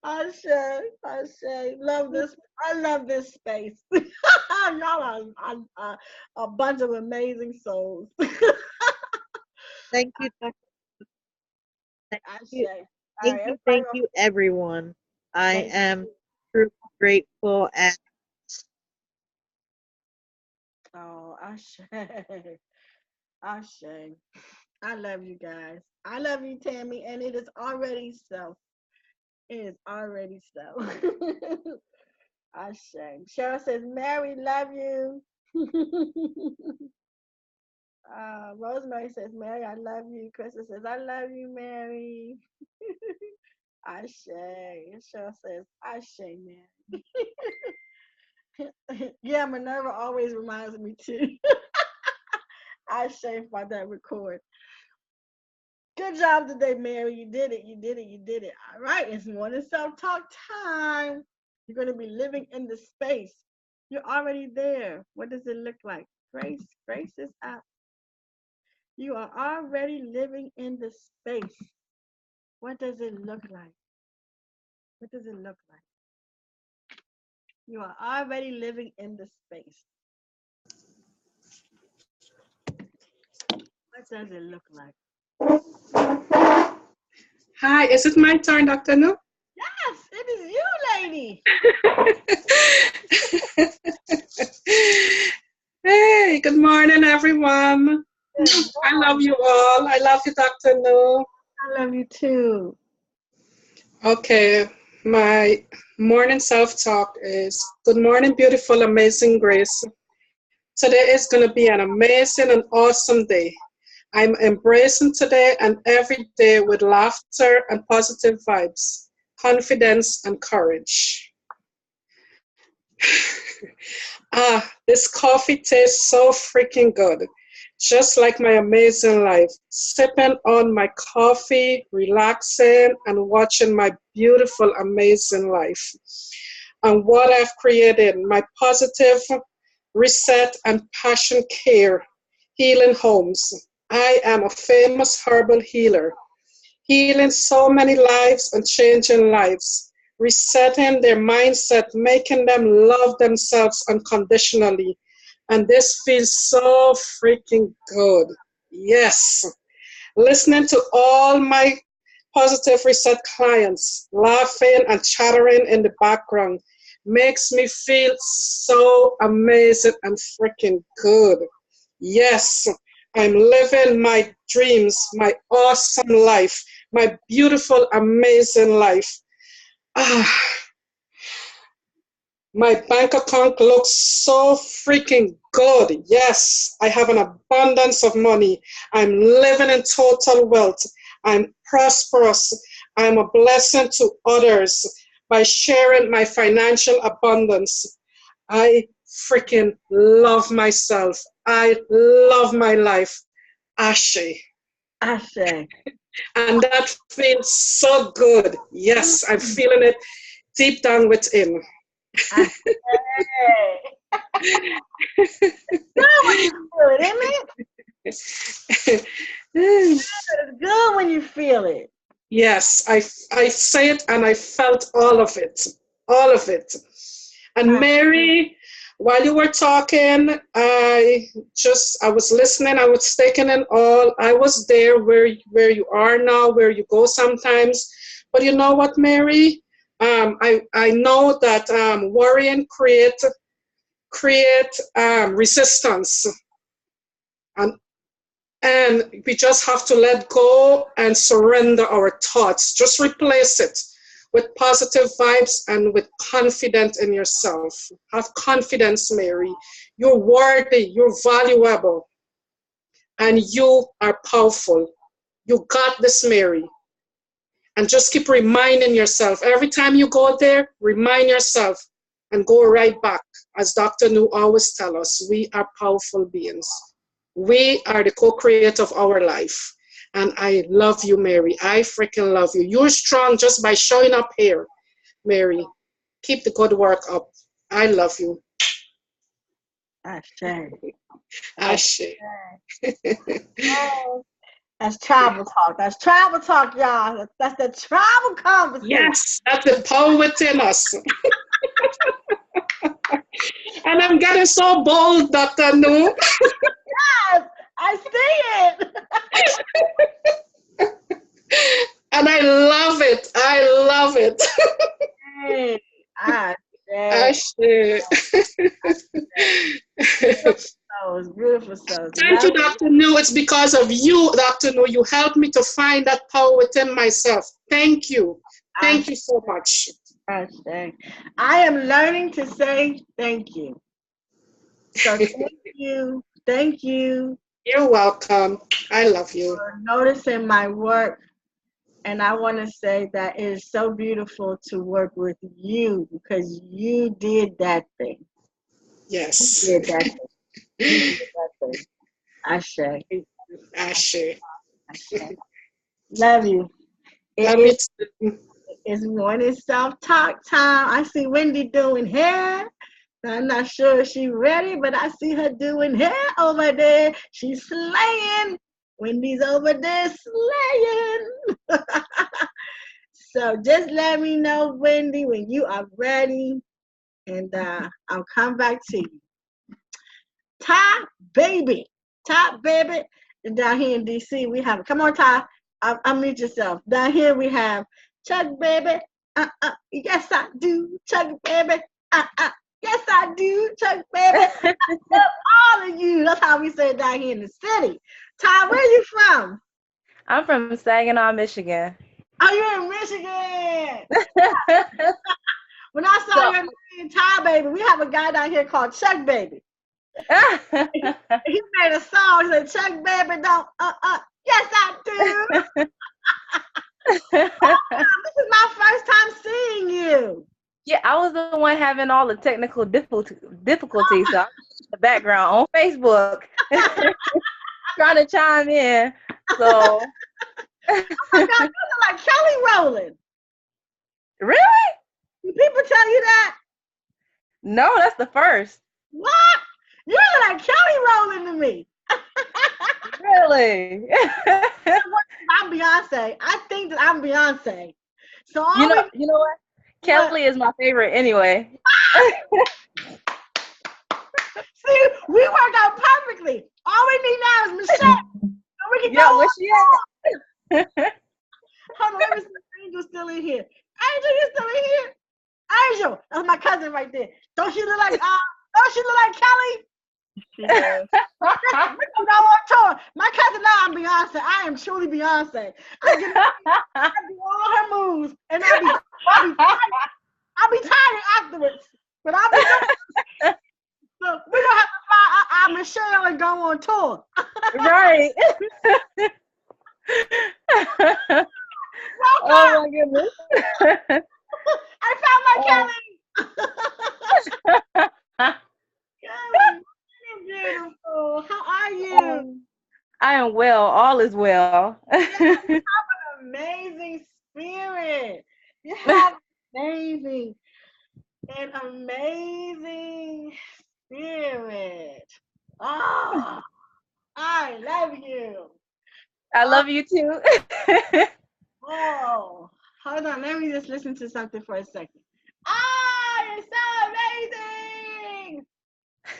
I love this. I love this space. Y'all are a bunch of amazing souls. Thank you, Dr. Thank you, Ashe. All right, everybody. thank you, everyone. I Thank am you. truly grateful and Oh, Ashe. Ashe. I love you guys. I love you, Tammy, and it is already so. It is already so. Ashe. Cheryl says, Mary, love you. Rosemary says, Mary, I love you. Krista says, I love you, Mary. Ashe. Cheryl says, Ashe, Mary. Yeah, Minerva always reminds me too. Ashe about that record. Good job today, Mary. You did it. You did it. You did it. All right. It's morning self-talk time. You're going to be living in the space. You're already there. What does it look like? Grace. Grace is up. You are already living in the space. What does it look like? What does it look like? You are already living in the space. What does it look like? Hi, is it my turn, Dr. Nu? Yes, it is you, lady. Hey, good morning, everyone. Good I love morning. you all. I love you, Dr. Nu. I love you too. Okay, my morning self-talk is good morning, beautiful, amazing Grace. Today is going to be an amazing and awesome day. I'm embracing today and every day with laughter and positive vibes, confidence and courage. This coffee tastes so freaking good. Just like my amazing life. Sipping on my coffee, relaxing, and watching my beautiful, amazing life. And what I've created, my positive reset and passion care healing homes. I am a famous herbal healer, healing so many lives and changing lives, resetting their mindset, making them love themselves unconditionally. And this feels so freaking good. Yes. Listening to all my positive reset clients laughing and chattering in the background makes me feel so amazing and freaking good. Yes, I'm living my dreams, my awesome life, my beautiful, amazing life. Ah, my bank account looks so freaking good. Yes, I have an abundance of money. I'm living in total wealth. I'm prosperous. I'm a blessing to others by sharing my financial abundance. I freaking love myself. I love my life. Ashe. Ashe. And that feels so good. Yes, I'm feeling it deep down within. Ashe. Good when you feel it, isn't it? It's good when you feel it. Yes, I say it and I felt all of it. All of it. And Ashe. Mary, while you were talking, I was listening, I was taking in all. I was there where you are now, where you go sometimes. But you know what, Mary? I know that worrying create resistance, and we just have to let go and surrender our thoughts. Just replace it with positive vibes and with confidence in yourself. Have confidence, Mary. You're worthy, you're valuable, and you are powerful. You got this, Mary. And just keep reminding yourself. Every time you go there, remind yourself and go right back. As Dr. Nu always tells us, we are powerful beings. We are the co-creator of our life. And I love you, Mary. I freaking love you. You're strong just by showing up here, Mary. Keep the good work up. I love you. Ashe. Ashe. Oh, That's travel talk. That's travel talk, y'all. That's the travel conversation. Yes, that's the power within us. And I'm getting so bold, Dr. Nu. Yes, I see it. And I love it. I love it. Hey, I Ashley. souls, beautiful souls. Thank you, Dr. Nu. It's because of you, Dr. Nu. You helped me to find that power within myself. Thank you. Thank you so much. I am learning to say thank you. So thank you. Thank you You're welcome. I love you. for noticing my work. And I want to say that it is so beautiful to work with you because you did that thing. Yes. You did that thing. You did that thing. Ashe. Ashley. Ashe. Love you. Love you too. It's morning self-talk time. I see Wendy doing hair. I'm not sure if she's ready, but I see her doing hair over there. She's slaying. Wendy's over there slaying. So just let me know, Wendy, when you are ready, and I'll come back to you. Ty Baby. Ty Baby. And down here in D.C., we have, come on, Ty. Unmute yourself. Down here we have Chuck Baby. Yes, I do. Chuck Baby. Yes, I do. Chuck Baby. I love all of you. That's how we say it down here in the city. Ty, where you from? I'm from Saginaw, Michigan. Oh, you're in Michigan. When I saw your name, Ty Baby, we have a guy down here called Chuck Baby. He made a song. He said, Chuck Baby, don't, yes, I do. This is my first time seeing you. Yeah, I was the one having all the technical difficulties. So I'm in the background on Facebook trying to chime in. So. Oh my God, you look like Kelly Rowland. Really? Do people tell you that? No, that's the first. What? You look like Kelly Rowland to me. Really? I'm Beyonce. I think that I'm Beyonce. So you know what? Kelly is my favorite anyway. See, we worked out perfectly. All we need now is Michelle. And we can go where she at? Hold on, let me see if Angel's still in here. Angel, you still in here? Angel, that's my cousin right there. Don't she look like Kelly? She does. We're gonna go on tour. My cousin now I'm Beyonce. I am truly Beyonce. I do all her moves, and I'll be tired afterwards. But I'll be good. So we're gonna have to fly our Michelle and go on tour. Right. Welcome. Oh my goodness. I found my Kelly. Kelly, you're beautiful. How are you? I am well. All is well. You have an amazing spirit. You have an amazing spirit. Oh, I love you. Uh, I love you too. Oh, hold on. Let me just listen to something for a second. Oh, you're so amazing.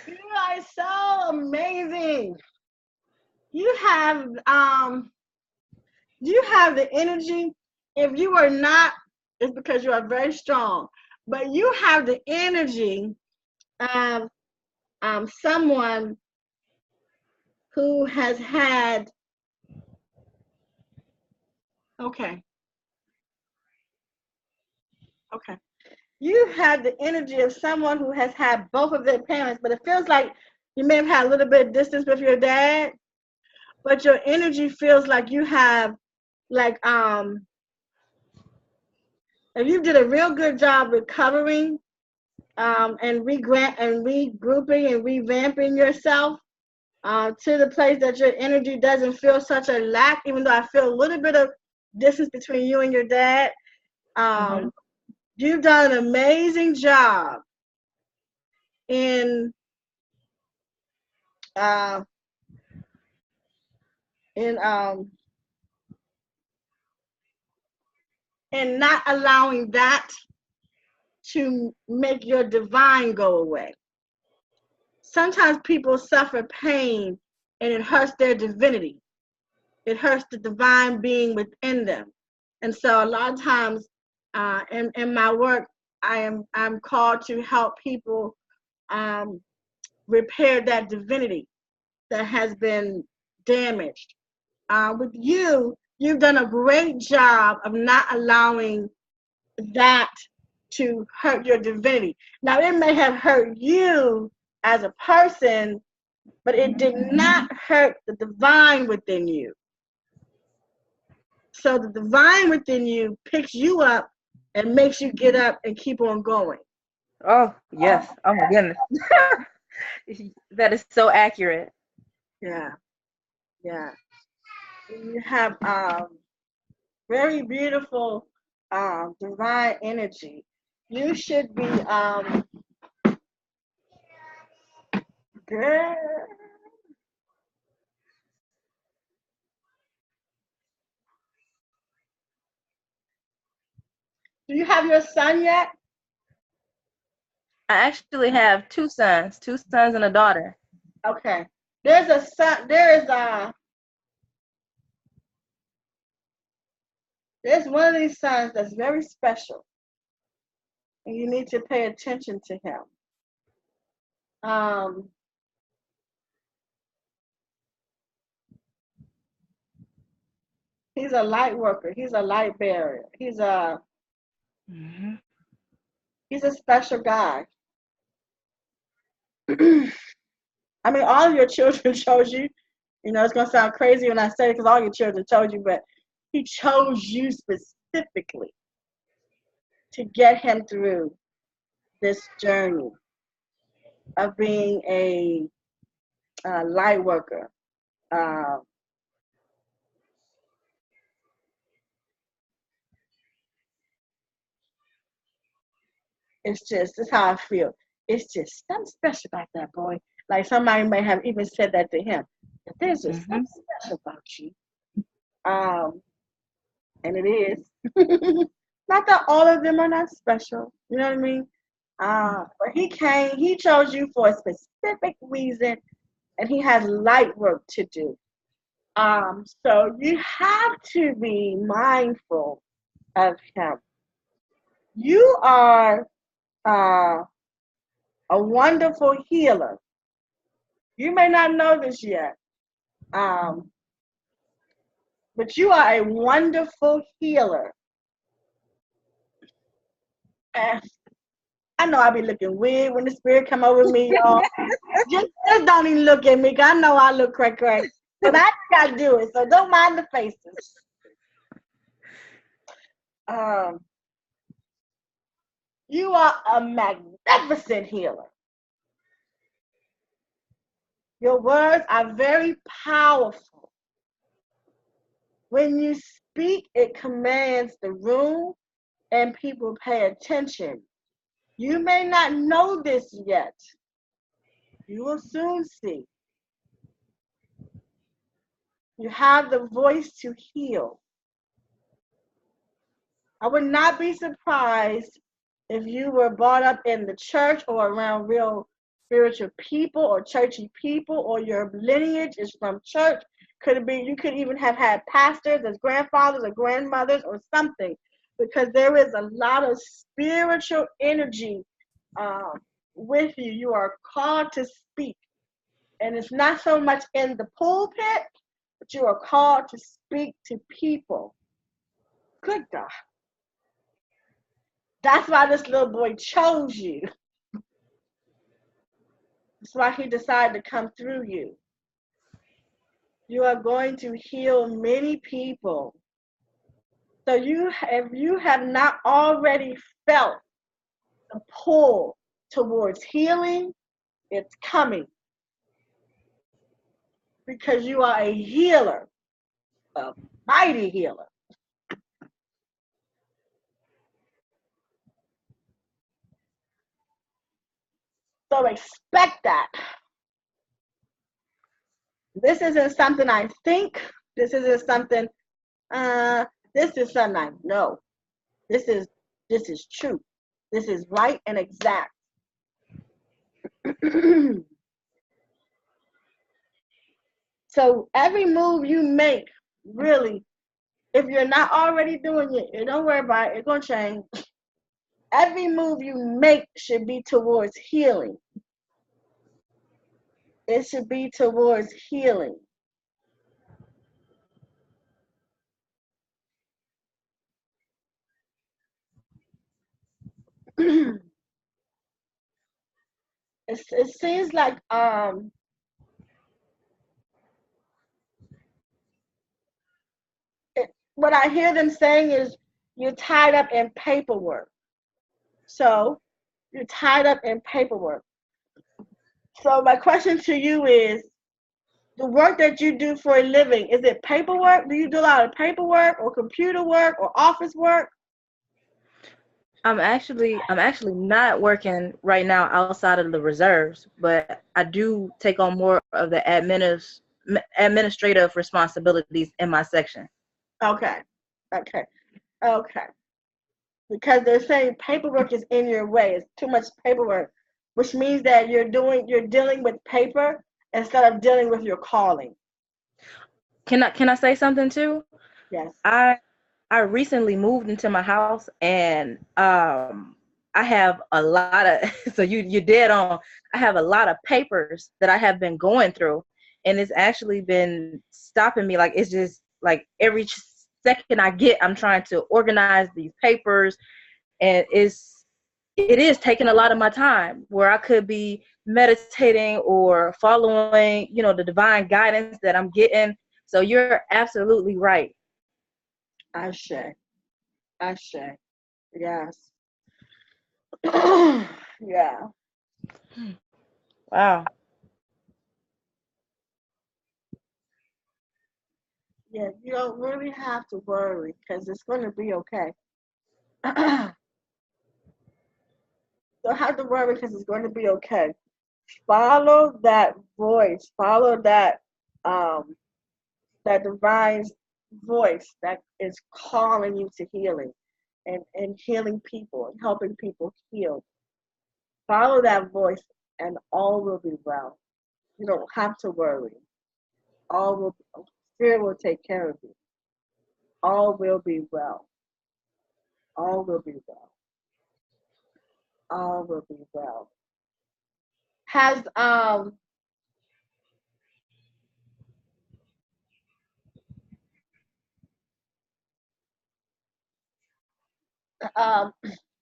You are so amazing. You have the energy. If you are not, it's because you are very strong. But you have the energy of someone who has had, okay. You have the energy of someone who has had both of their parents, but it feels like you may have had a little bit of distance with your dad, but your energy feels like you have, like, if you did a real good job recovering, and regrouping and revamping yourself, to the place that your energy doesn't feel such a lack, even though I feel a little bit of distance between you and your dad. You've done an amazing job in uh, in and not allowing that to make your divine go away. Sometimes people suffer pain and it hurts their divinity. It hurts the divine being within them. And so a lot of times in my work, I'm called to help people repair that divinity that has been damaged. With you, you've done a great job of not allowing that to hurt your divinity. Now, it may have hurt you as a person, but it did not hurt the divine within you. So the divine within you picks you up and makes you get up and keep on going. Oh, yes. Oh, my goodness. That is so accurate. Yeah, yeah. You have very beautiful divine energy. You should be girl. Do you have your son yet? I actually have two sons and a daughter. Okay. There's a son. There's one of these sons that's very special, and you need to pay attention to him. Um, he's a light worker. He's a light bearer. Mm-hmm. He's a special guy. I mean, all of your children chose you. You know, it's gonna sound crazy when I say it because all your children chose you, but he chose you specifically to get him through this journey of being a light worker. Uh, this is how I feel. It's just something special about that boy. Like somebody may have even said that to him. But there's just Mm-hmm. something special about you. And it is. Not that all of them are not special. You know what I mean? But he chose you for a specific reason, and he has light work to do. So you have to be mindful of him. You are a wonderful healer. You may not know this yet, um, but you are a wonderful healer. And I know I be looking weird when the spirit come over me, y'all. Just don't even look at me, 'cause I know I look cray. But I gotta do it, so don't mind the faces. Um, you are a magnificent healer. Your words are very powerful. When you speak, it commands the room and people pay attention. You may not know this yet. You will soon see. You have the voice to heal. I would not be surprised if you were brought up in the church or around real spiritual people or churchy people, or your lineage is from church. Could it be you could even have had pastors as grandfathers or grandmothers or something, because there is a lot of spiritual energy with you. You are called to speak, and it's not so much in the pulpit, but you are called to speak to people. Good God. That's why this little boy chose you. That's why he decided to come through you. You are going to heal many people. So if you have not already felt the pull towards healing, it's coming. Because you are a healer, a mighty healer. So expect that. This isn't something I think. This isn't something, this is something I know. This is true. This is right and exact. So every move you make, really, if you're not already doing it, and don't worry about it, it's gonna change. Every move you make should be towards healing. It should be towards healing. It seems like what I hear them saying is you're tied up in paperwork. So you're tied up in paperwork. So my question to you is the work that you do for a living, is it paperwork? Do you do a lot of paperwork or computer work or office work? I'm actually not working right now outside of the reserves, but I do take on more of the administrative responsibilities in my section. Okay. Okay. Okay. Because they're saying paperwork is in your way. It's too much paperwork, which means that you're dealing with paper instead of dealing with your calling. Can I say something too? Yes. I recently moved into my house, and I have a lot of so you're dead on. I have a lot of papers that I have been going through, and it's actually been stopping me. Like, it's just like every second I get, I'm trying to organize these papers, and it is taking a lot of my time where I could be meditating or following, the divine guidance that I'm getting. So you're absolutely right. Ashe. Ashe. Yes. Yeah. Wow. Yeah. You don't really have to worry because it's going to be okay. Don't have to worry because it's going to be okay. Follow that voice. Follow um that divine voice that is calling you to healing and healing people and helping people heal. Follow that voice and all will be well. You don't have to worry. All will Spirit will take care of you. All will be well. All will be well. All will be well. Has um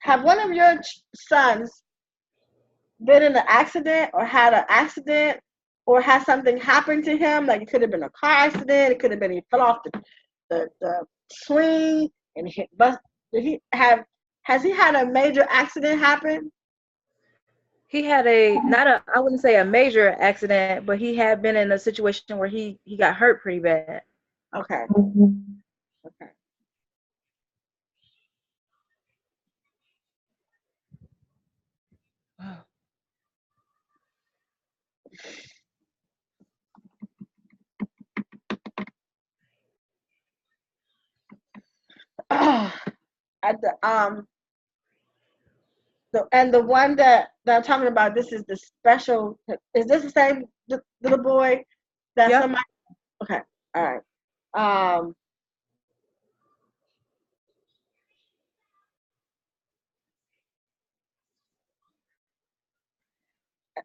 have one of your sons been in an accident or had an accident or has something happened to him? Like it could have been a car accident, it could have been he fell off the swing and hit bus. Did he have has he had a major accident happen? He had not a, I wouldn't say a major accident, but he had been in a situation where he got hurt pretty bad. Okay. Okay. At the one that I'm talking about, this is the special. Is this the same little boy that Yep. somebody? Okay, all right. Um,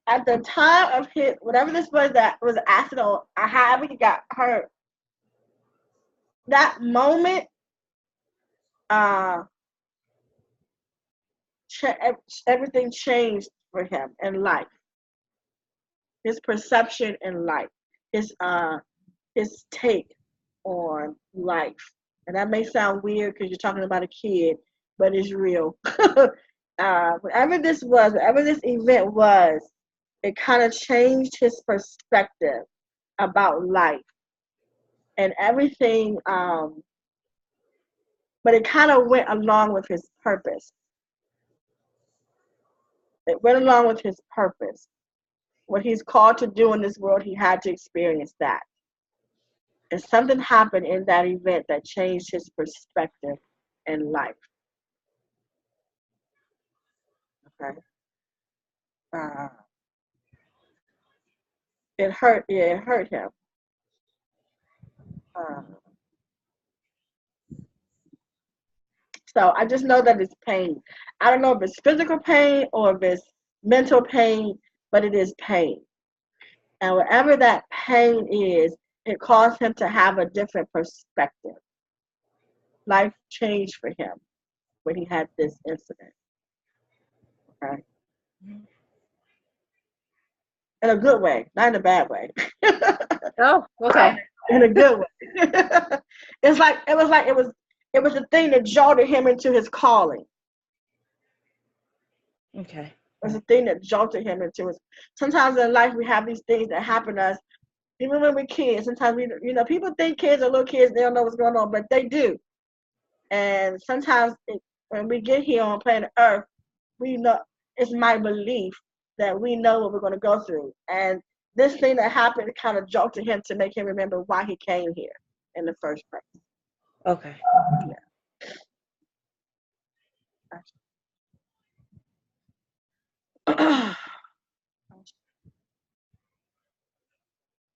at the time of his whatever this was that was an accident, or however he got hurt, that moment, uh, everything changed for him in life. His perception in life, his take on life. And that may sound weird because you're talking about a kid, but it's real. Whatever this event was, it kind of changed his perspective about life and everything. But it kind of went along with his purpose. It went along with his purpose. What he's called to do in this world, he had to experience that. And something happened in that event that changed his perspective in life. Okay. Uh, it hurt. Yeah, it hurt him. Uh, so I just know that it's pain. I don't know if it's physical pain or if it's mental pain, but it is pain. And whatever that pain is, it caused him to have a different perspective. Life changed for him when he had this incident. Okay. In a good way, not in a bad way. Oh, okay. In a good way. It's like it was the thing that jolted him into his calling. Okay. It was the thing that jolted him into his. Sometimes in life we have these things that happen to us, even when we're kids. Sometimes people think kids are little kids, they don't know what's going on, but they do. And sometimes when we get here on planet Earth, we know it's my belief that we know what we're going to go through. And this thing that happened kind of jolted him to make him remember why he came here in the first place. Okay. Yeah.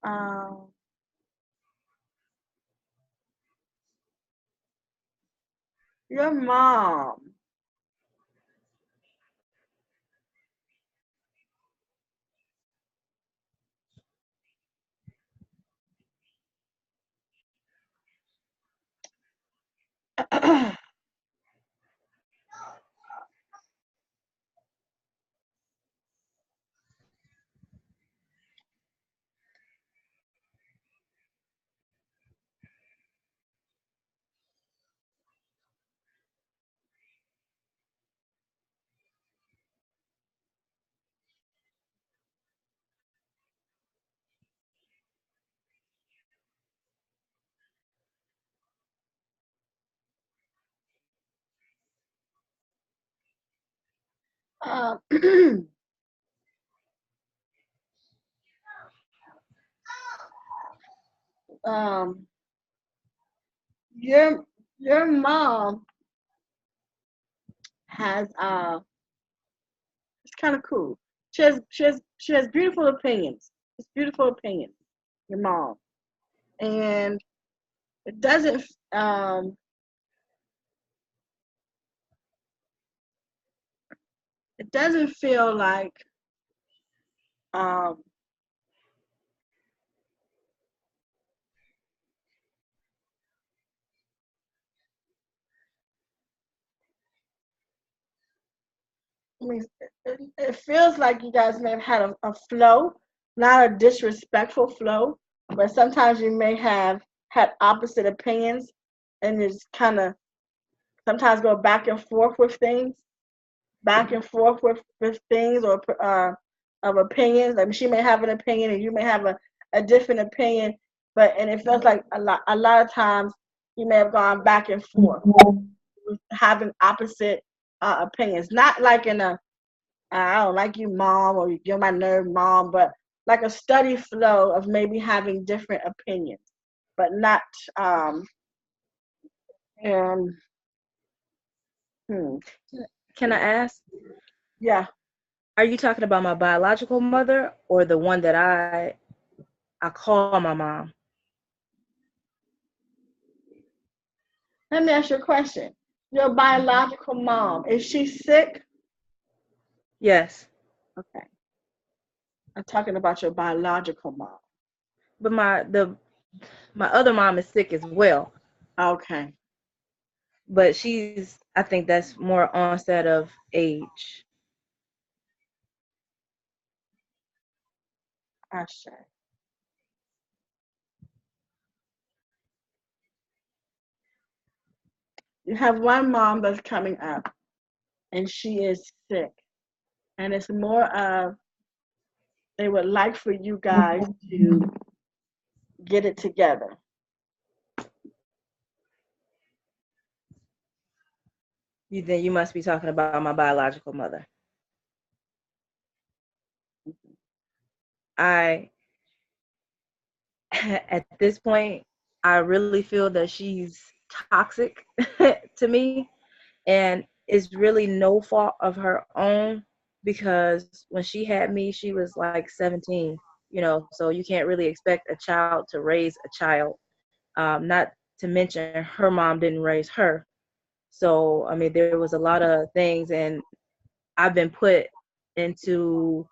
um, your mom. um, um, your your mom has it's kind of cool. She has beautiful opinions. It's beautiful opinions. Your mom, and it doesn't um it doesn't feel like um I mean, it feels like you guys may have had a flow, not a disrespectful flow, but sometimes you may have had opposite opinions, and it's kind of sometimes go back and forth with things, back and forth with things or of opinions. Like she may have an opinion and you may have a different opinion, but and it feels like a lot of times you may have gone back and forth having opposite opinions. Not like in a I don't like you, mom, or you're my nerd, mom, but like a steady flow of maybe having different opinions, but not um hmm, Can I ask, yeah. are you talking about my biological mother or the one that I call my mom? Let me ask you a question. Your biological mom, is she sick? Yes. Okay. I'm talking about your biological mom. But my other mom is sick as well. Okay. But I think that's more onset of age. I see. You have one mom that's coming up and she is sick. And it's more of they would like for you guys to get it together. Then you must be talking about my biological mother. I at this point I really feel that she's toxic to me, and it's really no fault of her own. because when she had me, she was like 17, so you can't really expect a child to raise a child. Not to mention her mom didn't raise her. So, I mean, there was a lot of things, and I've been put into,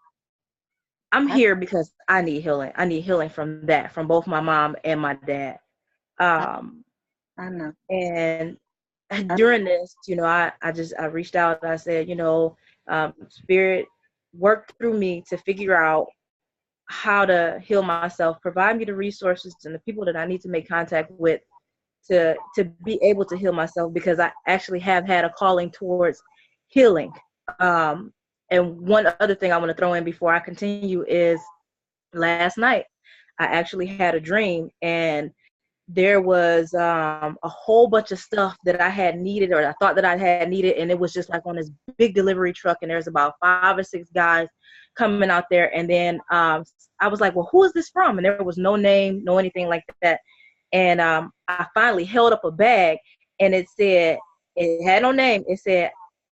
I'm I, here because I need healing. I need healing from that, from both my mom and my dad. I, Um, I know. and I, during this, I reached out. I said, Spirit, work through me to figure out how to heal myself. Provide me the resources and the people that I need to make contact with to be able to heal myself, because I actually have had a calling towards healing. Um, and one other thing I want to throw in before I continue is last night I actually had a dream, and there was a whole bunch of stuff that I had needed, or I thought that I had needed, and it was just like on this big delivery truck, and there's about 5 or 6 guys coming out there, and then I was like, well, who is this from? And there was no name, no anything like that. And I finally held up a bag, and it had no name. It said,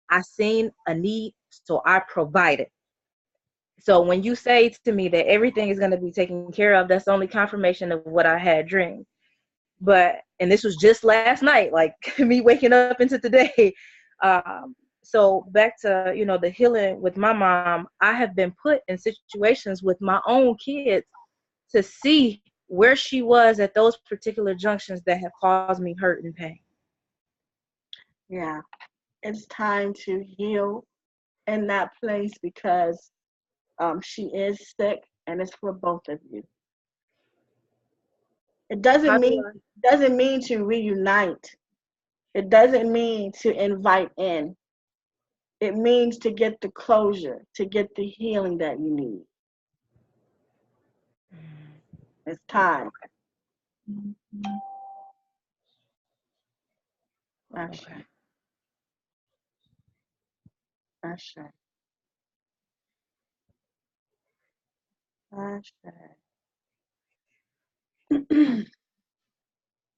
I seen a need, so I provided. So when you say to me that everything is going to be taken care of, that's only confirmation of what I had dreamed. And this was just last night, like me waking up into today. So back to, the healing with my mom, I have been put in situations with my own kids to see where she was at those particular junctions that have caused me hurt and pain. yeah, it's time to heal in that place because she is sick, and it's for both of you. It How doesn't do mean doesn't mean to reunite. It doesn't mean to invite in. It means to get the closure, to get the healing that you need. It's time. Asha, Okay. Asha, Asha.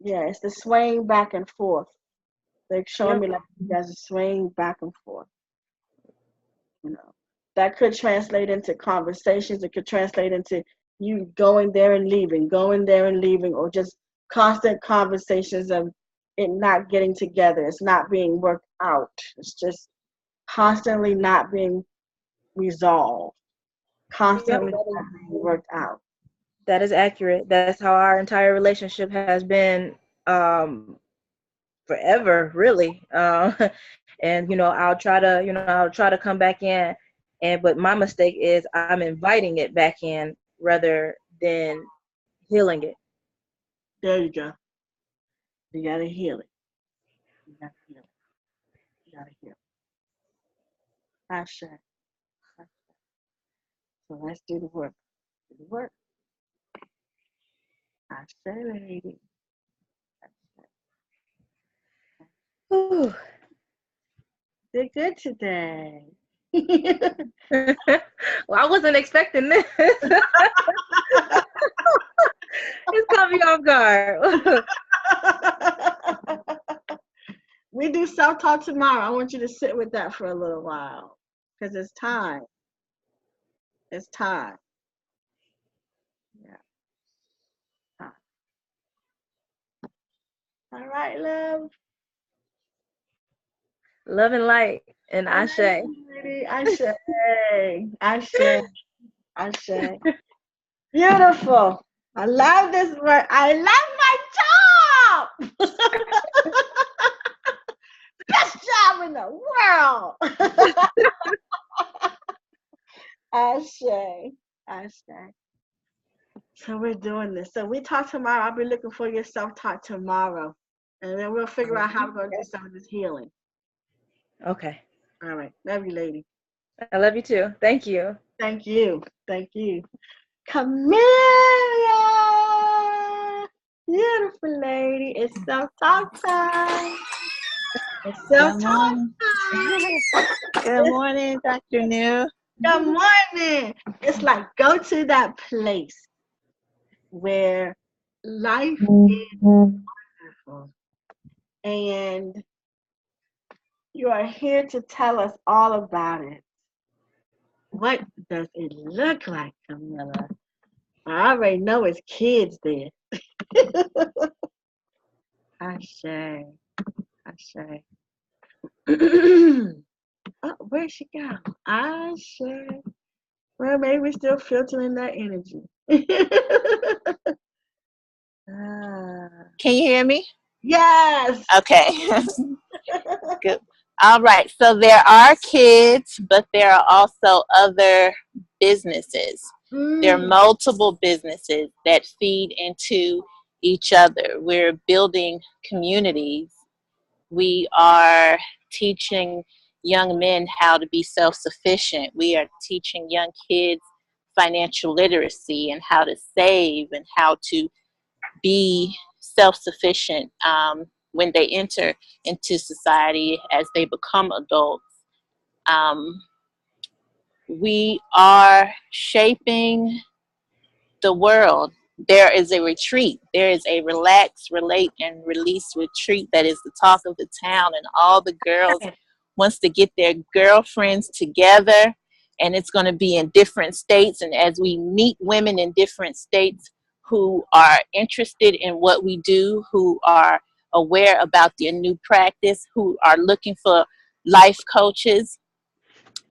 Yeah, it's the swaying back and forth. They're showing Yep. me like you guys are swaying back and forth. You know, that could translate into conversations. It could translate into you going there and leaving, going there and leaving, or just constant conversations of it not getting together. It's not being worked out. It's just constantly not being resolved, Yep. constantly not being worked out. That is accurate. That's how our entire relationship has been, forever, really. And I'll try to come back in, but my mistake is I'm inviting it back in rather than healing it. There you go. You gotta heal it. You gotta heal it. You gotta heal it. Asha. So let's do the work. Do the work. Asha, lady. Whew. Did good today. Well, I wasn't expecting this. It's caught me off guard. We do self talk tomorrow. I want you to sit with that for a little while because it's time. It's time. Yeah. Time. All right, love. Love and light and All Ashe. right, sweetie. I say. Beautiful. I love this work. I love my job. Best job in the world. I say. I say. So we're doing this. So we talk tomorrow. I'll be looking for your self-talk tomorrow. And then we'll figure out how we're going to do some of this healing. Okay. All right. Love you, lady. I love you too. Thank you. Thank you. Thank you. Camellia. Beautiful lady. It's self-talk time. It's Good self-talk morning. time. Good morning, Dr. New. Good morning. It's like go to that place where life is wonderful. And you are here to tell us all about it. What does it look like, Camilla? I already know it's kids there. I say, I say. Oh, where'd she go? I say. Well, maybe we're still filtering that energy. Ah, Can you hear me? yes. Okay. Good. All right. So there are kids, but there are also other businesses. There are Mm. multiple businesses that feed into each other. We're building communities. We are teaching young men how to be self-sufficient. We are teaching young kids financial literacy and how to save and how to be self-sufficient when they enter into society as they become adults. Um, we are shaping the world. There is a retreat. There is a relax, relate, and release retreat that is the talk of the town, and all the girls wants to get their girlfriends together, and it's going to be in different states. And as we meet women in different states who are interested in what we do, who are aware about their new practice, who are looking for life coaches,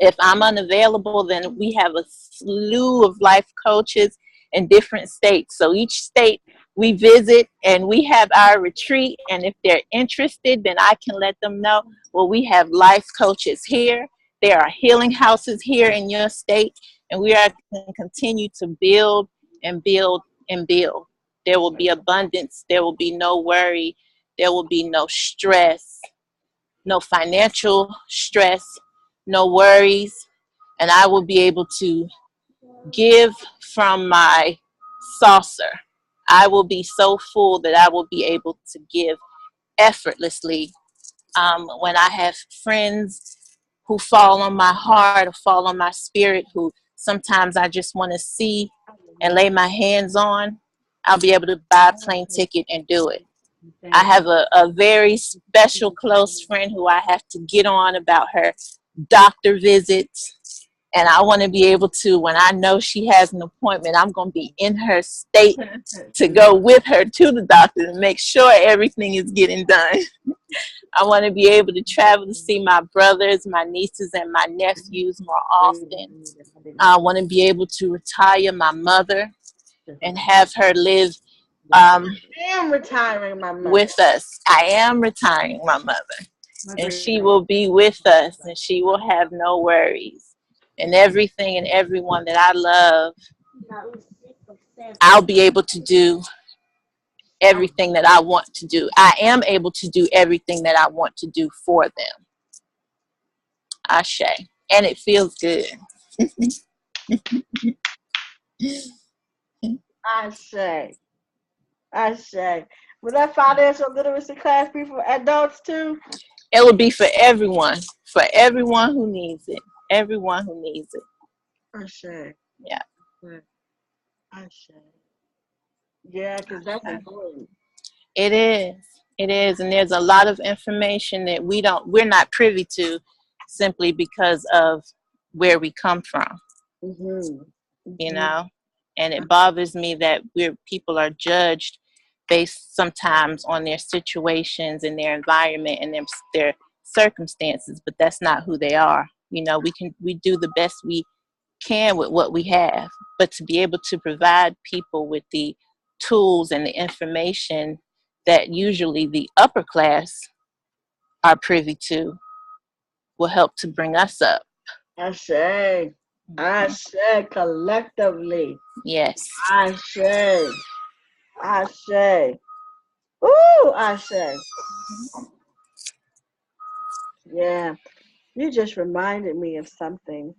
if I'm unavailable, then we have a slew of life coaches in different states. So each state we visit and we have our retreat. And if they're interested, then I can let them know, well, we have life coaches here. There are healing houses here in your state. And we are going to continue to build and build and build. There will be abundance. There will be no worry. There will be no stress, no financial stress, no worries, and I will be able to give from my saucer. I will be so full that I will be able to give effortlessly. When I have friends who fall on my heart or fall on my spirit, who sometimes I just want to see and lay my hands on, I'll be able to buy a plane ticket and do it. I have a very special close friend who I have to get on about her doctor visits. And I want to be able to, when I know she has an appointment, I'm going to be in her state to go with her to the doctor to make sure everything is getting done. I want to be able to travel to see my brothers, my nieces, and my nephews more often. I want to be able to retire my mother and have her live I am retiring my mother. with us. I am retiring my mother, and she will be with us, and she will have no worries. And everything and everyone that I love, I'll be able to do everything that I want to do. I am able to do everything that I want to do for them. Ashe. And it feels good. I say. I say. Will that financial literacy class be for adults too? It will be for everyone who needs it. Everyone who needs it. I say. Yeah. I say. Yeah, because that's important. It is. It is. And there's a lot of information that we're not privy to simply because of where we come from, Mm-hmm. you Mm-hmm. know? And it bothers me that people are judged based sometimes on their situations and their environment and their circumstances, but that's not who they are. You know, we do the best we can with what we have, but to be able to provide people with the tools and the information that usually the upper class are privy to will help to bring us up. I say. I say collectively. Yes. I say. I say. Ooh, I say. Yeah. You just reminded me of something.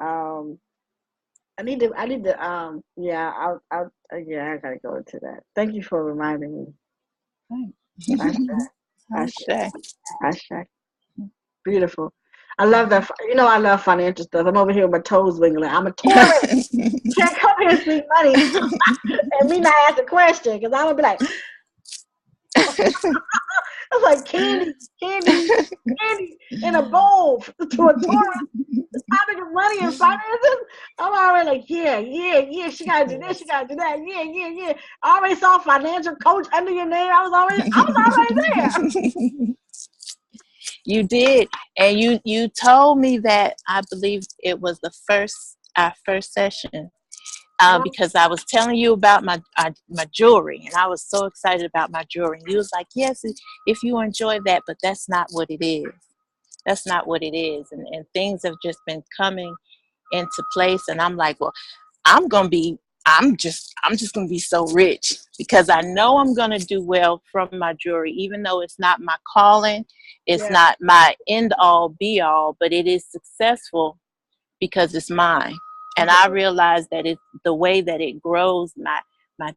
Um, yeah, yeah, I gotta go into that. Thank you for reminding me. I say. I say. Okay. I say. Beautiful. I love that. You know, I love financial stuff. I'm over here with my toes wiggling. I'm a Taurus. Can't come here and speak money and me not ask a question because I'm gonna be like, It's like candy in a bowl to a tourist. The topic of money and finances. I'm already like, yeah. She gotta do this, she gotta do that. Yeah. I already saw financial coach under your name. I was already there. You did, and you told me that I believe it was our first session, because I was telling you about my jewelry, and I was so excited about my jewelry. And you was like, yes, if you enjoy that, but that's not what it is. That's not what it is, and things have just been coming into place, and I'm like, well, I'm gonna be. I'm just gonna be so rich because I know I'm gonna do well from my jewelry, even though it's not my calling, it's Yeah. not my end all be all, but it is successful because it's mine. And I realize that it's the way that it grows, my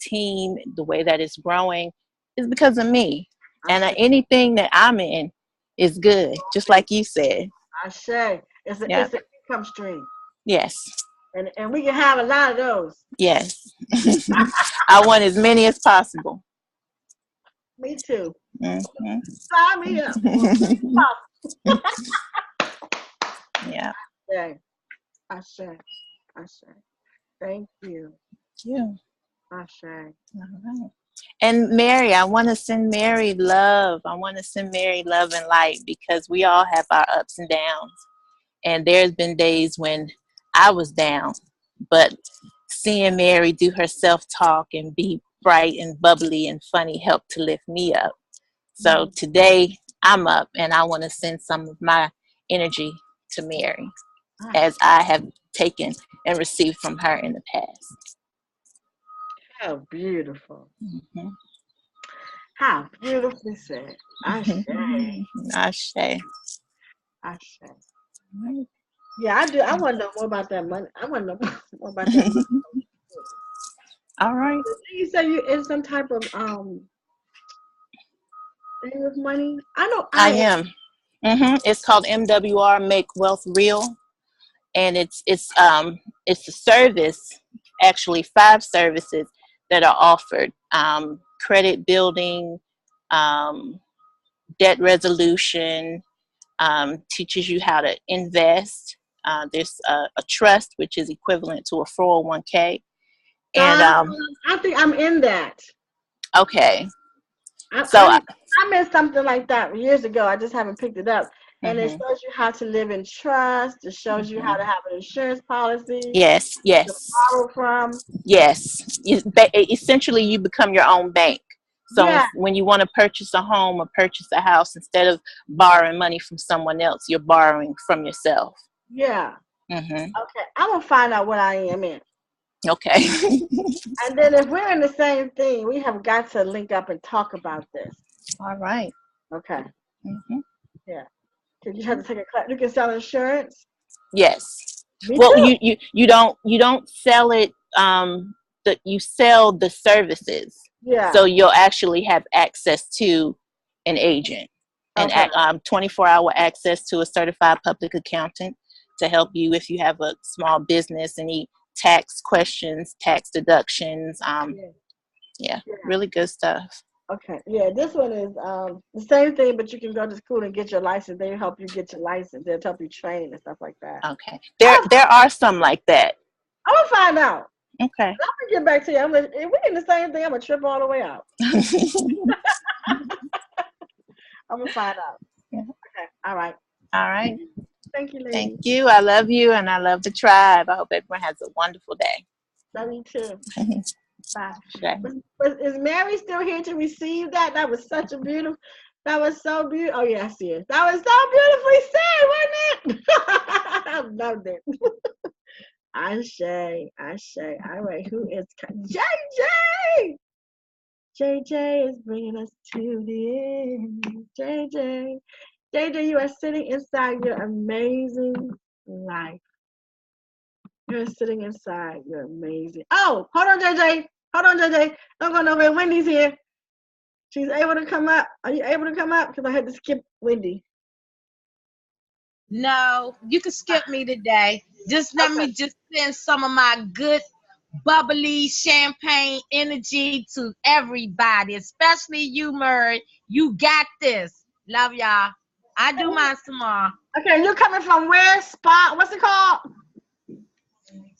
team, the way that it's growing is because of me. I And say, anything that I'm in is good, just like you said. I say, Yeah. it's an income stream, Yes. and we can have a lot of those. Yes. I want as many as possible. Me too. Hmm. Sign me up. Yeah. Say, I say, I say. Thank you. Yeah. I say. All right. And Mary, I want to send Mary love. I want to send Mary love and light because we all have our ups and downs. And there's been days when I was down, but seeing Mary do her self-talk and be bright and bubbly and funny helped to lift me up. So today I'm up and I want to send some of my energy to Mary as I have taken and received from her in the past. How beautiful. Mm-hmm. How beautifully said. I say. Ashe. I say. Yeah, I do. I want to know more about that money. I want to know more about that money. All right. You say you in some type of thing with money. I know I I am. am. It's called MWR, Make Wealth Real, and it's a service, actually 5 services that are offered: credit building, um, debt resolution, teaches you how to invest. There's a trust, which is equivalent to a 401k, and Uh, I think I'm in that. okay, I, so I I missed something like that years ago. I just haven't picked it up. And it mhm, shows you how to live in trust. It shows you how mhm. to have an insurance policy Yes, to yes. borrow from. Yes, essentially you become your own bank. So Yeah, when you want to purchase a home or purchase a house, instead of borrowing money from someone else, you're borrowing from yourself. yeah. Hmm. Okay, I'm gonna find out what I am in. Okay. And then if we're in the same thing, we have got to link up and talk about this. All right. Okay. Hmm. Yeah. Because you have to take a class. You can sell insurance. Yes. Me Well, too. you don't sell it. You sell the services, Yeah. so you'll actually have access to an agent and Okay. 24-hour access to a certified public accountant to help you if you have a small business, any tax questions, tax deductions. Yeah. Yeah, Yeah. really good stuff. Okay. Yeah. This one is the same thing, but you can go to school and get your license. They help you get your license. They'll help you train and stuff like that. Okay, there are some like that. I'm gonna find out. Okay. I'm gonna get back to you. If we're in the same thing, I'm gonna trip all the way out. I'm gonna find out. Yeah. Okay. All right. All right. Thank you, Thank lady. you. I love you and I love the tribe. I hope everyone has a wonderful day. Love you too. Bye. Okay. Is Mary still here to receive that? That was such a beautiful. That was so beautiful. Oh yeah, I see it. That was so beautifully said, wasn't it? I loved it. I say. All right, who is JJ? JJ is bringing us to the end. JJ, you are sitting inside your amazing life. You're sitting inside. You're amazing. Oh, hold on, JJ. Hold on, JJ. Don't go nowhere. Wendy's here. She's able to come up. Are you able to come up? Because I had to skip Wendy. No, you can skip me today. Just let Okay. me just send some of my good bubbly champagne energy to everybody, especially you, Murray. You got this. Love y'all. I do mine tomorrow. Okay, you're coming from where? Spa? What's it called?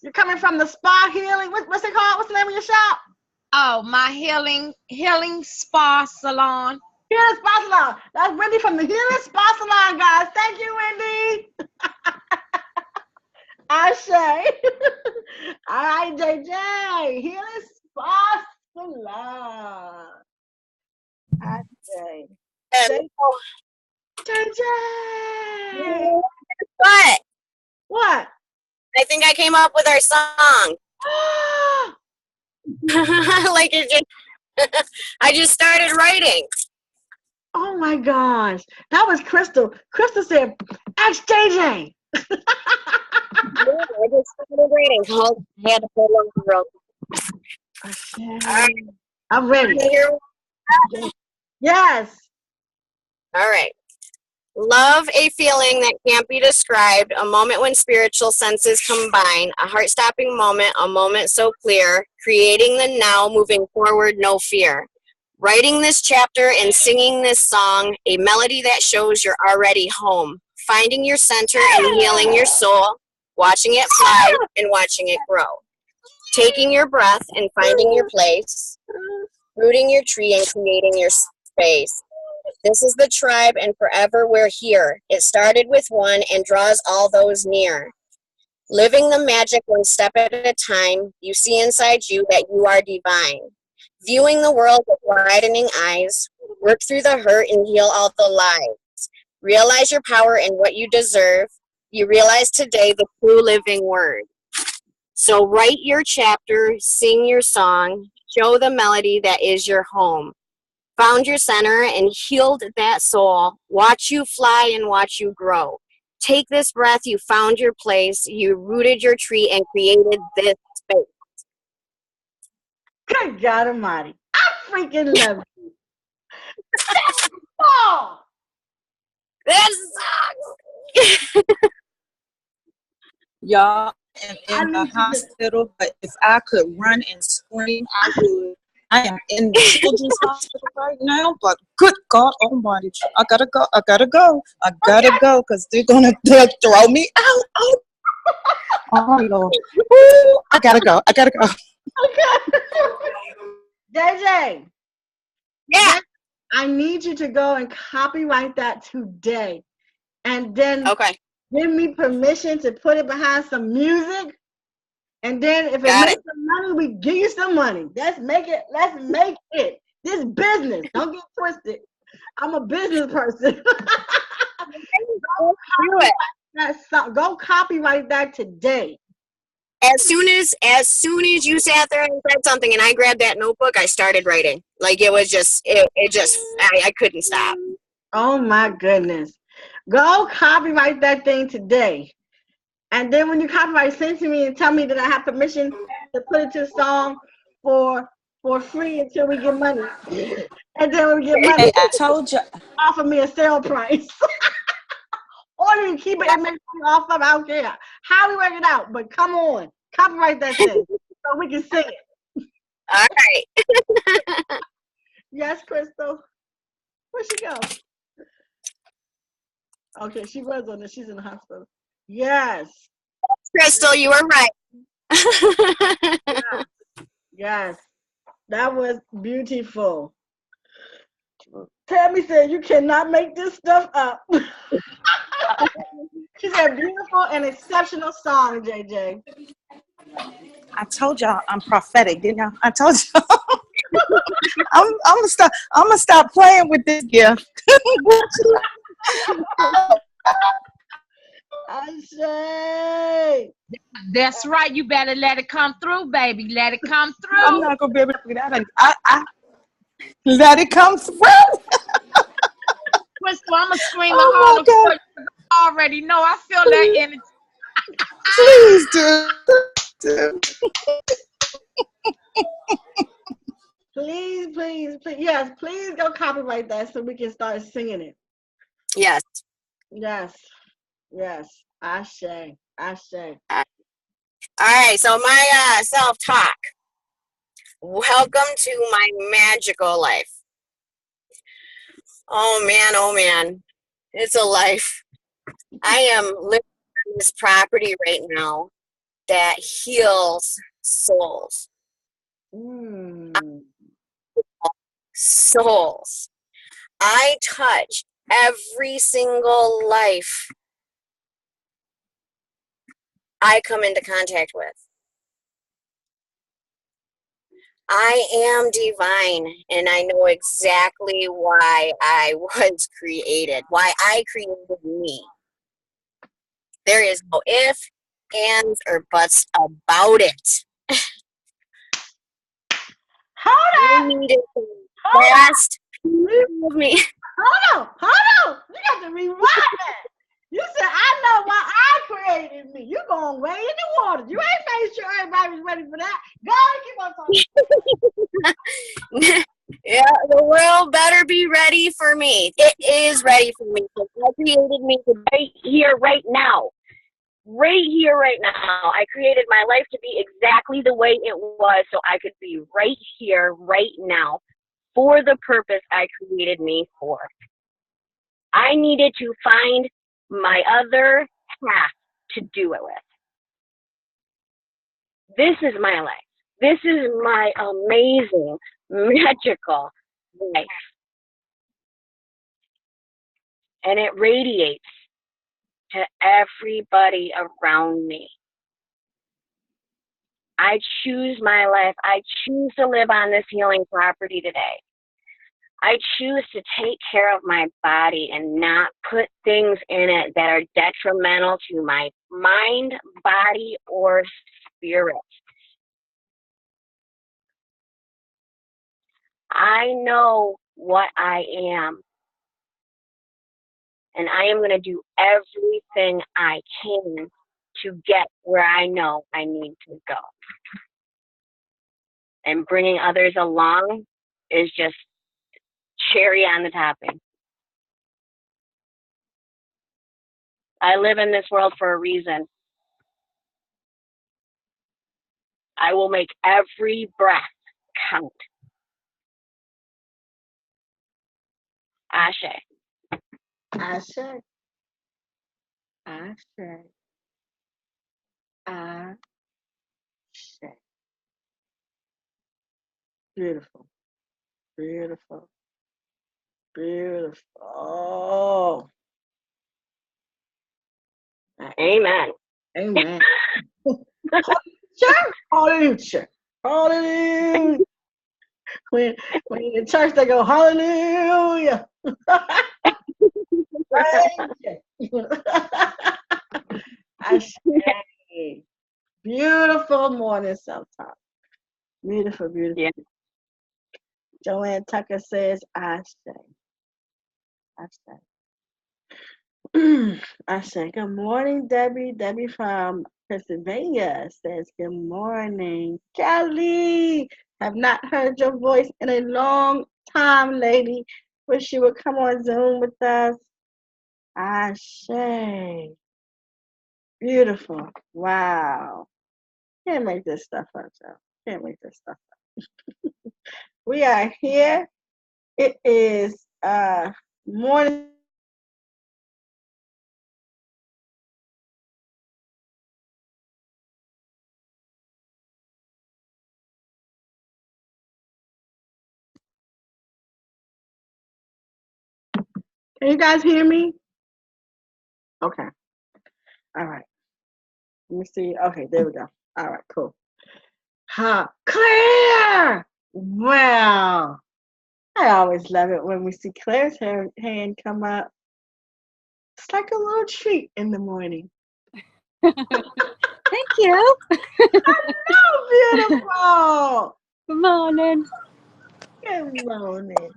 You're coming from the Spa Healing. What's it called? What's the name of your shop? Oh, my healing spa salon. Healing Spa Salon. That's Wendy from the Healing Spa Salon, guys. Thank you, Wendy. Ashe. All right, JJ. Healing Spa Salon. Ashe. JJ. What? What? I think I came up with our song. Like it just, I just started writing. Oh my gosh. That was Crystal. Crystal said, ask JJ. Yeah, I just started writing. Hold, I had to pull on the rope. Okay. I'm ready. Yes. All right. Love, a feeling that can't be described, a moment when spiritual senses combine, a heart-stopping moment, a moment so clear, creating the now, moving forward, no fear. Writing this chapter and singing this song, a melody that shows you're already home, finding your center and healing your soul, watching it fly and watching it grow. Taking your breath and finding your place, rooting your tree and creating your space. This is the tribe, and forever we're here. It started with one and draws all those near. Living the magic one step at a time, you see inside you that you are divine. Viewing the world with widening eyes, work through the hurt and heal all the lies. Realize your power and what you deserve. You realize today the true living word. So write your chapter, sing your song, show the melody that is your home. Found your center and healed that soul. Watch you fly and watch you grow. Take this breath, you found your place, you rooted your tree and created this space. Good God Almighty. I freaking love you. Oh, This sucks. Y'all am I in the need you to. hospital, but if I could run and scream, I would. I am in the children's hospital right now, but good God Almighty, I gotta go, I gotta go, I gotta go, because they're gonna throw me out. Oh Lord, ooh, I gotta go, I gotta go. Okay. JJ. Yeah. I need you to go and copyright that today. And then Okay. give me permission to put it behind some music. And then if it Got makes it. some money, we give you some money. Let's make it. Let's make it. This business. Don't get twisted. I'm a business person. Do it. Go copyright that today. As soon as you sat there and said something and I grabbed that notebook, I started writing. Like it was just I couldn't stop. Oh my goodness. Go copyright that thing today. And then when you copyright, send to me and tell me that I have permission to put it to a song for free until we get money. And then when we get money, Hey, I told you. offer me a sale price. Or you can keep it and make money off of it. I don't care. How we work it out, but come on. Copyright that thing so we can sing it. All right. Yes, Crystal. Where'd she go? Okay, she was on this. She's in the hospital. Yes. Crystal, you were right. Yes. Yes. That was beautiful. Tammy said, you cannot make this stuff up. She said, beautiful and exceptional song, JJ. I told y'all I'm prophetic, didn't I? I told y'all. I'm gonna stop playing with this gift. I say. That's right. You better let it come through, baby. Let it come through. I'm not gonna be able to do that. I let it come through. Crystal, I'm gonna scream the Oh harder for you. I already know. I feel that energy. Please do. Please, please, please. Yes, please go copyright that so we can start singing it. Yes. Yes. Yes. Ashe. Ashe. All right, so my self-talk. Welcome to my magical life. Oh man, it's a life. I am living on this property right now that heals souls. Souls. I touch every single life I come into contact with. I am divine, and I know exactly why I was created, why I created me. There is no if, ands, or buts about it. Hold You needed the Hold last piece of me. on. You got to rewind that. You said, I know why I created me. You going way in the water. You ain't made sure everybody was ready for that. Go on, keep on talking. Yeah, the world better be ready for me. It is ready for me. So God created me right here, right now. Right here, right now. I created my life to be exactly the way it was so I could be right here, right now, for the purpose I created me for. I needed to find my other half to do it with. This is my life. This is my amazing, magical life. And it radiates to everybody around me. I choose my life. I choose to live on this healing property today. I choose to take care of my body and not put things in it that are detrimental to my mind, body, or spirit. I know what I am, and I am going to do everything I can to get where I know I need to go. And bringing others along is just cherry on the topping. I live in this world for a reason. I will make every breath count. Ashe. Ashe. Ashe. Ashe. Beautiful. Beautiful. Beautiful. Amen. Amen. Hallelujah. Hallelujah. When in church they go, hallelujah. Thank you. Ashe. Beautiful morning self-talk. Beautiful, beautiful. Yeah. Joanne Tucker says, Ashe. Ashe. Ashe. Good morning, Debbie. Debbie from Pennsylvania says, good morning. Kelly, have not heard your voice in a long time, lady. Wish you would come on Zoom with us. Ashe. Beautiful. Wow. Can't make this stuff up, y'all. Can't make this stuff up. We are here. It is morning. Can you guys hear me? Okay. All right. Let me see. Okay, there we go. All right, cool. Claire! Wow. I always love it when we see Claire's hand come up. It's like a little treat in the morning. Thank you. Oh, beautiful. Good morning. Good morning.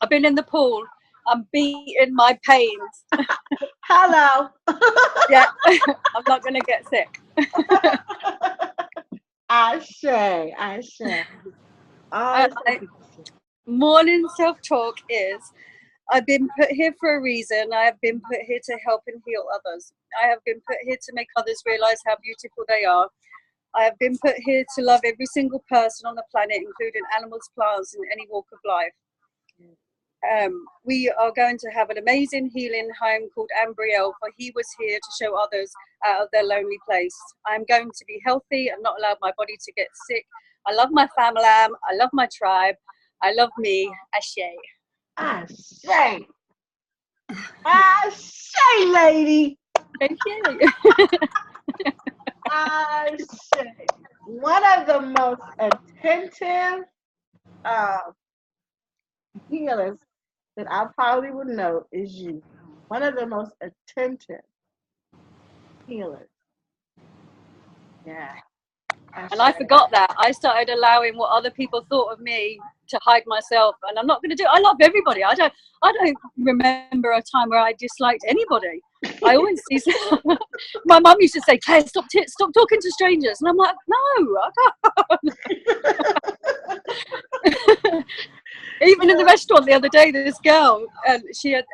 I've been in the pool. I'm beating my pains. Hello. Yeah, I'm not going to get sick. Ashe. Always Morning self-talk is I've been put here for a reason. I have been put here to help and heal others. I have been put here to make others realize how beautiful they are. I have been put here to love every single person on the planet, including animals, plants, and any walk of life. We are going to have an amazing healing home called Ambriel, for he was here to show others out of their lonely place. I'm going to be healthy and not allow my body to get sick. I love my family. I love my tribe. I love me. Ashe. Ashe. Ashe, lady. Thank you. Ashe. One of the most attentive healers that I probably would know is you. One of the most attentive healers. Yeah. And I forgot that. I started allowing what other people thought of me to hide myself, and I'm not going to do it. I love everybody. I don't remember a time where I disliked anybody. I always see. My mum used to say, "Claire, stop talking to strangers," and I'm like, "No, I can't." Even in the restaurant the other day, this girl, and she had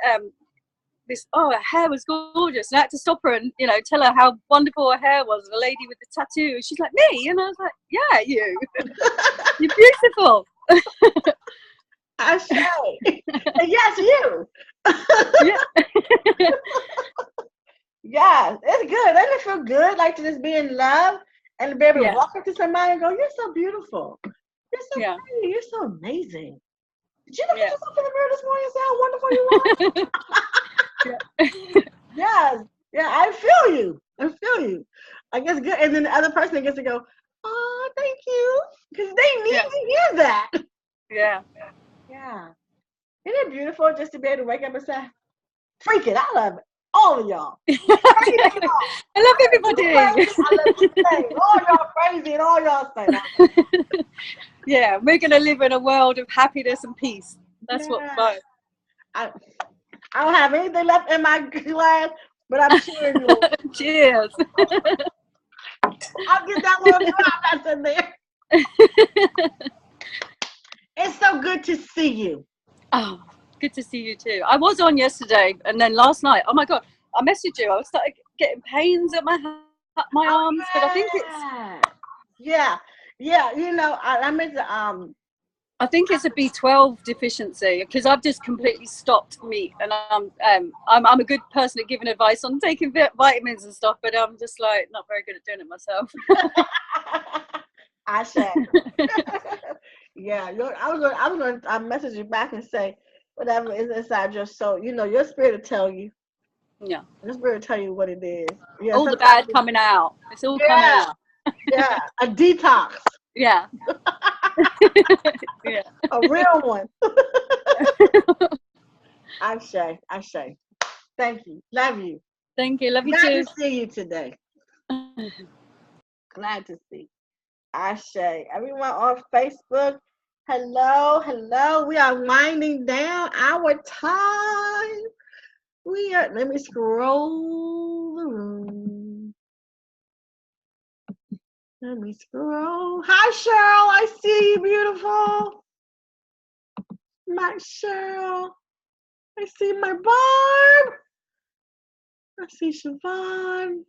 her hair was gorgeous, and I had to stop her and tell her how wonderful her hair was. The lady with the tattoo, she's like, "Me?" And I was like, "Yeah, you're beautiful." I say, yes, you. Yeah. Yeah, it's good. Doesn't it feel good, like to just be in love and to be able to Yeah. walk up to somebody and go, "You're so beautiful. You're so Yeah. pretty. You're so amazing. Did you look Yeah. at yourself in the mirror this morning and say how wonderful you are?" Yes. Yeah, I feel you. I feel you. I guess good. And then the other person gets to go, "Oh, thank you," because they need Yeah. to hear that. Yeah. Yeah. Isn't it beautiful just to be able to wake up and say, "Freak it, I love all of y'all. Crazy y'all. I love everybody. I love you say, all y'all crazy and all y'all say." Yeah, we're gonna live in a world of happiness and peace. That's what. I don't have anything left in my glass, but I'm cheering you on. Cheers. I'll get that little drop that's in there. It's so good to see you. Oh, good to see you too. I was on yesterday, and then last night. Oh my god, I messaged you. I started getting pains at my arms, but I think it's yeah. I meant to I think it's a B12 deficiency, because I've just completely stopped meat, and I'm a good person at giving advice on taking vitamins and stuff, but I'm just like not very good at doing it myself. I said, yeah. I was gonna message you back and say whatever is inside your soul. Your spirit will tell you. Yeah. Your spirit will tell you what it is. Yeah. All the bad coming out. It's all coming out. Yeah. A detox. Yeah. Yeah. A real one. Ashe. Thank you. Love you. Thank you. Love you Glad too. to see you today. Glad to see. Ashe. Everyone on Facebook, hello. We are winding down our time. Let me scroll the room. Let me scroll. Hi, Cheryl. I see you, beautiful. My Cheryl. I see my Barb. I see Shavonne.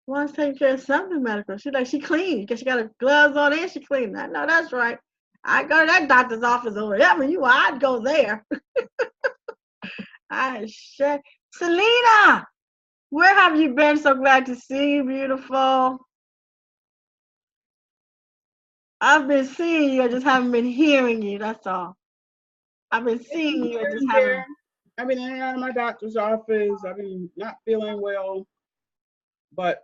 Wants to take care of something medical. She clean because she got her gloves on and she clean. I know that's right. I go to that doctor's office or wherever you are. I'd go there. Selena, where have you been? So glad to see you, beautiful. I've been seeing you. I just haven't been hearing you. That's all. I've been seeing you. I just haven't. I've been in and out of my doctor's office. I've been not feeling well, but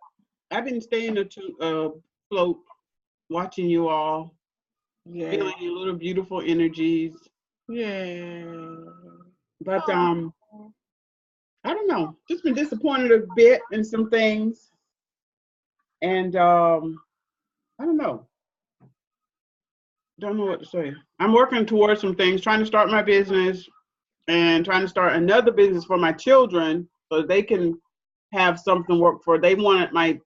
I've been staying afloat, watching you all, feeling your little beautiful energies. Yeah. But I don't know. Just been disappointed a bit in some things, and I don't know. Don't know what to say. I'm working towards some things, trying to start my business and trying to start another business for my children so they can have something to work for. My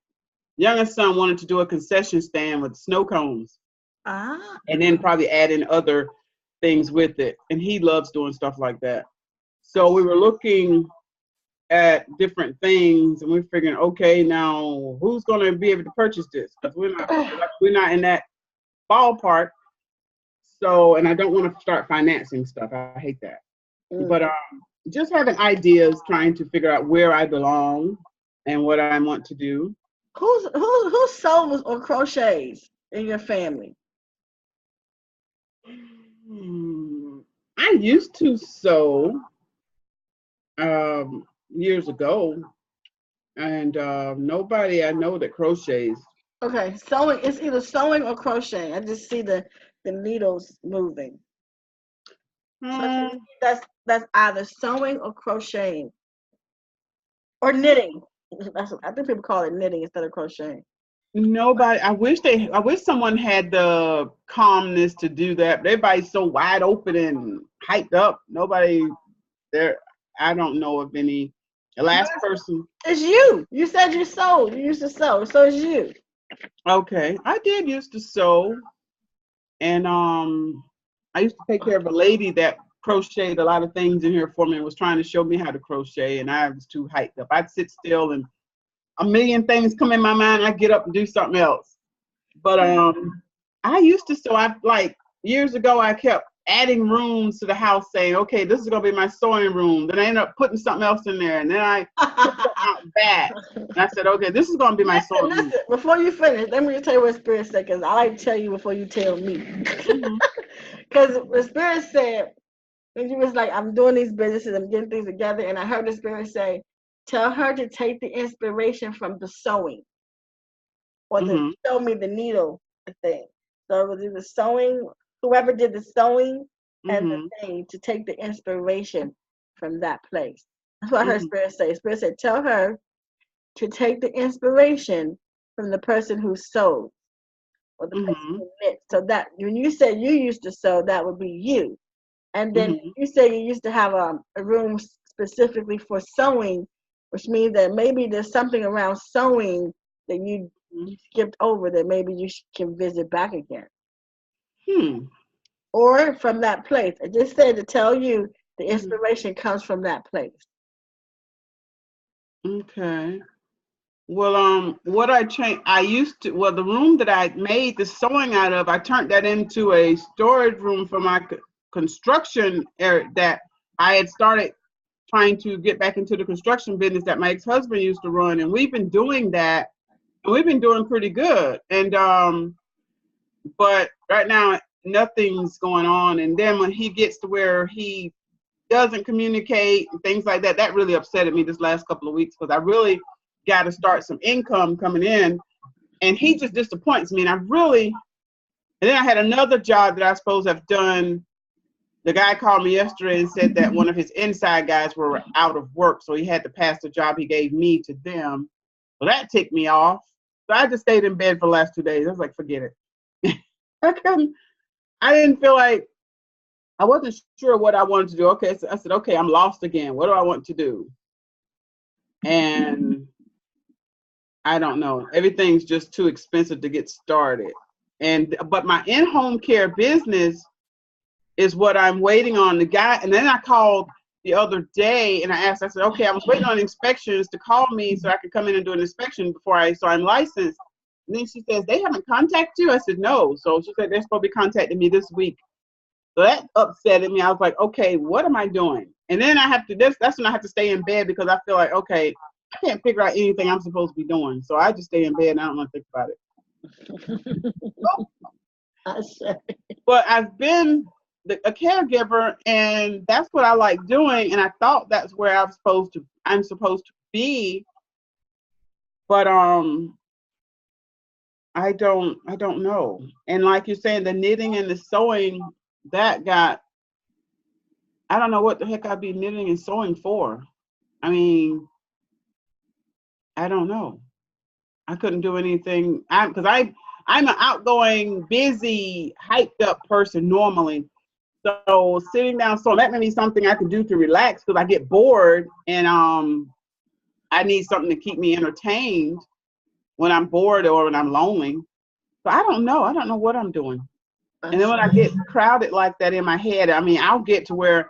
youngest son wanted to do a concession stand with snow cones. And then probably add in other things with it, and he loves doing stuff like that. So we were looking at different things, and we're figuring, okay, now who's going to be able to purchase this? Because we're not in that ballpark. So, and I don't want to start financing stuff. I hate that. But just having ideas, trying to figure out where I belong and what I want to do. Who sews or crochets in your family? I used to sew years ago, and nobody I know that crochets. Okay, sewing. It's either sewing or crocheting. I just see the needles moving. So that's either sewing or crocheting or knitting. I think people call it knitting instead of crocheting. Nobody. I wish someone had the calmness to do that. But everybody's so wide open and hyped up. Nobody there. I don't know of any. The last person. It's you. You said you sewed. You used to sew. So it's you. Okay, I did used to sew, and I used to take care of a lady that crocheted a lot of things in here for me and was trying to show me how to crochet, and I was too hyped up. I'd sit still and a million things come in my mind. I get up and do something else. But I used to sew. I like years ago. I kept adding rooms to the house, saying, "Okay, this is gonna be my sewing room." Then I ended up putting something else in there, and then I put something out back. And I said, "Okay, this is gonna be my sewing room." Listen, before you finish, let me just tell you what Spirit said, because I like to tell you before you tell me. Because the Spirit said, and you was like, "I'm doing these businesses, I'm getting things together," and I heard the Spirit say, "Tell her to take the inspiration from the sewing, or to show me the needle thing." So it was either sewing, whoever did the sewing and the thing, to take the inspiration from that place. That's what I heard Spirit say. Spirit said, "Tell her to take the inspiration from the person who sewed, or the person who knit." So that when you say you used to sew, that would be you. And then you say you used to have a room specifically for sewing, which means that maybe there's something around sewing that you skipped over that maybe you can visit back again. Or from that place. I just said to tell you the inspiration comes from that place. Okay. Well, what I changed, the room that I made the sewing out of, I turned that into a storage room for my construction area that I had started trying to get back into the construction business that my ex-husband used to run. And we've been doing that, and we've been doing pretty good. And, but right now, nothing's going on. And then when he gets to where he doesn't communicate and things like that, that really upsetted me this last couple of weeks, because I really got to start some income coming in, and he just disappoints me. And then I had another job that I suppose I've done. The guy called me yesterday and said that one of his inside guys were out of work, so he had to pass the job he gave me to them. Well, that ticked me off. So I just stayed in bed for the last 2 days. I was like, forget it. I didn't feel like, I wasn't sure what I wanted to do. Okay, so I said, okay, I'm lost again. What do I want to do? And I don't know. Everything's just too expensive to get started. But my in-home care business is what I'm waiting on. The guy, and then I called the other day and I said, okay, I was waiting on inspections to call me so I could come in and do an inspection so I'm licensed. And then she says, they haven't contacted you? I said, no. So she said, they're supposed to be contacting me this week. So that upset me. I was like, okay, what am I doing? And then that's when I have to stay in bed, because I feel like, okay, I can't figure out anything I'm supposed to be doing. So I just stay in bed and I don't want to think about it. But I've been a caregiver, and that's what I like doing. And I thought that's where I'm supposed to be. But I don't know. And like you're saying, the knitting and the sewing, I don't know what the heck I'd be knitting and sewing for. I mean, I don't know. I couldn't do anything because I'm an outgoing, busy, hyped up person normally. So sitting down, so that may be something I could do to relax, because I get bored, and I need something to keep me entertained when I'm bored or when I'm lonely. So I don't know. I don't know what I'm doing. And then when I get crowded like that in my head, I mean, I'll get to where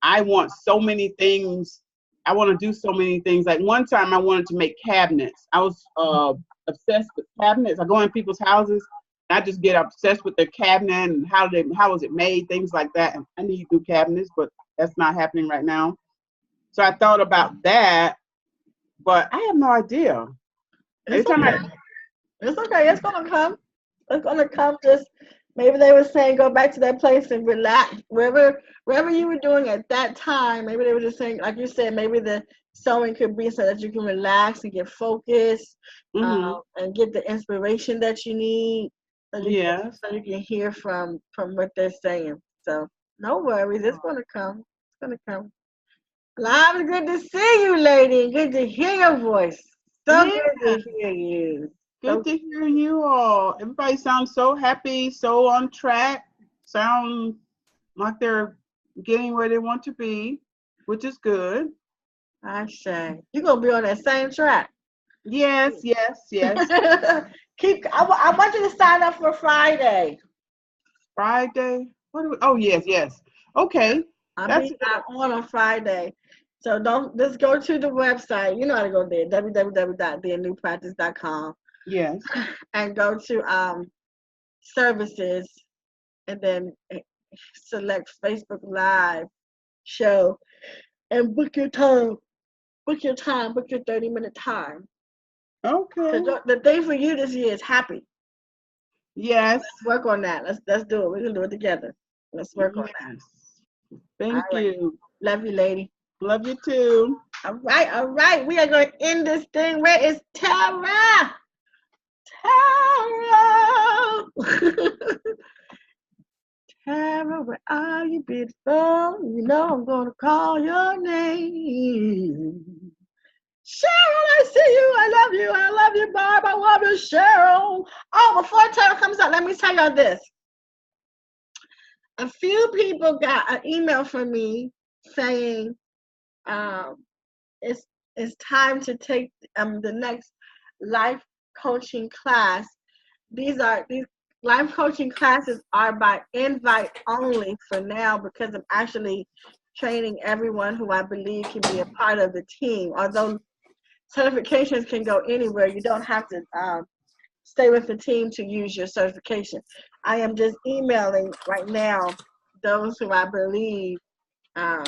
I want so many things. I want to do so many things. Like one time I wanted to make cabinets. I was obsessed with cabinets. I go in people's houses. I just get obsessed with their cabinet and how was it made, things like that. And I need new cabinets, but that's not happening right now. So I thought about that, but I have no idea. It's okay. It's okay. It's gonna come. It's gonna come. Just maybe they were saying go back to that place and relax. Wherever you were doing at that time, maybe they were just saying, like you said, maybe the sewing could be so that you can relax and get focused, and get the inspiration that you need. So you can hear from what they're saying. So no worries. It's gonna come. It's gonna come. Live, good to see you, lady. Good to hear your voice. So good to hear you. Good to hear you all. Everybody sounds so happy, so on track. Sound like they're getting where they want to be, which is good. I say. You're going to be on that same track. Yes. I want you to sign up for Friday. Friday? Yes. Okay. I'll be on Friday. So just go to the website. You know how to go there, www.thenewpractice.com. Yes. And go to services, and then select Facebook Live show and book your time. Book your 30-minute time. Okay. The thing for you this year is happy. Yes. Let's work on that. Let's do it. We're gonna do it together. Let's work on that. Thank you. Love you, lady. Love you too. All right. We are going to end this thing. Where is Tara? Tara, where are you, beautiful? You know I'm going to call your name. Cheryl, I see you. I love you, Barb. I love you, Cheryl. Oh, before Tara comes out, let me tell y'all this. A few people got an email from me saying it's time to take the next life coaching class. These life coaching classes are by invite only for now, because I'm actually training everyone who I believe can be a part of the team. Although certifications can go anywhere, you don't have to stay with the team to use your certification. I am just emailing right now those who I believe are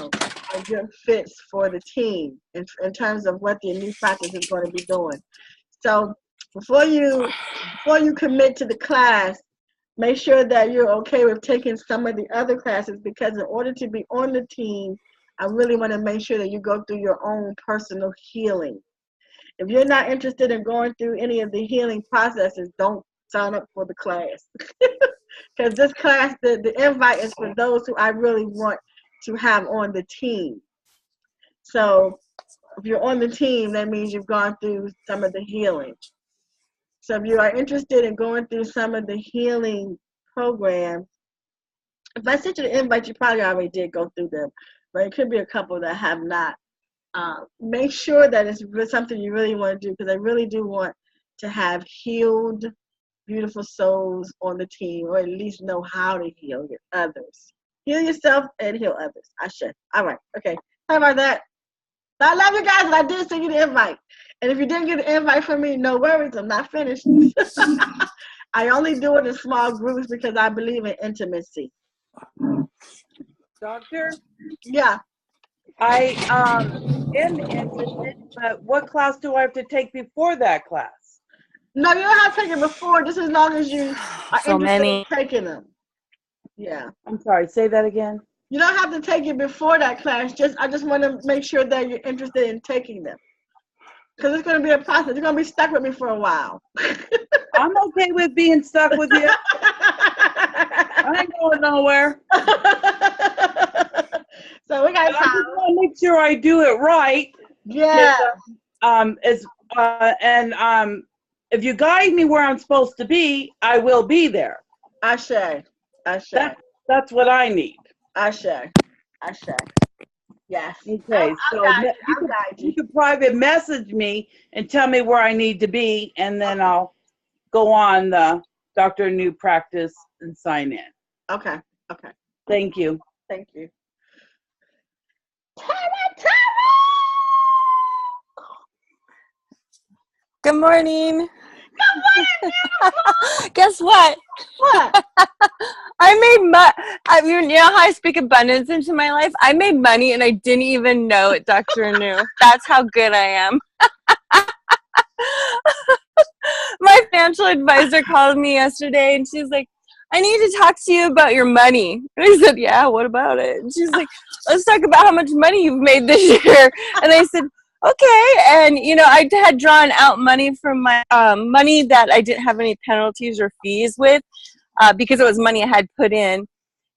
good fits for the team in terms of what the new practice is going to be doing. So before you commit to the class, make sure that you're okay with taking some of the other classes, because in order to be on the team, I really want to make sure that you go through your own personal healing. If you're not interested in going through any of the healing processes, don't sign up for the class. Because this class, the invite is for those who I really want to have on the team. So if you're on the team, that means you've gone through some of the healing. So if you are interested in going through some of the healing programs, if I sent you the invite, you probably already did go through them, but it could be a couple that have not. Make sure that it's something you really want to do, because I really do want to have healed, beautiful souls on the team, or at least know how to heal others. Heal yourself and heal others. I should. All right. Okay. How about that? I love you guys, and I did send you the invite. And if you didn't get the invite from me, no worries. I'm not finished. I only do it in small groups because I believe in intimacy. Doctor? Yeah. I am interested, but what class do I have to take before that class? No, you don't have to take it before, just as long as you are So interested many. in taking them. Yeah. I'm sorry, say that again. You don't have to take it before that class. I just want to make sure that you're interested in taking them. Because it's going to be a process. You're going to be stuck with me for a while. I'm okay with being stuck with you. I ain't going nowhere. So we got time. I just want to make sure I do it right. Yeah. If you guide me where I'm supposed to be, I will be there. Ashe. That's what I need. Ashe. Yes. Okay, you can private message me and tell me where I need to be, and then I'll go on the Dr. New Practice and sign in. Okay. Okay. Thank you. Thank you. Good morning. Guess what? What? I made you know how I speak abundance into my life? I made money and I didn't even know it, Dr. Anu. That's how good I am. My financial advisor called me yesterday and she's like, I need to talk to you about your money. And I said, yeah, what about it? And she's like, let's talk about how much money you've made this year. And I said, okay. And, you know, I had drawn out money from my money that I didn't have any penalties or fees with because it was money I had put in.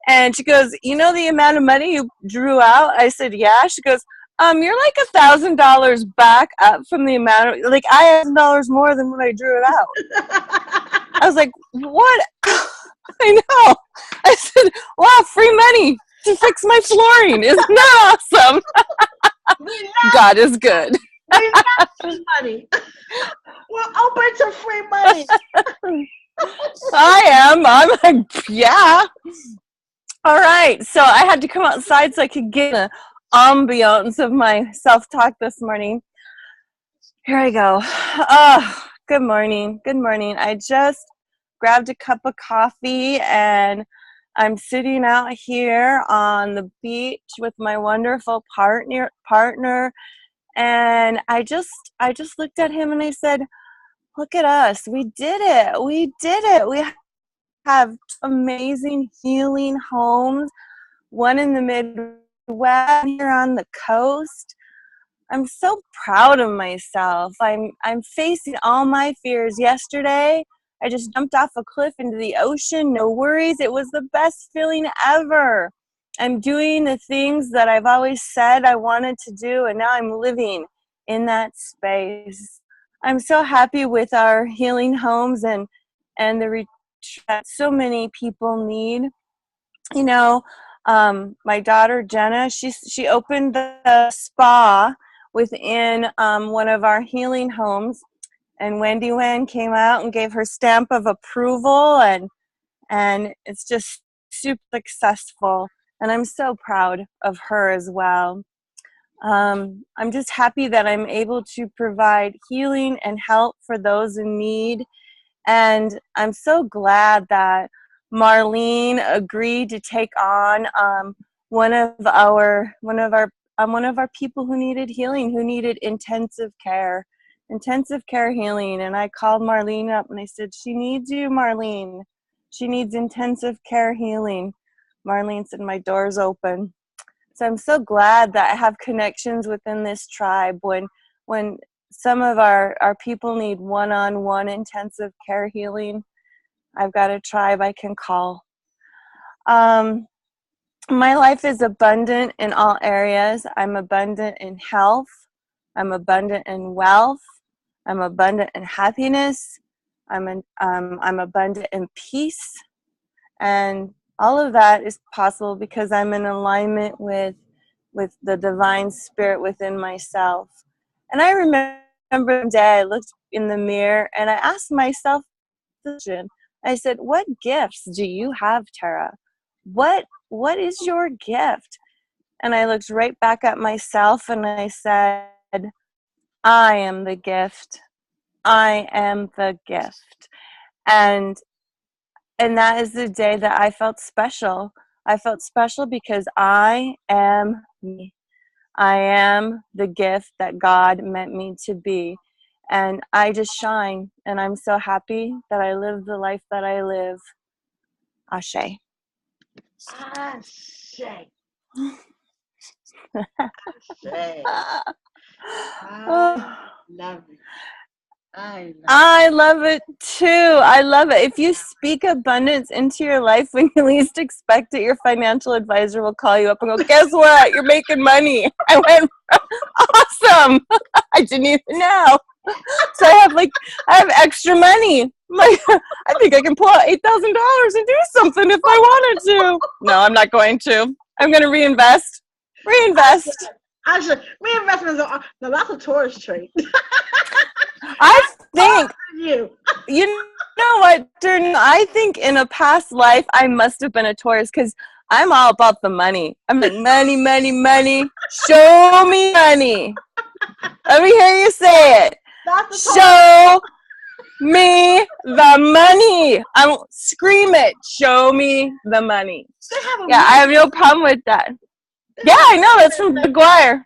And she goes, you know the amount of money you drew out? I said, yeah. She goes, you're like $1,000 back up from the amount of, like I have $1,000 more than when I drew it out. I was like, what? I know. I said, wow, free money to fix my flooring. Isn't that awesome? God is good. We love free money. We're open to free money. I am. I'm like, yeah. All right. So I had to come outside so I could get the ambiance of my self-talk this morning. Here I go. Oh, good morning. Good morning. I just grabbed a cup of coffee and I'm sitting out here on the beach with my wonderful partner and I just looked at him and I said, look at us. We did it. We did it. We have amazing healing homes, one in the Midwest, here on the coast. I'm so proud of myself. I'm facing all my fears. Yesterday, I just jumped off a cliff into the ocean. No worries. It was the best feeling ever. I'm doing the things that I've always said I wanted to do, and now I'm living in that space. I'm so happy with our healing homes and the retreat that so many people need. You know, my daughter Jenna, she opened the spa within one of our healing homes, and Wendy Wen came out and gave her stamp of approval, and it's just super successful, and I'm so proud of her as well. I'm just happy that I'm able to provide healing and help for those in need, and I'm so glad that Marlene agreed to take on one of our people who needed healing, who needed intensive care healing. And I called Marlene up and I said, she needs you, Marlene. She needs intensive care healing. Marlene said, my door's open. So I'm so glad that I have connections within this tribe when some of our people need one-on-one intensive care healing. I've got a tribe I can call. My life is abundant in all areas. I'm abundant in health. I'm abundant in wealth. I'm abundant in happiness. I'm abundant in peace. And all of that is possible because I'm in alignment with the divine spirit within myself. And I remember the day I looked in the mirror and I asked myself this question. I said, what gifts do you have, Tara? What is your gift? And I looked right back at myself and I said, I am the gift. I am the gift. And that is the day that I felt special. I felt special because I am me. I am the gift that God meant me to be. And I just shine. And I'm so happy that I live the life that I live. Ashe. Ashe. Oh. Love it. I love it too. I love it. If you speak abundance into your life when you least expect it, your financial advisor will call you up and go, guess what? You're making money. I went, awesome. I didn't even know. So I have extra money. Like, I think I can pull out $8,000 and do something if I wanted to. No, I'm not going to. I'm going to reinvest. I should. Reinvestments that's a tourist trait. I think, you know know what, Jordan? I think in a past life I must have been a Taurus because I'm all about the money. I'm like, money, money, money. Show me money. Let me hear you say it. Show me the money. I'm scream it. Show me the money. Yeah, I have no problem with that. Yeah, I know. That's from McGuire.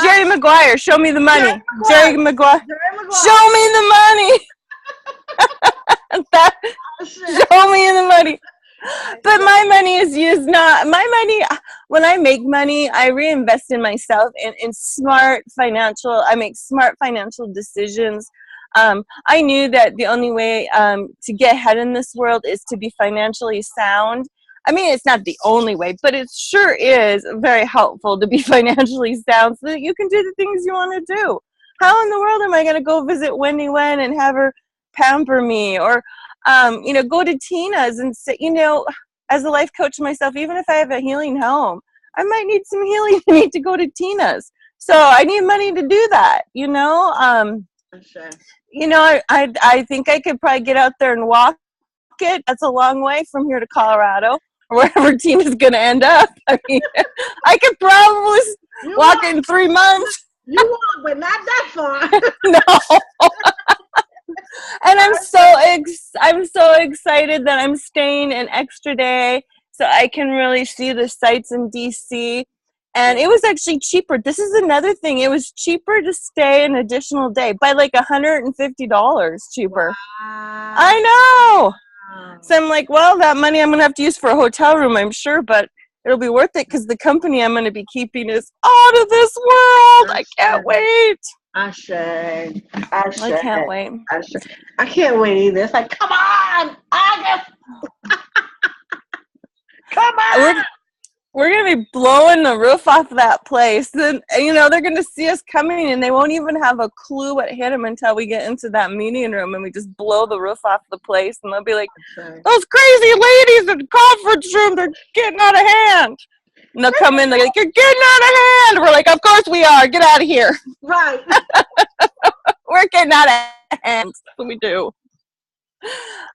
Jerry Maguire, show me the money. Jerry Maguire, show me the money. Show me the money. But my money is used not, my money, when I make money, I reinvest in myself in smart financial, I make smart financial decisions. I knew that the only way to get ahead in this world is to be financially sound. I mean, it's not the only way, but it sure is very helpful to be financially sound so that you can do the things you want to do. How in the world am I going to go visit Wendy Wen and have her pamper me, or go to Tina's and say, as a life coach myself, even if I have a healing home, I might need some healing. I need to go to Tina's. So I need money to do that, Sure. I think I could probably get out there and walk it. That's a long way from here to Colorado, or wherever Tina's going to end up. I mean, I could probably walk in 3 months. You walk, but not that far. No. And I'm so excited that I'm staying an extra day so I can really see the sights in DC. And it was actually cheaper. This is another thing. It was cheaper to stay an additional day by like $150 cheaper. Wow. I know. So I'm like, well, that money I'm going to have to use for a hotel room, I'm sure, but it'll be worth it because the company I'm going to be keeping is out of this world. I can't wait. I can't wait. I can't wait either. It's like, come on, August. Come on. We're going to be blowing the roof off of that place. Then, they're going to see us coming and they won't even have a clue what hit them until we get into that meeting room and we just blow the roof off the place. And they'll be like, those crazy ladies in the conference room, they're getting out of hand. And they'll come in, they're like, you're getting out of hand. We're like, of course we are. Get out of here. Right. We're getting out of hand. That's what we do.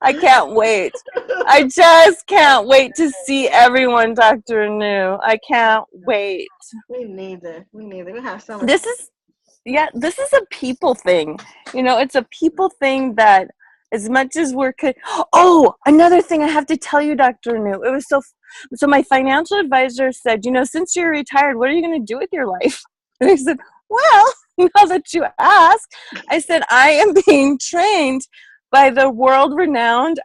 I can't wait. I just can't wait to see everyone, Dr. Anu. I can't wait. We neither. We have so much. This is a people thing. It's a people thing that as much as we're Oh, another thing I have to tell you, Dr. Anu. It was so my financial advisor said, since you're retired, what are you going to do with your life? And I said, well, now that you ask, I said, I am being trained by the world-renowned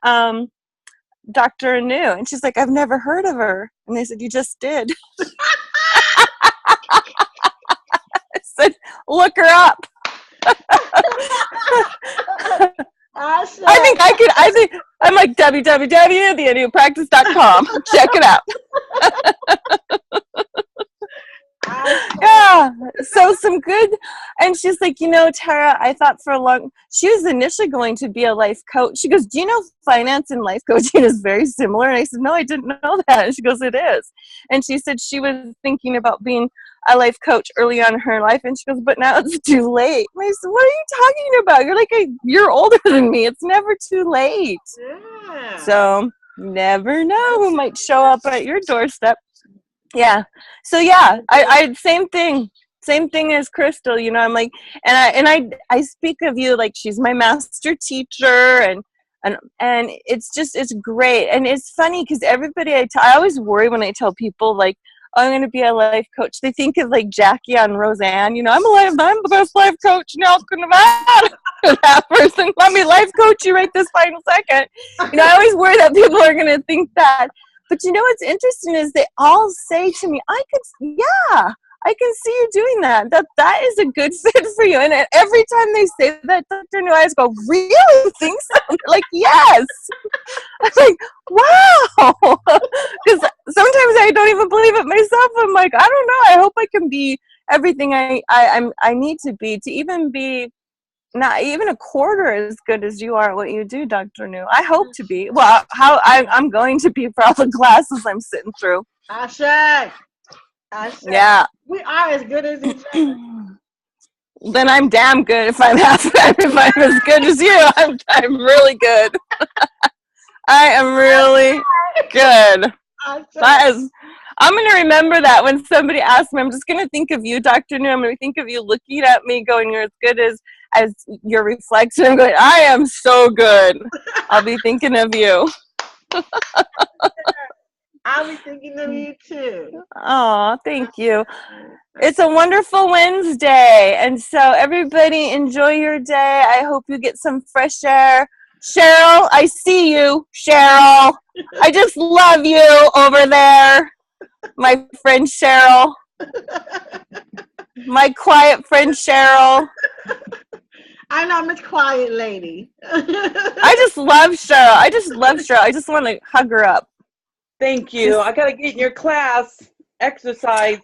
Dr. Anu. And she's like, I've never heard of her. And I said, you just did. I said, look her up. I think I'm like www.theanupractice.com. Check it out. Yeah, so some good. And she's like, Tara, I thought she was initially going to be a life coach. She goes, do you know finance and life coaching is very similar? And I said, no, I didn't know that. And she goes, it is. And she said she was thinking about being a life coach early on in her life. And she goes, but now it's too late. And I said, what are you talking about? You're like you're older than me. It's never too late. Yeah. So never know who might show up at your doorstep. Yeah. So yeah, I same thing as Crystal, I'm like, and I speak of you like she's my master teacher, and it's great. And it's funny because everybody I always worry when I tell people like, oh, I'm going to be a life coach. They think of like Jackie on Roseanne, I'm the best life coach. Now that person, let me life coach you right this final second. I always worry that people are going to think that. But what's interesting is they all say to me, I can see you doing that. That is a good fit for you. And every time they say that, Dr. New, I just go, really? You think so? They're like, yes. I'm like, wow. Because sometimes I don't even believe it myself. I'm like, I don't know. I hope I can be everything I need to even be not even a quarter as good as you are at what you do, Dr. New. I hope to be. Well, I'm going to be for all the classes I'm sitting through. I say. Yeah. We are as good as each other. Then I'm damn good. If I'm if I'm as good as you, I'm really good. I am really good. That is. I'm gonna remember that when somebody asks me. I'm just gonna think of you, Dr. New. I'm gonna think of you looking at me, going, "You're as good as your reflection." I'm going, "I am so good." I'll be thinking of you. I'll be thinking of you too. Oh, thank you. It's a wonderful Wednesday, and so everybody enjoy your day. I hope you get some fresh air. Cheryl, I see you, Cheryl. I just love you over there, my friend Cheryl. My quiet friend Cheryl. I know Miss Quiet Lady. I just love Cheryl. I just want to hug her up. Thank you. I gotta get in your class. Exercise.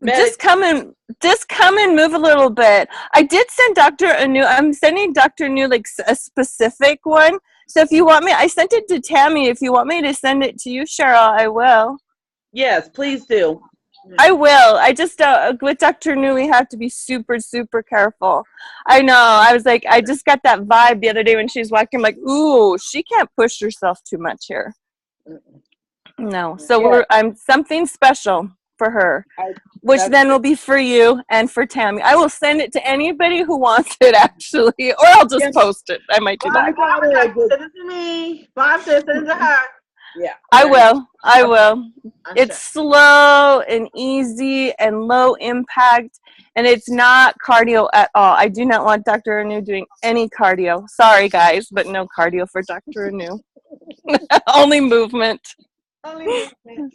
Just come and move a little bit. I did send Dr. Anu. I'm sending Dr. Anu like a specific one. So if you want me, I sent it to Tammy. If you want me to send it to you, Cheryl, I will. Yes, please do. I will. I just with Dr. Anu, we have to be super, super careful. I know. I was like, I just got that vibe the other day when she was walking. I'm like, ooh, she can't push herself too much here. No. So I'm something special for her, which then will be for you and for Tammy. I will send it to anybody who wants it, actually, or I'll just post it. I might do that. Send it to me. Bob said send it to her. Yeah. I will. It's slow and easy and low impact, and it's not cardio at all. I do not want Dr. Anu doing any cardio. Sorry, guys, but no cardio for Dr. Anu. Only movement. Only movement.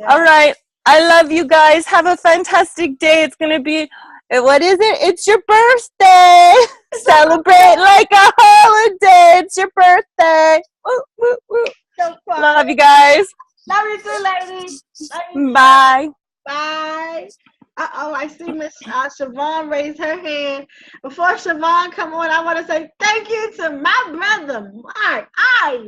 All right. I love you guys. Have a fantastic day. It's going to be, what is it? It's your birthday. Celebrate like a holiday. It's your birthday. Woo, woo, woo. So love you guys. Love you too, lady. Bye. Bye. Uh-oh, I see Miss Shavonne raise her hand. Before Shavonne come on, I want to say thank you to my brother, Mark. I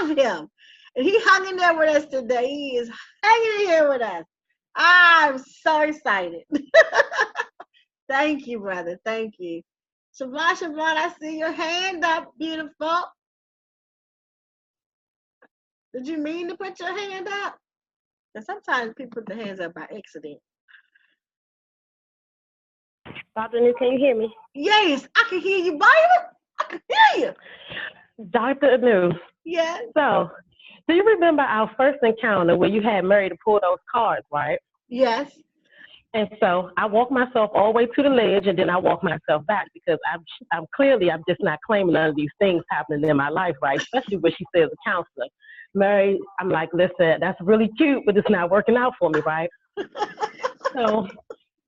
love him. And he hung in there with us today. He is hanging in here with us. I'm so excited. Thank you, brother. Thank you. Shavonne, I see your hand up. Beautiful. Did you mean to put your hand up? And sometimes people put their hands up by accident. Dr. New, can you hear me? Yes, I can hear you, baby. I can hear you. Dr. New. Yes. So, do you remember our first encounter where you had Mary to pull those cards, right? Yes. And so I walked myself all the way to the ledge, and then I walked myself back because I'm just not claiming none of these things happening in my life, right? Especially when she says a counselor. Mary, I'm like, listen, that's really cute, but it's not working out for me, right? So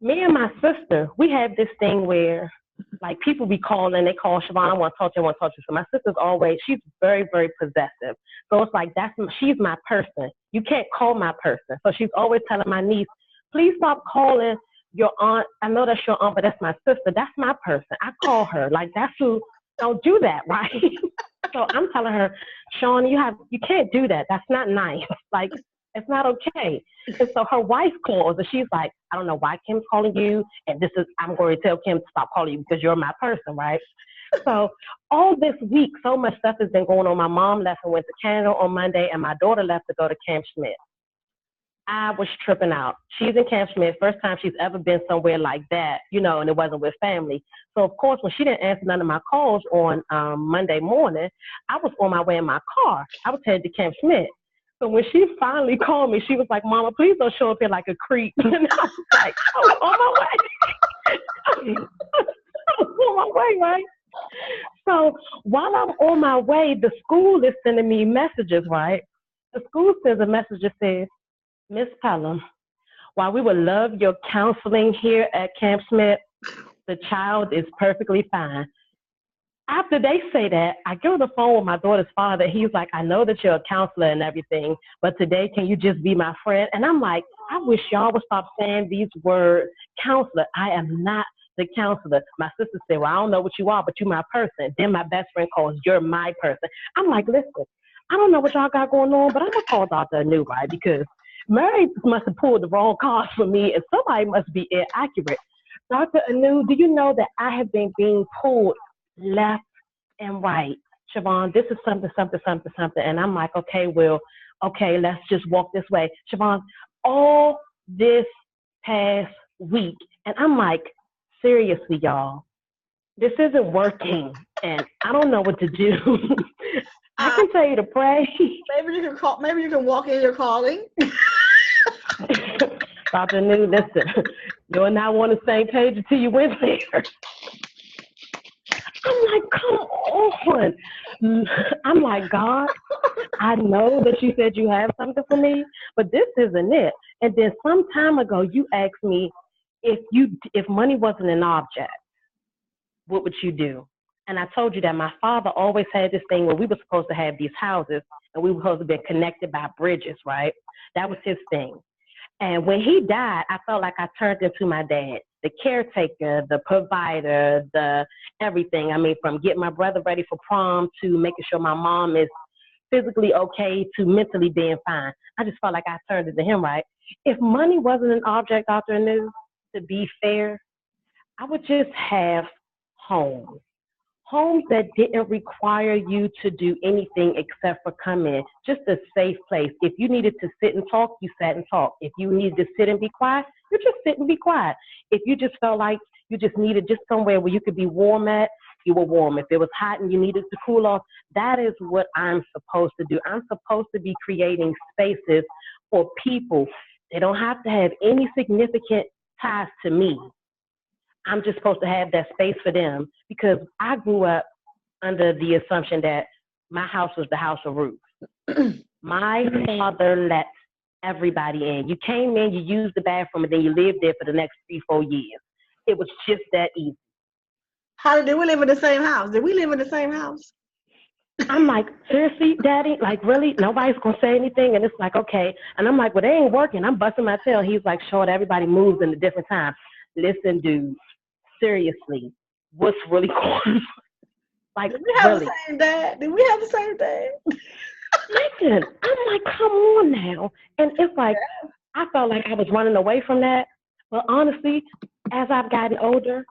me and my sister, we have this thing where, like, people be calling, they call Shavonne, I want to talk to you. So my sister's always, she's very, very possessive. So it's like, she's my person. You can't call my person. So she's always telling my niece, please stop calling your aunt. I know that's your aunt, but that's my sister. That's my person. I call her. Like, that's who, don't do that, right? So I'm telling her, Sean, you can't do that. That's not nice. Like, it's not okay. And so her wife calls, and she's like, I don't know why Kim's calling you, and I'm going to tell Kim to stop calling you because you're my person, right? So all this week, so much stuff has been going on. My mom left and went to Canada on Monday, and my daughter left to go to Camp Schmidt. I was tripping out. She's in Camp Schmidt, first time she's ever been somewhere like that, and it wasn't with family. So, of course, when she didn't answer none of my calls on Monday morning, I was on my way in my car. I was headed to Camp Schmidt. So when she finally called me, she was like, Mama, please don't show up here like a creep. And I was like, oh, on my way. On my way, right? So while I'm on my way, the school is sending me messages, right? The school sends a message that says, Miss Pelham, while we would love your counseling here at Camp Schmidt, the child is perfectly fine. After they say that, I get on the phone with my daughter's father. He's like, I know that you're a counselor and everything, but today, can you just be my friend? And I'm like, I wish y'all would stop saying these words, counselor. I am not the counselor. My sister said, well, I don't know what you are, but you're my person. Then my best friend calls, you're my person. I'm like, listen, I don't know what y'all got going on, but I'm going to call Dr. Anu, right? Because Mary must have pulled the wrong card for me, and somebody must be inaccurate. Dr. Anu, do you know that I have been being pulled left and right? Shavonne, this is something, something, something, something. And I'm like, okay, well, okay, let's just walk this way. Shavonne, all this past week. And I'm like, seriously, y'all, this isn't working. And I don't know what to do. I can tell you to pray. Maybe you can call. Maybe you can walk in your calling. Dr. New, listen, you and I on the same page until you went there. I'm like, come on. I'm like, God, I know that you said you have something for me, but this isn't it. And then some time ago, you asked me if money wasn't an object, what would you do? And I told you that my father always had this thing where we were supposed to have these houses and we were supposed to be connected by bridges, right? That was his thing. And when he died, I felt like I turned into my dad, the caretaker, the provider, the everything. I mean, from getting my brother ready for prom to making sure my mom is physically okay to mentally being fine. I just felt like I turned into him, right? If money wasn't an object, Dr. Anu, to be fair, I would just have homes. Homes that didn't require you to do anything except for come in, just a safe place. If you needed to sit and talk, you sat and talked. If you needed to sit and be quiet, you just sit and be quiet. If you just felt like you just needed just somewhere where you could be warm at, you were warm. If it was hot and you needed to cool off, that is what I'm supposed to do. I'm supposed to be creating spaces for people. They don't have to have any significant ties to me. I'm just supposed to have that space for them because I grew up under the assumption that my house was the house of Ruth. My father let everybody in. You came in, you used the bathroom, and then you lived there for the next 3-4 years. It was just that easy. How did we live in the same house? Did we live in the same house? I'm like, seriously, Daddy? Like, really? Nobody's going to say anything? And it's like, okay. And I'm like, well, they ain't working. I'm busting my tail. He's like, sure, everybody moves in a different time. Listen, dude. Seriously, what's really going on? Like, did we have really? the same dad? Did we have the same dad? Listen, I'm like, come on now. And it's like, I felt like I was running away from that. But honestly, as I've gotten older,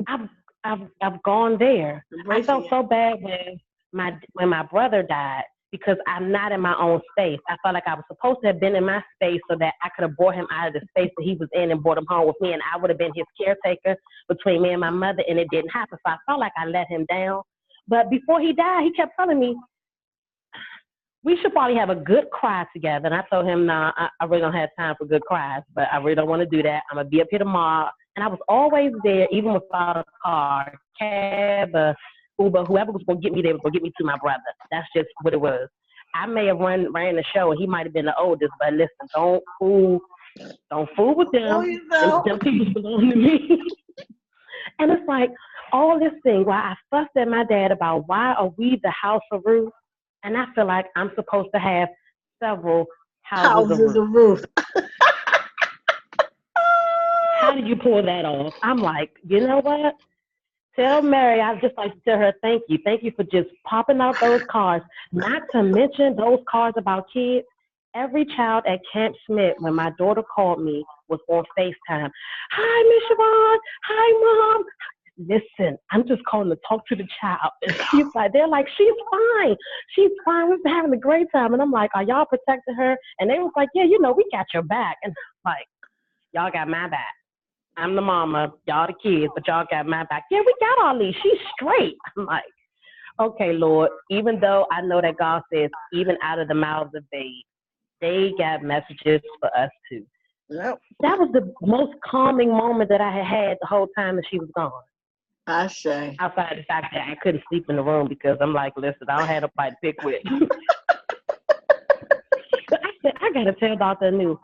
I've gone there. I felt so bad when my brother died because I'm not in my own space. I felt like I was supposed to have been in my space so that I could have brought him out of the space that he was in and brought him home with me, and I would have been his caretaker between me and my mother, and it didn't happen. So I felt like I let him down. But before he died, he kept telling me, we should probably have a good cry together. And I told him, nah, I really don't have time for good cries, but I really don't want to do that. I'm going to be up here tomorrow. And I was always there, even without a car, cab, Uber, whoever was going to get me there was going to get me to my brother. That's just what it was. I may have ran the show, and he might have been the oldest, but listen, don't fool with them. Them people belong to me. And it's like, all this thing, why I fussed at my dad about why are we the house of Ruth? And I feel like I'm supposed to have several houses of Ruth. How do you pull that off? I'm like, you know what? Tell Mary, I'd just like to tell her thank you. Thank you for just popping out those cards. Not to mention those cards about kids. Every child at Camp Smith, when my daughter called me, was on FaceTime. Hi, Miss Shavonne. Hi, Mom. Listen, I'm just calling to talk to the child. And she's like, they're like, she's fine. She's fine. We've been having a great time. And I'm like, are y'all protecting her? And they was like, yeah, you know, we got your back. And I'm like, y'all got my back. I'm the mama, y'all the kids, but y'all got my back. Yeah, we got all these. She's straight. I'm like, okay, Lord, even though I know that God says, even out of the mouths of babes, they got messages for us too. Yep. That was the most calming moment that I had the whole time that she was gone. I say. Outside the fact that I couldn't sleep in the room because I'm like, listen, I don't have nobody to pick with. But I said, I got to tell Dr. Anu,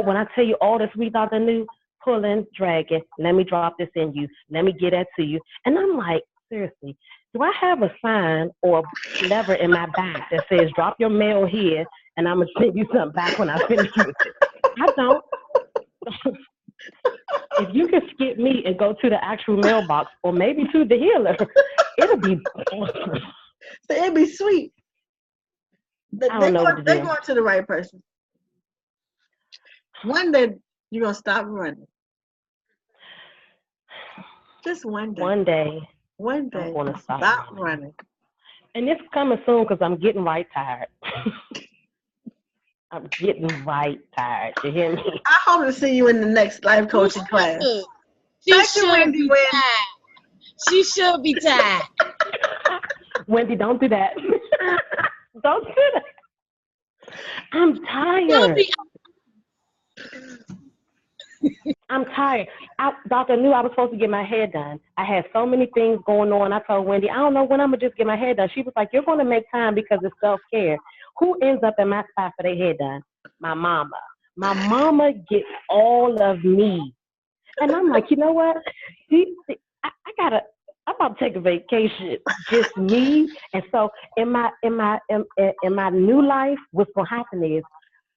when I tell you all this week, Dr. Anu, pulling, dragging, let me drop this in you, let me get that to you. And I'm like, seriously, do I have a sign or a lever in my back that says drop your mail here and I'm going to send you something back when I finish with it? I don't. If you can skip me and go to the actual mailbox or maybe to the healer, it'll be awesome. So it'd be sweet. They're going to the right person. One day you're going to stop running. Just one day. One day, One I'm day. going to stop Stop running. running. And it's coming soon because I'm getting right tired. I'm getting right tired. You hear me? I hope to see you in the next life coaching class. She Thank you, should Wendy. be tired. She should be tired. Wendy, don't do that. Don't do that. I'm tired. I'm tired. Doctor knew I was supposed to get my hair done. I had so many things going on. I told Wendy, I don't know when I'm going to just get my hair done. She was like, you're going to make time because it's self-care. Who ends up in my spot for their hair done? My mama. My mama gets all of me. And I'm like, you know what? I'm about to take a vacation, just me. And so in my new life, what's going to happen is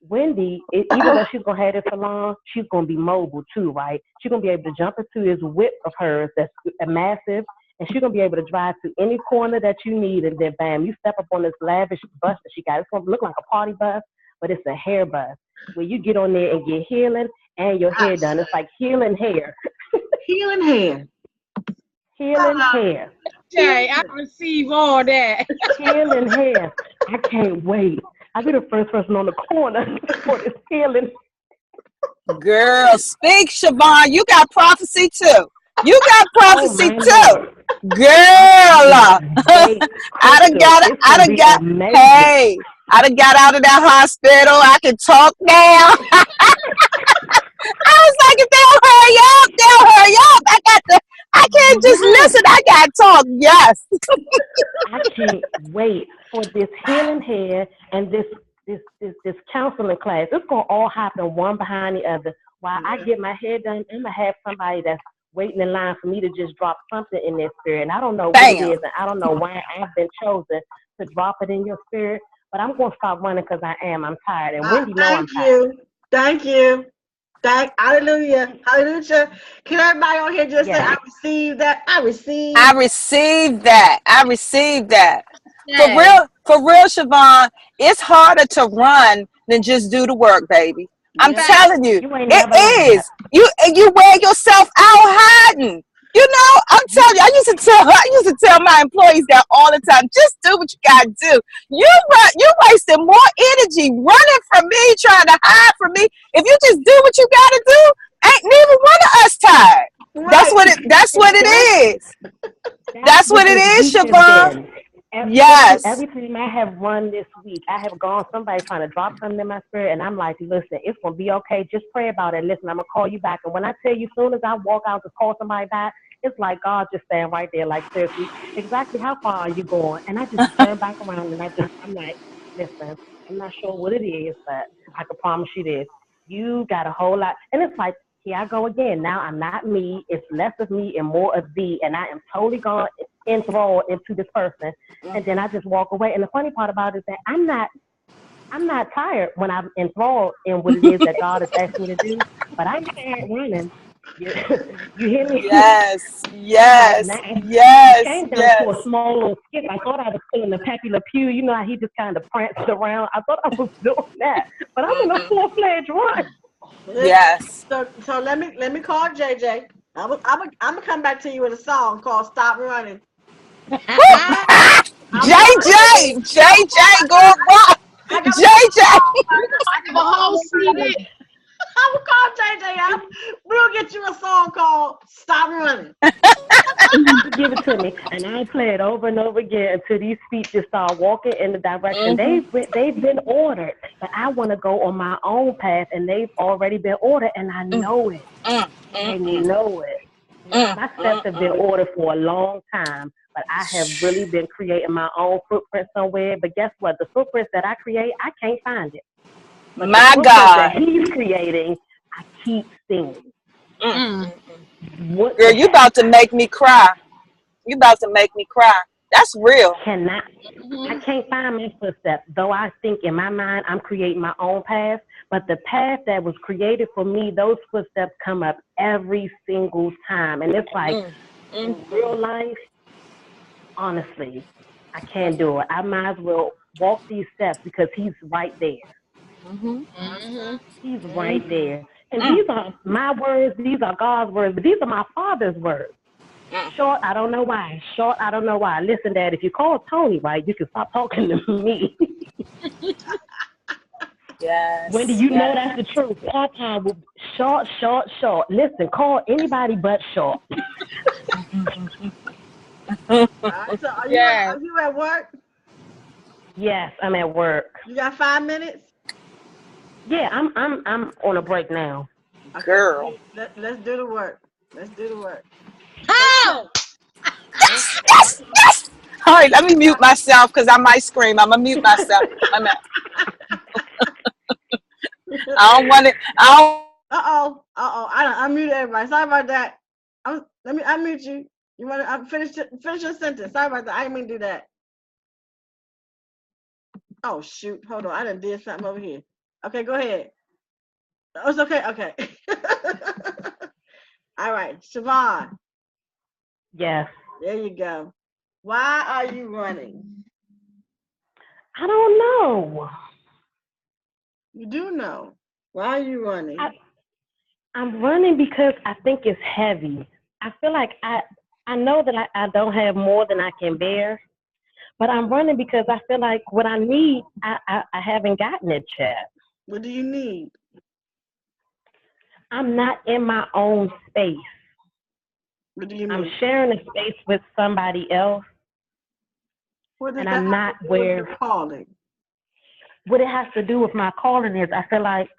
Wendy, even though she's going to have this salon, she's going to be mobile too, right? She's going to be able to jump into this whip of hers that's massive, and she's going to be able to drive to any corner that you need, and then bam, you step up on this lavish bus that she got. It's going to look like a party bus, but it's a hair bus where you get on there and get healing and your hair done. It's like healing hair. Healing hair. Healing hair. Okay, I receive all that. Healing hair. I can't wait. I'll be the first person on the corner for this healing. Girl, speak, Shavonne. You got prophecy too. You got prophecy too. Girl. Hey, I done got out of that hospital. I can talk now. I was like, if they'll hurry up. I can't just listen. I got to talk. Yes. I can't wait for this healing hair and this counseling class. It's going to all happen one behind the other. While I get my hair done, I'm going to have somebody that's waiting in line for me to just drop something in their spirit. And I don't know what it is, and I don't know why I've been chosen to drop it in your spirit, but I'm going to stop running because I'm tired. And Wendy knows I'm tired. Thank you. Hallelujah. Hallelujah. Can everybody on here just say, I received that? I received that. I received that. For real, Shavonne, it's harder to run than just do the work, baby. I'm telling you, it is. You wear yourself out hiding. You know, I'm telling you, I used to tell my employees that all the time. Just do what you gotta do. You're wasting more energy running from me, trying to hide from me. If you just do what you gotta do, ain't neither one of us tired. Right. That's what it is. That's what it is, Shavonne. Yes. Every time I have run this week, I have gone somebody trying to drop something in my spirit, and I'm like, listen, it's going to be okay. Just pray about it. Listen, I'm going to call you back. And when I tell you, as soon as I walk out to call somebody back, it's like God just standing right there, like, seriously, exactly how far are you going? And I just turn back around, and I'm like, listen, I'm not sure what it is, but I can promise you this. You got a whole lot. And it's like, here I go again. Now I'm not me. It's less of me and more of thee. And I am totally gone enthralled into this person. And then I just walk away. And the funny part about it is that I'm not tired when I'm enthralled in what it is that God has asked me to do. But I'm tired running. You hear me? Yes. I came down to a small little skip. I thought I was pulling the Pepe Le Pew. You know how he just kind of pranced around. I thought I was doing that. But I'm in a full-fledged run. Yes. So let me call JJ. I'm gonna come back to you with a song called "Stop Running." JJ, go rock. JJ. I have a whole CD. I will call JJ out. We'll get you a song called "Stop Running." Give it to me, and I'll play it over and over again until these feet just start walking in the direction they've been ordered. But I want to go on my own path, and they've already been ordered, and I know it. I know it. My steps have been ordered for a long time, but I have really been creating my own footprint somewhere. But guess what? The footprints that I create, I can't find it. But my the God, that he's creating, I keep seeing. Girl, you about to make me cry. You about to make me cry. That's real. I can't find my footsteps, though I think in my mind I'm creating my own path. But the path that was created for me, those footsteps come up every single time. And it's like, in real life, honestly, I can't do it. I might as well walk these steps because he's right there. He's right there. And these are my words, these are God's words, but these are my Father's words. Short, I don't know why. Short, I don't know why. Listen, Dad, if you call Tony, right, you can stop talking to me. Yes. Wendy, you know Yes. that's the truth. Part-time will short, short, short. Listen, call anybody but short. All right, so Yes. are you at work? Yes, I'm at work. You got 5 minutes? Yeah, I'm on a break now. Okay, Girl. let's do the work. Let's do the work. How? Yes. Yes. Yes. All right, let me mute myself because I might scream. I'm gonna mute myself. I don't want it. I don't. I unmuted everybody. Sorry about that. Let me unmute you. You want to finish your sentence? Sorry about that. I didn't mean to do that. Oh shoot! Hold on. I done did something over here. Okay, go ahead. Oh, it's okay. Okay. All right, Shavonne. Yes. There you go. Why are you running? I don't know. You do know. Why are you running? I'm running because I think it's heavy. I feel like I know that I don't have more than I can bear, but I'm running because I feel like what I need, I haven't gotten it yet. What do you need? I'm not in my own space. What do you I'm mean? sharing a space with somebody else, What does and that I'm have not to do with your where. calling? What it has to do with my calling is, I feel like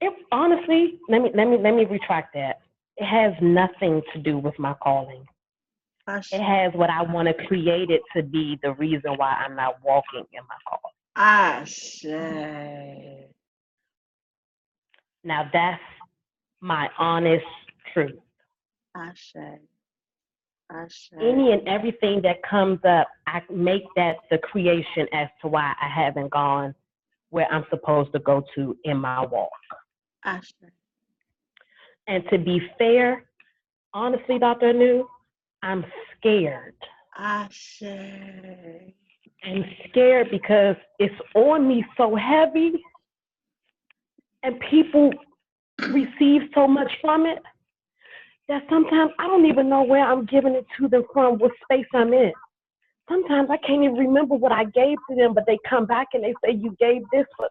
it. Honestly, let me retract that. It has nothing to do with my calling. It has what I want to create it to be the reason why I'm not walking in my calling. I say. Now that's my honest truth. I say. I say. Any and everything that comes up, I make that the creation as to why I haven't gone where I'm supposed to go to in my walk. I say. And to be fair, honestly, Dr. Anu, I'm scared. I say. I'm scared because it's on me so heavy and people receive so much from it that sometimes I don't even know where I'm giving it to them from, what space I'm in. Sometimes I can't even remember what I gave to them, but they come back and they say, you gave this. But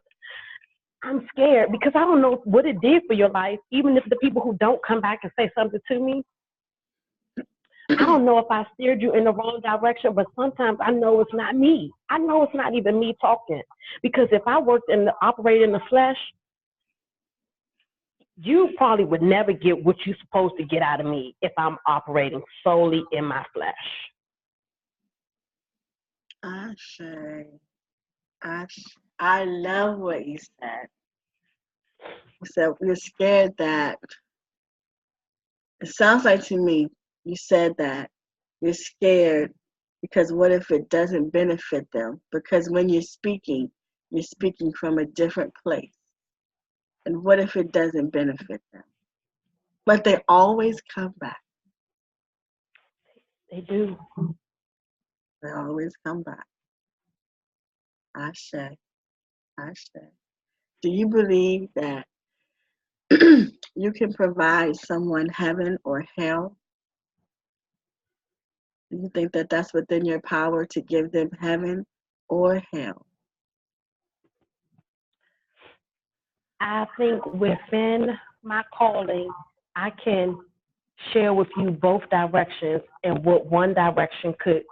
I'm scared because I don't know what it did for your life, even if the people who don't come back and say something to me. I don't know if I steered you in the wrong direction, but sometimes I know it's not me. I know it's not even me talking. Because if I worked in operated in the flesh, you probably would never get what you're supposed to get out of me if I'm operating solely in my flesh. I say. I love what you said. You said you're scared that. It sounds like to me you said that you're scared because what if it doesn't benefit them? Because when you're speaking from a different place. And what if it doesn't benefit them? But they always come back. They do. They always come back. I say. Do you believe that you can provide someone heaven or hell? Do you think that that's within your power to give them heaven or hell? I think within my calling, I can share with you both directions and what one direction could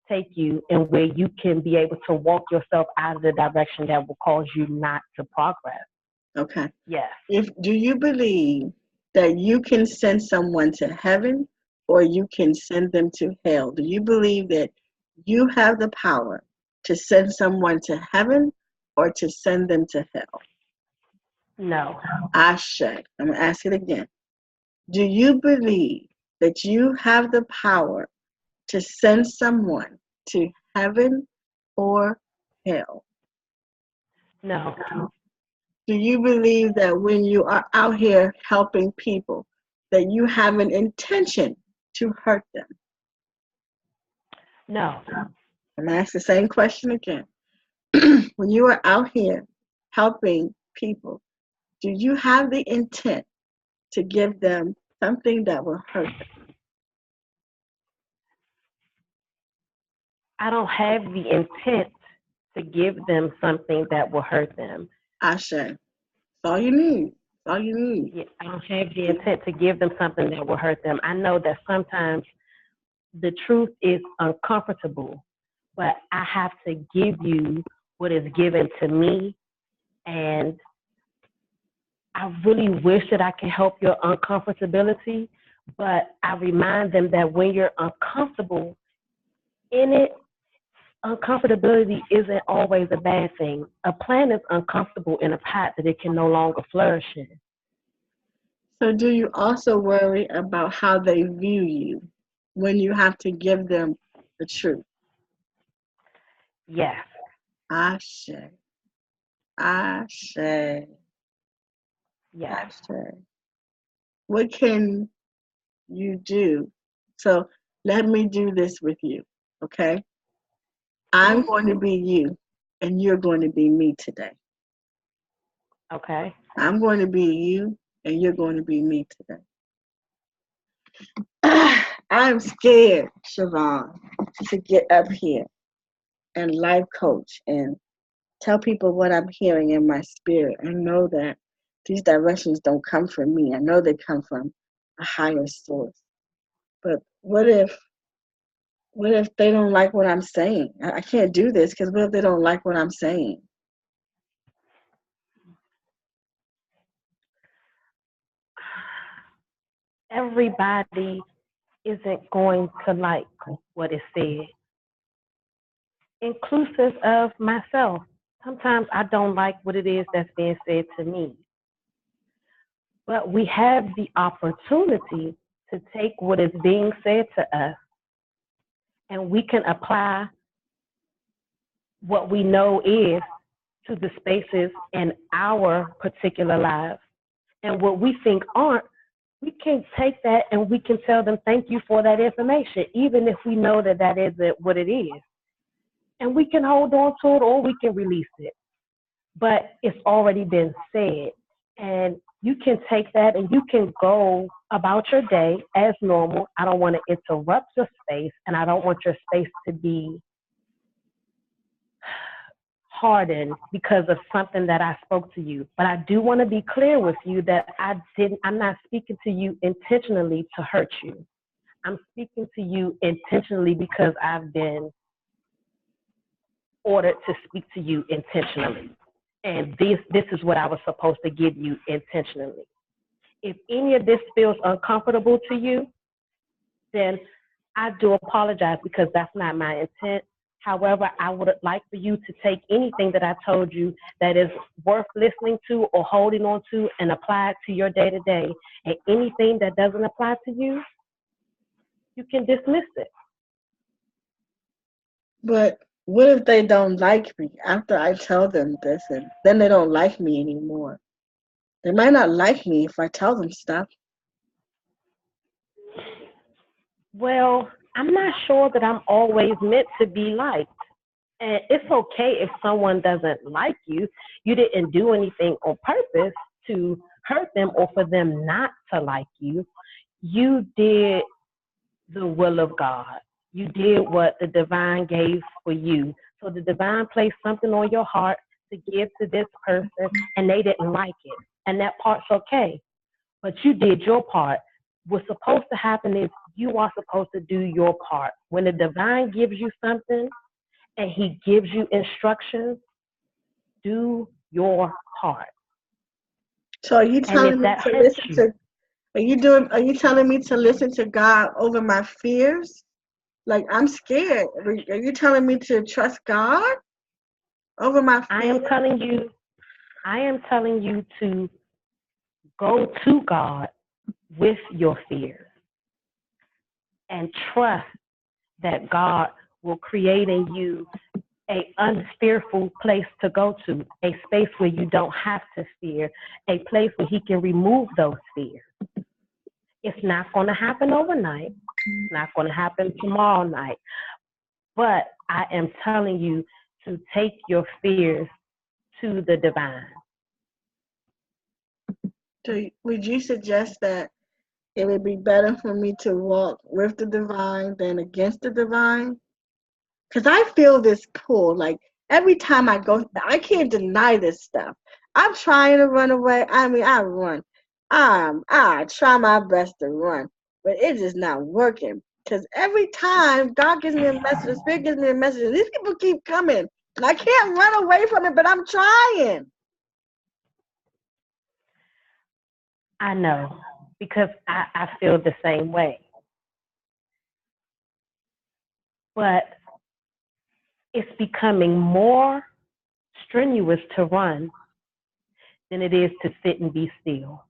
take you and where you can be able to walk yourself out of the direction that will cause you not to progress. Okay. Yes. Do you believe that you can send someone to heaven or you can send them to hell? Do you believe that you have the power to send someone to heaven or to send them to hell? No. Ashe. I'm going to ask it again. Do you believe that you have the power to send someone to heaven or hell? No. Do you believe that when you are out here helping people, that you have an intention to hurt them? No. I'm going to ask the same question again. When you are out here helping people, do you have the intent to give them something that will hurt them? I don't have the intent to give them something that will hurt them. Ashe. That's all you need. That's all you need. Yeah, I don't have the intent to give them something that will hurt them. I know that sometimes the truth is uncomfortable, but I have to give you what is given to me. And I really wish that I can help your uncomfortability, but I remind them that when you're uncomfortable in it, uncomfortability isn't always a bad thing. A plant is uncomfortable in a pot that it can no longer flourish in. So, do you also worry about how they view you when you have to give them the truth? Yes. Ashe. Ashe. Yes. Ashe. What can you do? So, let me do this with you, okay? I'm going to be you, and you're going to be me today. Okay. I'm going to be you, and you're going to be me today. I'm scared, Shavonne, to get up here and life coach and tell people what I'm hearing in my spirit. I know that these directions don't come from me. I know they come from a higher source. But what if they don't like what I'm saying? I can't do this because what if they don't like what I'm saying? Everybody isn't going to like what is said, inclusive of myself. Sometimes I don't like what it is that's being said to me. But we have the opportunity to take what is being said to us and we can apply what we know is to the spaces in our particular lives. And what we think aren't, we can take that and we can tell them thank you for that information, even if we know that that isn't what it is. And we can hold on to it or we can release it. But it's already been said. And you can take that and you can go about your day as normal. I don't want to interrupt your space, and I don't want your space to be hardened because of something that I spoke to you. But I do want to be clear with you that I'm not speaking to you intentionally to hurt you. I'm speaking to you intentionally because I've been ordered to speak to you intentionally. And this is what I was supposed to give you intentionally. If any of this feels uncomfortable to you, then I do apologize because that's not my intent. However, I would like for you to take anything that I told you that is worth listening to or holding on to and apply it to your day-to-day. And anything that doesn't apply to you, you can dismiss it. But what if they don't like me after I tell them this and then they don't like me anymore? They might not like me if I tell them stuff. Well, I'm not sure that I'm always meant to be liked. And it's okay if someone doesn't like you. You didn't do anything on purpose to hurt them or for them not to like you. You did the will of God. You did what the divine gave for you. So the divine placed something on your heart to give to this person, and they didn't like it. And that part's okay. But you did your part. What's supposed to happen is you are supposed to do your part. When the divine gives you something and he gives you instructions, do your part. So are you telling me to listen to? Are you telling me to listen to God over my fears? Like I'm scared. Are you telling me to trust God over my fears? I am telling you to go to God with your fears and trust that God will create in you a unfearful place to go to, a space where you don't have to fear, a place where he can remove those fears. It's not going to happen overnight. It's not going to happen tomorrow night. But I am telling you to take your fears to the divine. So would you suggest that It would be better for me to walk with the divine than against the divine. Because I feel this pull. Like every time I go, I can't deny this stuff. I'm trying to run away. I mean, I run. I try my best to run, but it's just not working. Because every time God gives me a message, the Spirit gives me a message, and these people keep coming. And I can't run away from it, but I'm trying. I know, because I feel the same way. But it's becoming more strenuous to run than it is to sit and be still.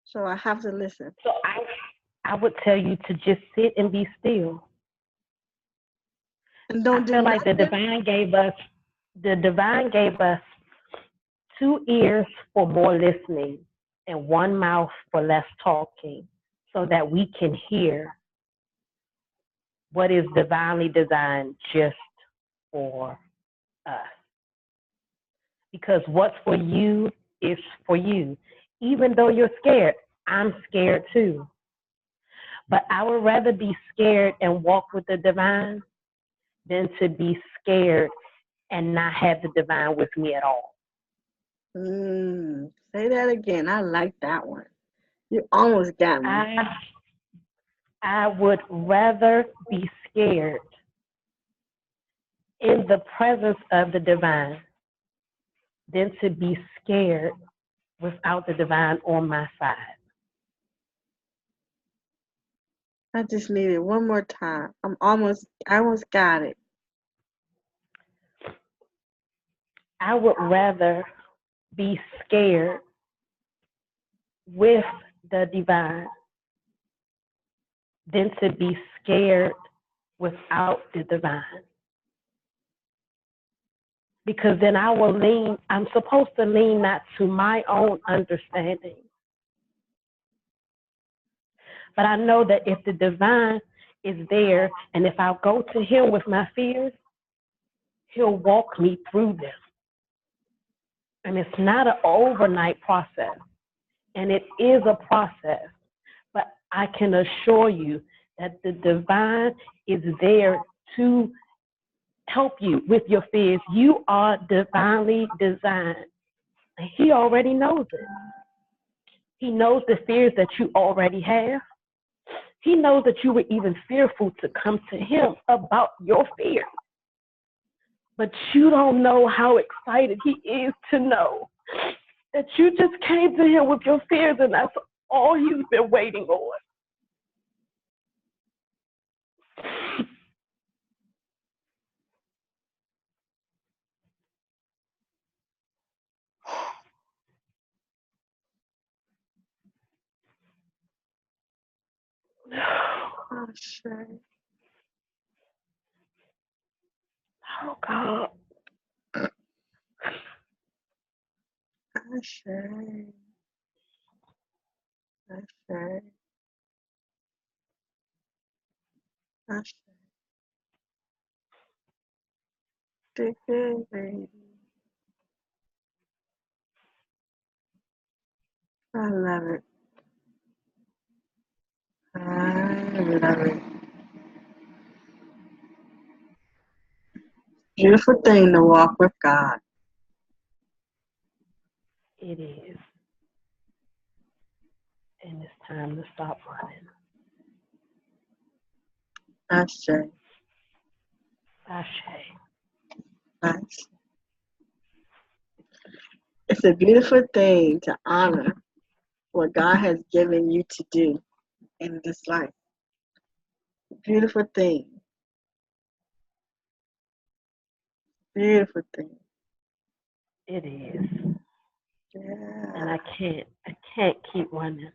So I have to listen. So I would tell you to just sit and be still. And don't do I feel like nothing. the divine gave us 2 ears for more listening and 1 mouth for less talking, so that we can hear what is divinely designed just for us. Because what's for you is for you. Even though you're scared, I'm scared too. But I would rather be scared and walk with the divine than to be scared and not have the divine with me at all. Say that again. I like that one. You almost got me. I would rather be scared in the presence of the divine than to be scared without the divine on my side. I just need it one more time. I almost got it. I would rather be scared with the divine than to be scared without the divine. Because then I'm supposed to lean not to my own understanding. But I know that if the divine is there, and if I go to him with my fears, he'll walk me through them. And it's not an overnight process. And it is a process. But I can assure you that the divine is there to help you with your fears. You are divinely designed. And he already knows it. He knows the fears that you already have. He knows that you were even fearful to come to him about your fear. But you don't know how excited he is to know that you just came to him with your fears, and that's all he's been waiting on. Oh, sure. Oh, God. Oh, sure. Oh, sure. Oh, sure. Take it, baby. I love it. I love it. Beautiful thing to walk with God. It is. And it's time to stop running. Ashe. Ashe. Ashe. It's a beautiful thing to honor what God has given you to do in this life. Beautiful thing. Beautiful thing. It is. Yeah. And I can't keep running.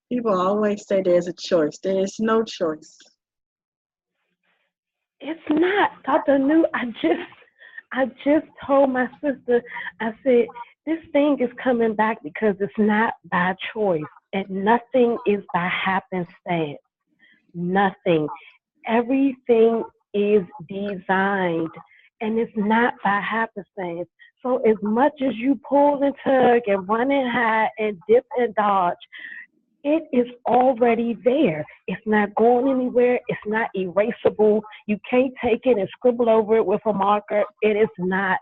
People always say there's a choice. There is no choice. It's not. Dr. New, I just told my sister, I said, this thing is coming back because it's not by choice. And nothing is by happenstance. Nothing. Everything is designed. And it's not by happenstance. So as much as you pull and tug and run and hide and dip and dodge, it is already there. It's not going anywhere. It's not erasable. You can't take it and scribble over it with a marker. It's not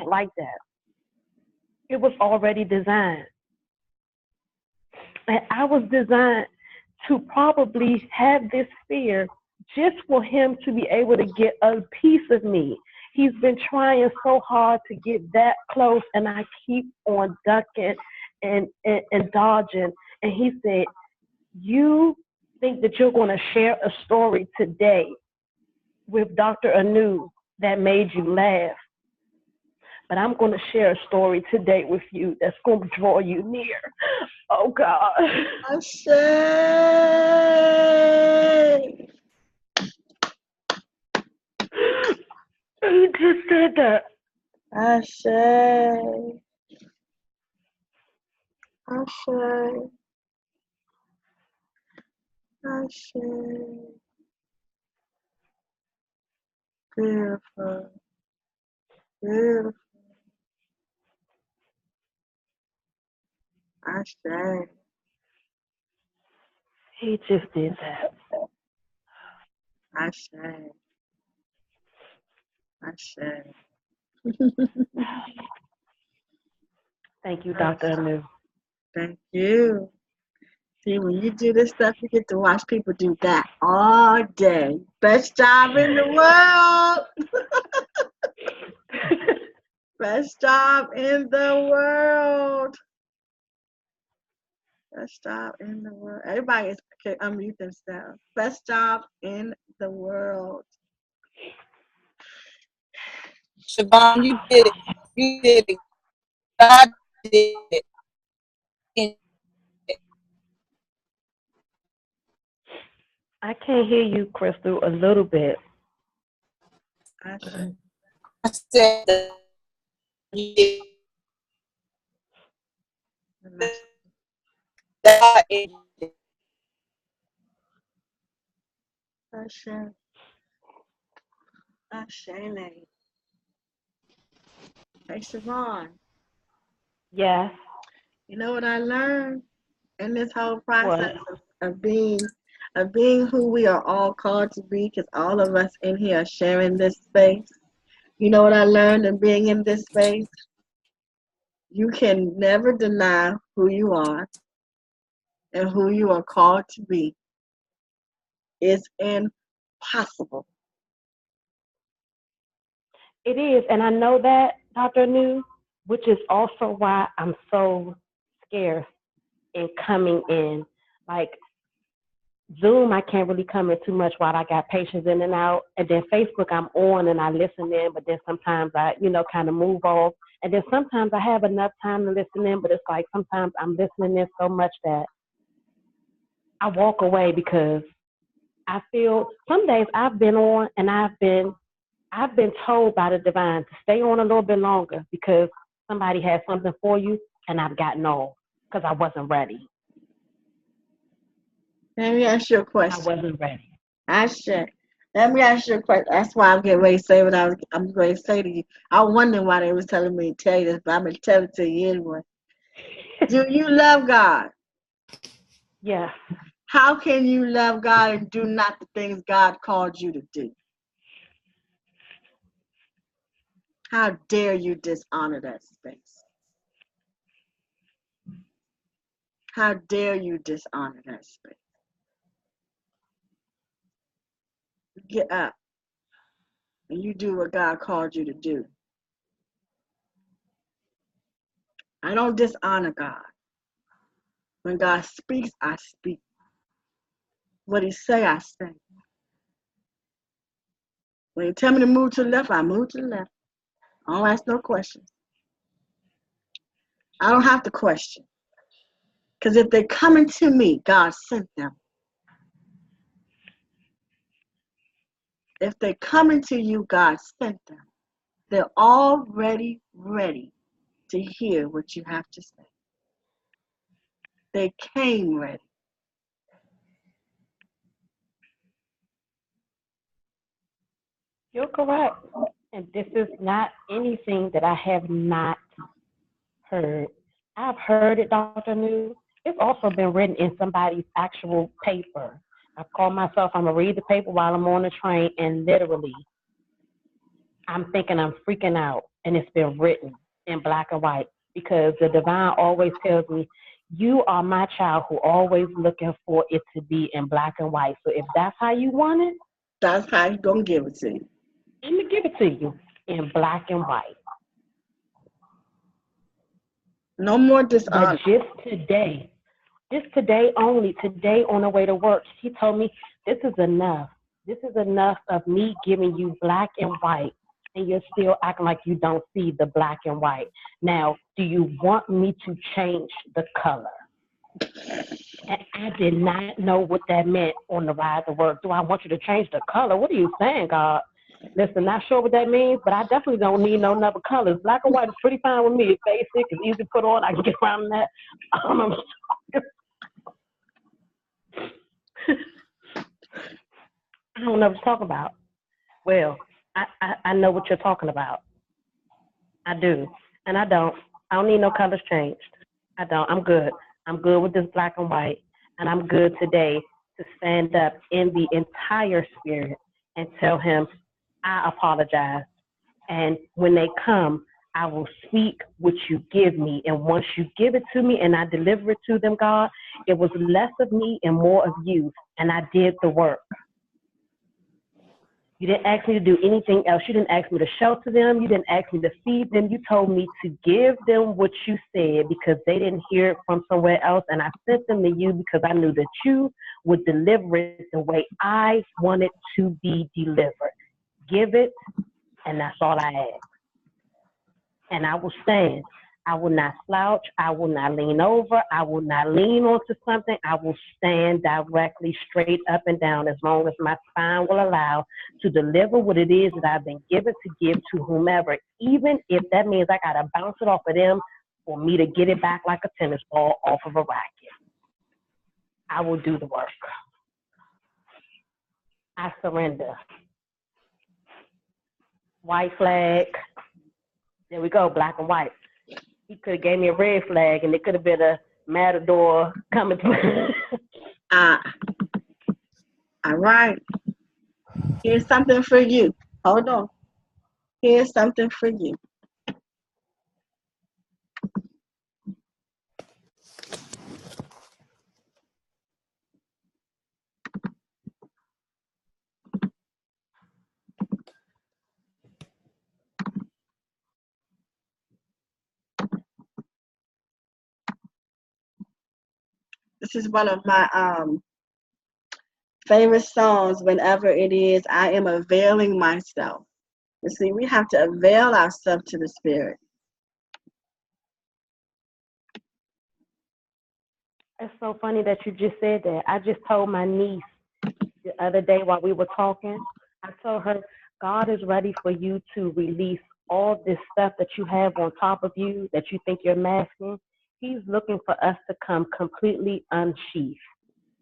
like that. It was already designed. And I was designed to probably have this fear just for him to be able to get a piece of me. He's been trying so hard to get that close, and I keep on ducking and dodging. And he said, you think that you're going to share a story today with Dr. Anu that made you laugh, but I'm going to share a story today with you that's going to draw you near. Oh, God. I say. He just said that. I say. I say. I say. Beautiful. Beautiful. I say. He just did that. I say. I say. Thank you, Dr. Anu. Thank you. See, when you do this stuff, you get to watch people do that all day. Best job in the world. Best job in the world. Best job in the world. Everybody can unmute themselves. Best job in the world. Shavonne, you did it. You did it. God did it. I can't hear you, Crystal, a little bit. I said that you did that. I say. I say. Hey, Shavonne. Yes. You know what I learned in this whole process What? of being who we are all called to be, because all of us in here are sharing this space. You know what I learned in being in this space? You can never deny who you are and who you are called to be. It's impossible. It is, and I know that, Dr. Anu, which is also why I'm so scarce in coming in. Like Zoom, I can't really come in too much while I got patients in and out. And then Facebook, I'm on and I listen in, but then sometimes I, kind of move off. And then sometimes I have enough time to listen in, but it's like sometimes I'm listening in so much that I walk away because I feel some days I've been on and I've been told by the divine to stay on a little bit longer because somebody has something for you, and I've gotten off because I wasn't ready. Let me ask you a question. I wasn't ready. Let me ask you a question. That's why I'm getting ready to say what I'm going to say to you. I was wondering why they was telling me to tell you this, but I'm going to tell it to you anyway. Do you love God? Yeah. How can you love God and do not the things God called you to do? How dare you dishonor that space? How dare you dishonor that space? Get up and you do what God called you to do. I don't dishonor God. When God speaks, I speak. What he say, I say. When he tell me to move to the left, I move to the left. I don't ask no questions. I don't have to question. Because if they're coming to me, God sent them. If they're coming to you, God sent them. They're already ready to hear what you have to say. They came ready. You're correct. And this is not anything that I have not heard. I've heard it, Dr. New. It's also been written in somebody's actual paper. I call myself, I'm going to read the paper while I'm on the train, and literally, I'm thinking I'm freaking out, and it's been written in black and white because the divine always tells me, you are my child who always looking for it to be in black and white. So if that's how you want it, that's how you gonna give it to you. I'm going to give it to you in black and white. No more But dishonor. just today only, today on the way to work, she told me, this is enough. This is enough of me giving you black and white, and you're still acting like you don't see the black and white. Now, do you want me to change the color? And I did not know what that meant on the ride to work. Do I want you to change the color? What are you saying, God? Listen, not sure what that means, but I definitely don't need no other colors. Black and white is pretty fine with me. It's basic. It's easy to put on. I can get around that. I don't know what to talk about. Well, I know what you're talking about. I do. And I don't need no colors changed. I don't. I'm good. I'm good with this black and white. And I'm good today to stand up in the entire spirit and tell him, I apologize. And when they come, I will speak what you give me. And once you give it to me and I deliver it to them, God, it was less of me and more of you. And I did the work. You didn't ask me to do anything else. You didn't ask me to shelter them. You didn't ask me to feed them. You told me to give them what you said because they didn't hear it from somewhere else. And I sent them to you because I knew that you would deliver it the way I wanted to be delivered. Give it, and that's all I ask. And I will stand. I will not slouch. I will not lean over. I will not lean onto something. I will stand directly straight up and down as long as my spine will allow to deliver what it is that I've been given to give to whomever, even if that means I got to bounce it off of them for me to get it back like a tennis ball off of a racket. I will do the work. I surrender. White flag. There we go, black and white. He could have gave me a red flag, and it could have been a matador coming through. All right. Here's something for you. Hold on. Here's something for you. This is one of my favorite songs whenever it is I am availing myself. You see, we have to avail ourselves to the Spirit. It's so funny that you just said that. I just told my niece the other day while we were talking, I told her, God is ready for you to release all this stuff that you have on top of you that you think you're masking. He's looking for us to come completely unsheathed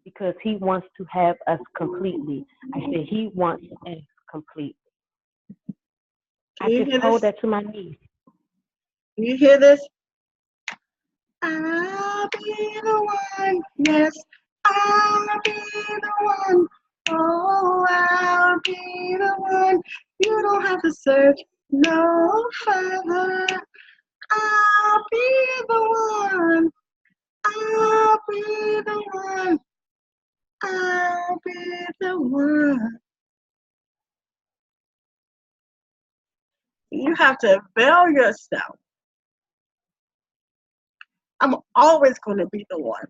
because he wants to have us completely. I said he wants us completely. I just told that to my niece. You hear this? I'll be the one. Yes, I'll be the one. Oh, I'll be the one. You don't have to search no further. I'll be the one. I'll be the one. I'll be the one. You have to avail yourself. I'm always going to be the one.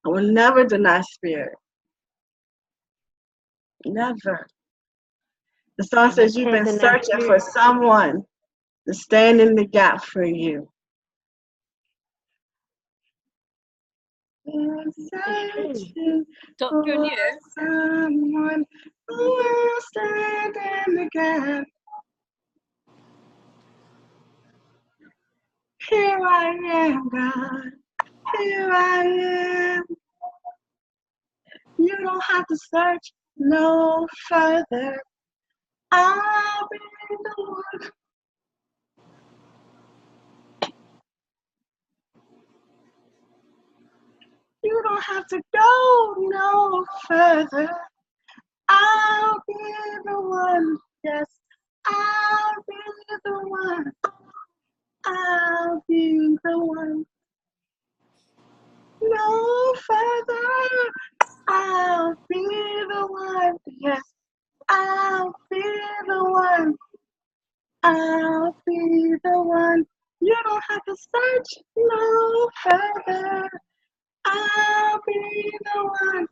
I will never deny spirit. Never. The song says you've been searching for someone to stand in the gap for you. Searching Dr. for New, someone who will stand in the gap. Here I am, God. Here I am. You don't have to search no further. I'll be the one. You don't have to go no further. I'll be the one. Yes, I'll be the one. I'll be the one. No further. I'll be the one. Yes, I'll be the one. I'll be the one. You don't have to search no further. I'll be the one.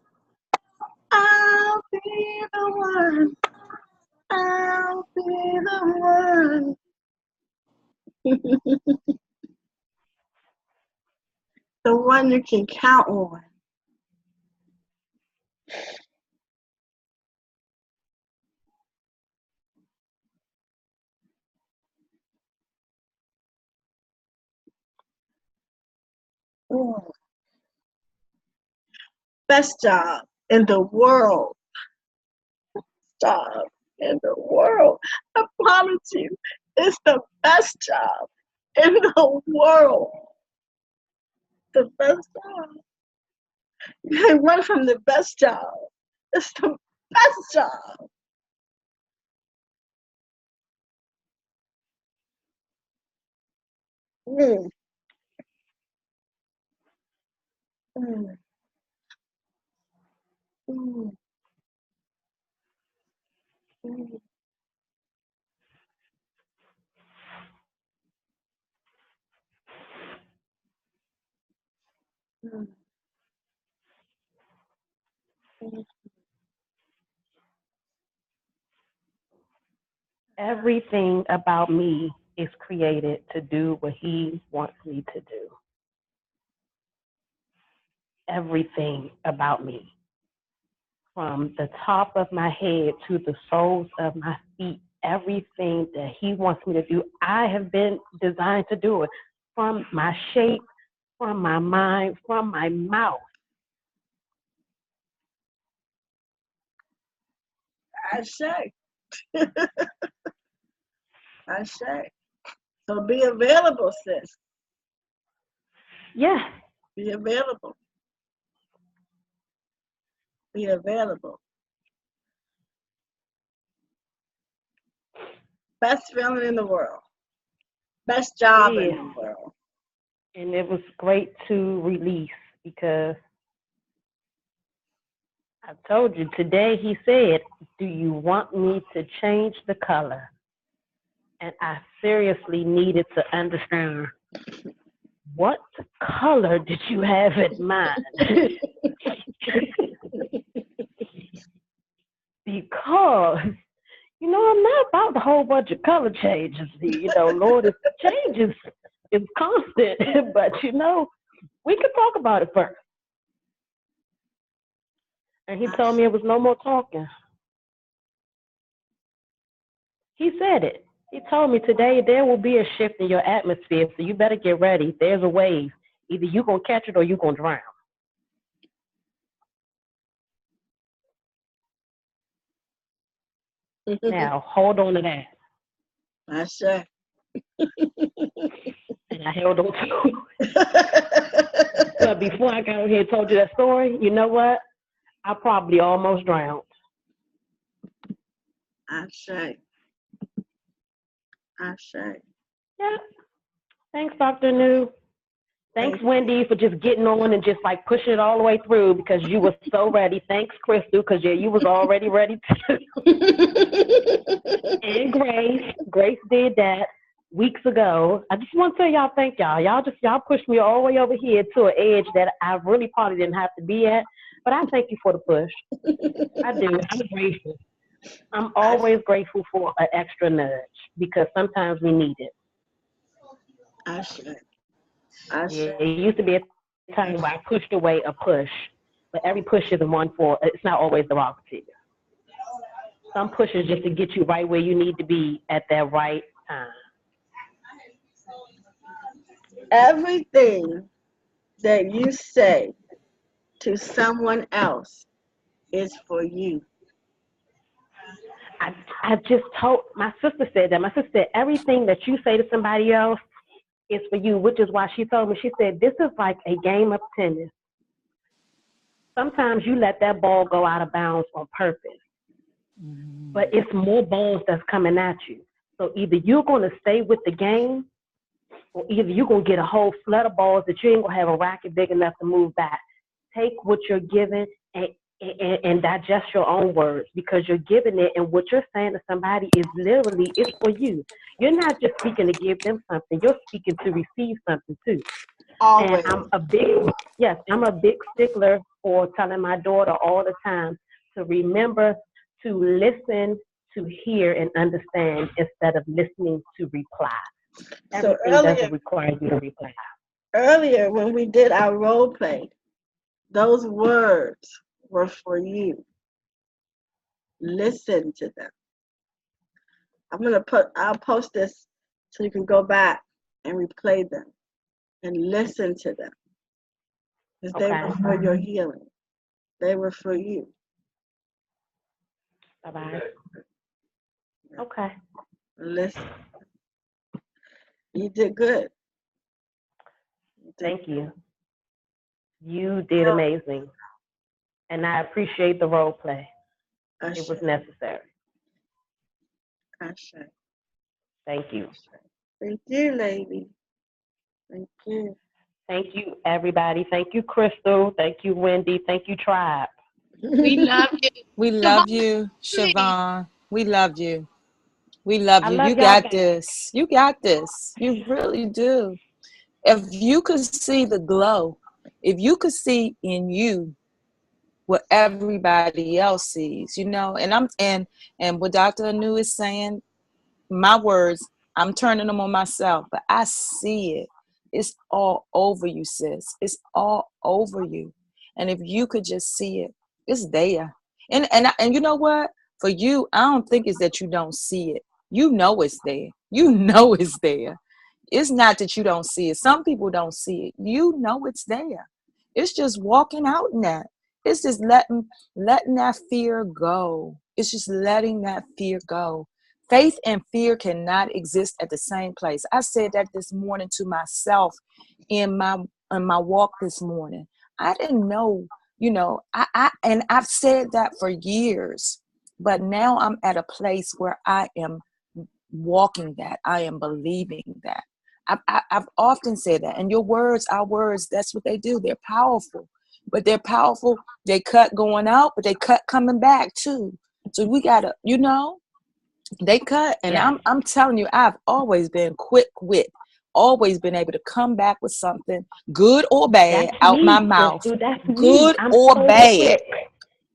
I'll be the one. I'll be the one. The one you can count on. Ooh. Best job in the world. Job in the world. I promise you, it's the best job in the world. The best job. You can't run from the best job. It's the best job. Mm, mm, mm, mm, mm, mm. Everything about me is created to do what he wants me to do. Everything about me, from the top of my head to the soles of my feet, everything that he wants me to do, I have been designed to do it. From my shape, from my mind, from my mouth. I say. I say. So be available, sis. Yeah. Be available. Be available. Best feeling in the world. Best job It in is. the world. And it was great to release because I told you today he said, do you want me to change the color? And I seriously needed to understand, what color did you have in mind? Because, I'm not about a whole bunch of color changes. Lord, if changes is constant, but we could talk about it first. And he told me it was no more talking. He said it. He told me today there will be a shift in your atmosphere, so you better get ready. There's a wave. Either you're going to catch it or you're going to drown. Now, hold on to that. I say. And I held on to it. But before I got on here and told you that story, you know what? I probably almost drowned. I say. I say. Yeah. Thanks, Dr. New. Thanks, Wendy, for just getting on and just like pushing it all the way through because you were so ready. Thanks, Crystal, because you was already ready too. And Grace did that weeks ago. I just want to tell y'all, thank y'all. Y'all pushed me all the way over here to an edge that I really probably didn't have to be at. But I thank you for the push. I do. I'm grateful. I'm always grateful for an extra nudge because sometimes we need it. I say. Yeah, it used to be a time where I pushed away a push, but every push isn't one for, it's not always the wrong to you. Some pushes just to get you right where you need to be at that right time. Everything that you say to someone else is for you. I just told my sister said that. My sister said everything that you say to somebody else is for you, which is why she told me. She said this is like a game of tennis. Sometimes you let that ball go out of bounds on purpose, but it's more balls that's coming at you. So either you're going to stay with the game, or either you're going to get a whole flood of balls that you ain't going to have a racket big enough to move back. Take what you're given and digest your own words, because you're giving it, and what you're saying to somebody is literally, it's for you. You're not just speaking to give them something, you're speaking to receive something too. Always. And I'm a big stickler for telling my daughter all the time to remember to listen, to hear and understand instead of listening to reply. So Everything doesn't require you to reply. earlier when we did our role play, those words were for you. Listen to them. I'll post this so you can go back and replay them and listen to them. Because they were for your healing. They were for you. Bye-bye. Okay. Listen. You did good. Thank you. You did amazing. And I appreciate the role play. It was necessary. Thank you. Thank you, lady. Thank you. Thank you, everybody. Thank you, Crystal. Thank you, Wendy. Thank you, Tribe. We love you. We love you, Shavonne. We love you. We love I you. love You y'all got back. this. You got this. You really do. If you could see the glow, if you could see in you what everybody else sees, you know, and what Dr. Anu is saying, my words, I'm turning them on myself, but I see it. It's all over you, sis. It's all over you. And if you could just see it, it's there. And you know what? For you, I don't think it's that you don't see it. You know it's there. You know it's there. It's not that you don't see it. Some people don't see it. You know it's there. It's just walking out in that. It's just letting that fear go. It's just letting that fear go. Faith and fear cannot exist at the same place. I said that this morning to myself in my walk this morning. I didn't know, you know, and I've said that for years, but now I'm at a place where I am walking that. I am believing that. I've often said that. And your words, our words, that's what they do. They're powerful. But they're powerful. They cut going out, but they cut coming back too. So we gotta, you know, they cut. And Yeah. I'm telling you, I've always been quick wit. Always been able to come back with something, good or bad, That's out me, my mouth. Crystal. That's me. Good I'm or so bad. quick.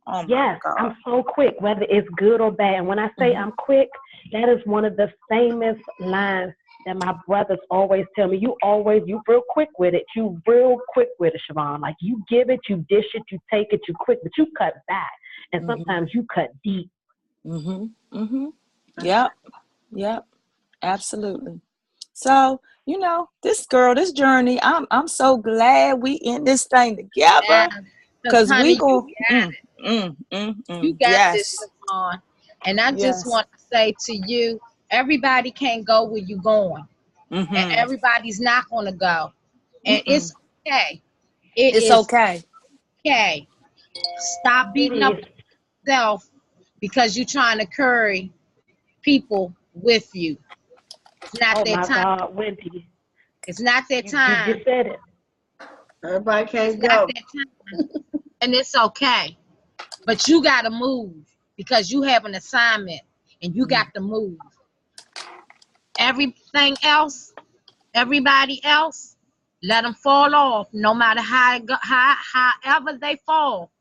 Oh my Yes, God. I'm so quick, whether it's good or bad. And when I say I'm quick, that is one of the famous lines that my brothers always tell me. You real quick with it. You real quick with it, Shavonne. Like you give it, you dish it, you take it, you quick, but you cut back. And sometimes you cut deep. Yep. Absolutely. So, you know, this journey, I'm so glad we in this thing together. Because we honey, go you got yes. this, Shavonne. And I just Yes. want to say to you, everybody can't go where you're going. And everybody's not going to go. And it's okay. It's okay. Okay. Stop beating up yourself because you're trying to carry people with you. It's not their time. Oh my God, Wendy. It's not their time. You just said it. Everybody can't It's go. not their time. And it's okay. But you got to move because you have an assignment and you got to move. Everything else, everybody else, let them fall off no matter however they fall.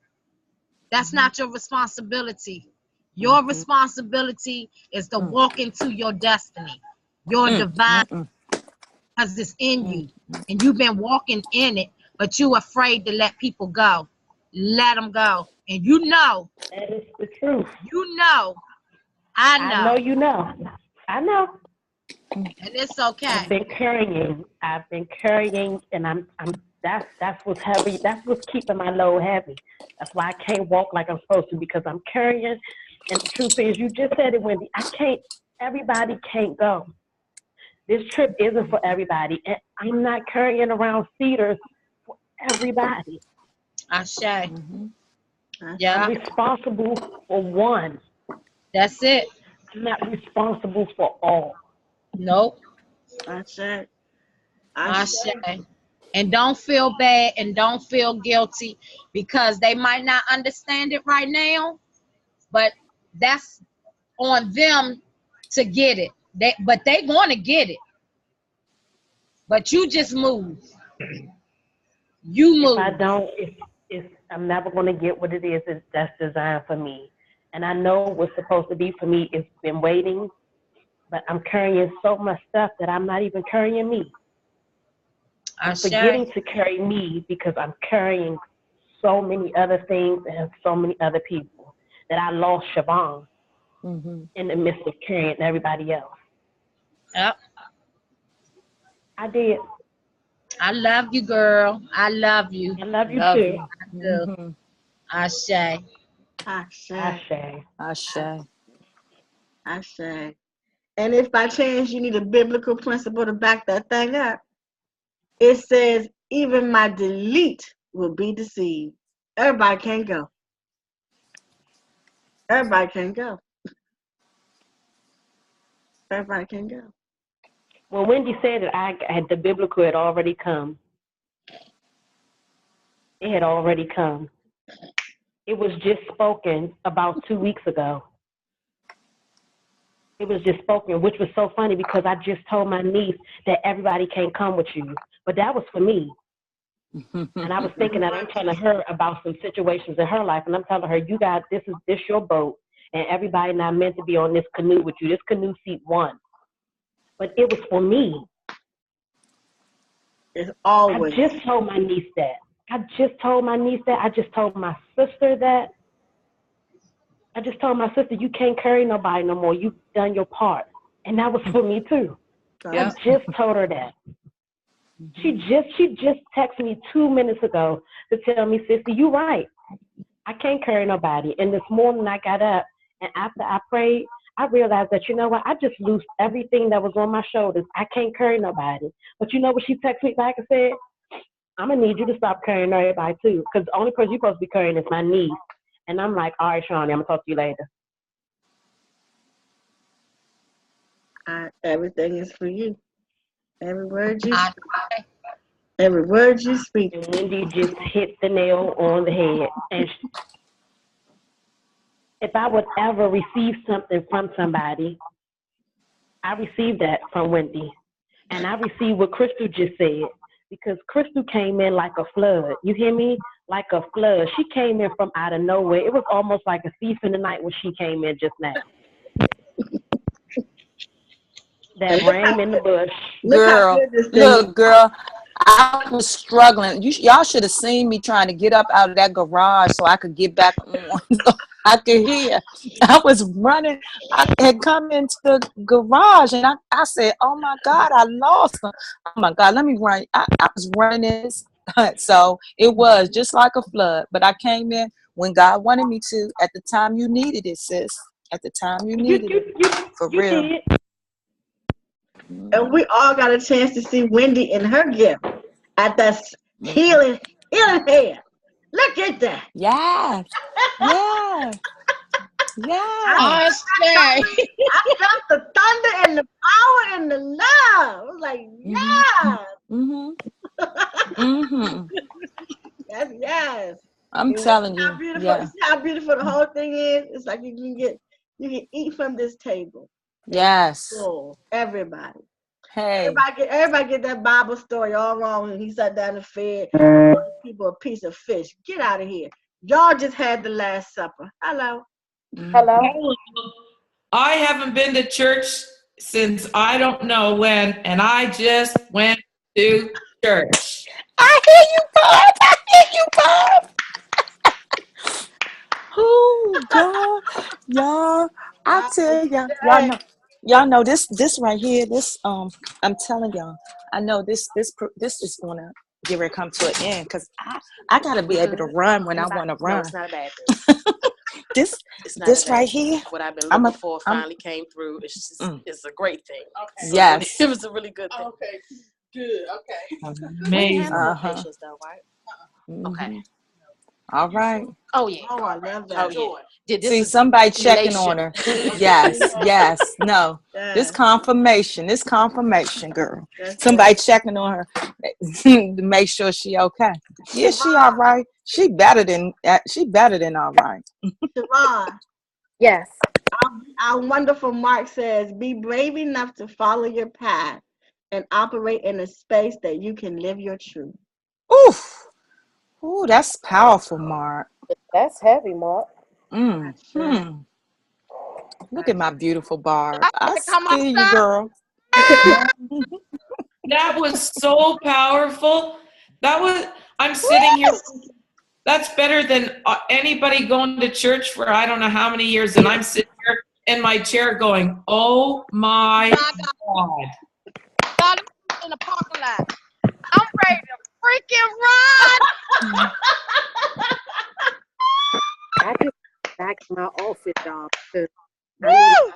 That's not your responsibility. Your responsibility is to walk into your destiny, your divine, because it's in you. And you've been walking in it, but you're afraid to let people go. Let them go. And you know. That is the truth. You know. I know. I know you know. I know. And it's okay. I've been carrying, and that's what's heavy. That's what's keeping my load heavy. That's why I can't walk like I'm supposed to, because I'm carrying, And the truth is, you just said it, Wendy. Everybody can't go. This trip isn't for everybody. And I'm not carrying around cedars for everybody. Ashe. Mm-hmm. Yeah. I'm responsible for one. That's it. I'm not responsible for all. Nope. Ashe. Ashe. And don't feel bad and don't feel guilty because they might not understand it right now, but that's on them to get it. But they want to get it. But you just move. You move. If I don't, I'm never going to get what it is that's designed for me. And I know what's supposed to be for me has been waiting, but I'm carrying so much stuff that I'm not even carrying me. I'm forgetting to carry me because I'm carrying so many other things and so many other people that I lost Shavonne in the midst of carrying everybody else. Yep. I did. I love you, girl. I love you. I love you too. I do. Ashe. Ashe. Ashe. Ashe. And if by chance you need a biblical principle to back that thing up, it says, even my delete will be deceived. Everybody can't go. Everybody can't go. Everybody can go. Well, Wendy said that the biblical had already come. It had already come. It was just spoken about 2 weeks ago. It was just spoken, which was so funny because I just told my niece that everybody can't come with you. But that was for me. And I was thinking that I'm telling her about some situations in her life, and I'm telling her, you got this your boat, and everybody not meant to be on this canoe with you. This canoe seat one. But it was for me. It's always. I just told my niece that. I just told my sister that. I just told my sister, you can't carry nobody no more. You've done your part. And that was for me too. I just told her that. She just texted me 2 minutes ago to tell me, sister, you right. I can't carry nobody. And this morning I got up, and after I prayed, I realized that, you know what, I just loosed everything that was on my shoulders. I can't carry nobody. But you know what she texted me back and said? I'm going to need you to stop carrying everybody too, because the only person you're supposed to be carrying is my niece. And I'm like, all right, Shawnee, I'm going to talk to you later. Everything is for you. Every word you speak. Every word you speak. And Wendy just hit the nail on the head. And if I would ever receive something from somebody, I received that from Wendy. And I received what Crystal just said, because Crystal came in like a flood. You hear me? Like a flood. She came in from out of nowhere. It was almost like a thief in the night when she came in just now. That ram in the bush. Look, girl, I was struggling. Y'all should have seen me trying to get up out of that garage so I could get back on. I could hear. I was running. I had come into the garage and I said, oh my God, I lost them. Oh my God, let me run. I was running. So it was just like a flood. But I came in when God wanted me to, at the time you needed it, sis. At the time you needed it. For real. Did. And we all got a chance to see Wendy in her gift at that healing hand. Look at that. Yeah. Yeah. Yeah. I felt the thunder and the power and the love. I was like, yeah. Yes. I'm telling you. How beautiful, yeah. See how beautiful the whole thing is? It's like you can eat from this table. Yes. Full. Everybody. Hey. Everybody get that Bible story all wrong when he sat down and fed people a piece of fish. Get out of here. Y'all just had the Last Supper. Hello. Hello. I haven't been to church since I don't know when, and I just went to church. I hear you, Bob. I hear you, Bob. Oh, God. Y'all, I tell y'all know this right here, this I'm telling y'all, I know this is gonna get ready to come to an end, because I gotta be able to run when I want to run. No, it's not a bad thing. This It's not this a bad right thing. here. What I've been I'm looking a for I'm finally came through. It's just mm, it's a great thing. Okay. So yes. it was a really good thing. Okay, good. Okay. We ain't had no more Uh-huh. patients though, right? Okay. Mhm. All right. Oh yeah. Oh, I love Oh that. yeah. This See, is somebody checking elation. on her. Yes, yes. No. This Yes, confirmation. This confirmation, girl. that's Somebody right. checking on her to make sure she okay. Yeah, she all Siobhan, right. She better than all right. Siobhan, Yes. our wonderful Mark says, be brave enough to follow your path and operate in a space that you can live your truth. Oof. Ooh, that's powerful, Mark. That's heavy, Mark. Ashe. Hmm. Look at my beautiful Barb. I Come see you, girl. That was so powerful. I'm sitting here, that's better than anybody going to church for I don't know how many years. And I'm sitting here in my chair going, oh my God. God, in the parking lot. I'm ready to freaking run. I just back in my office, y'all, because Woo!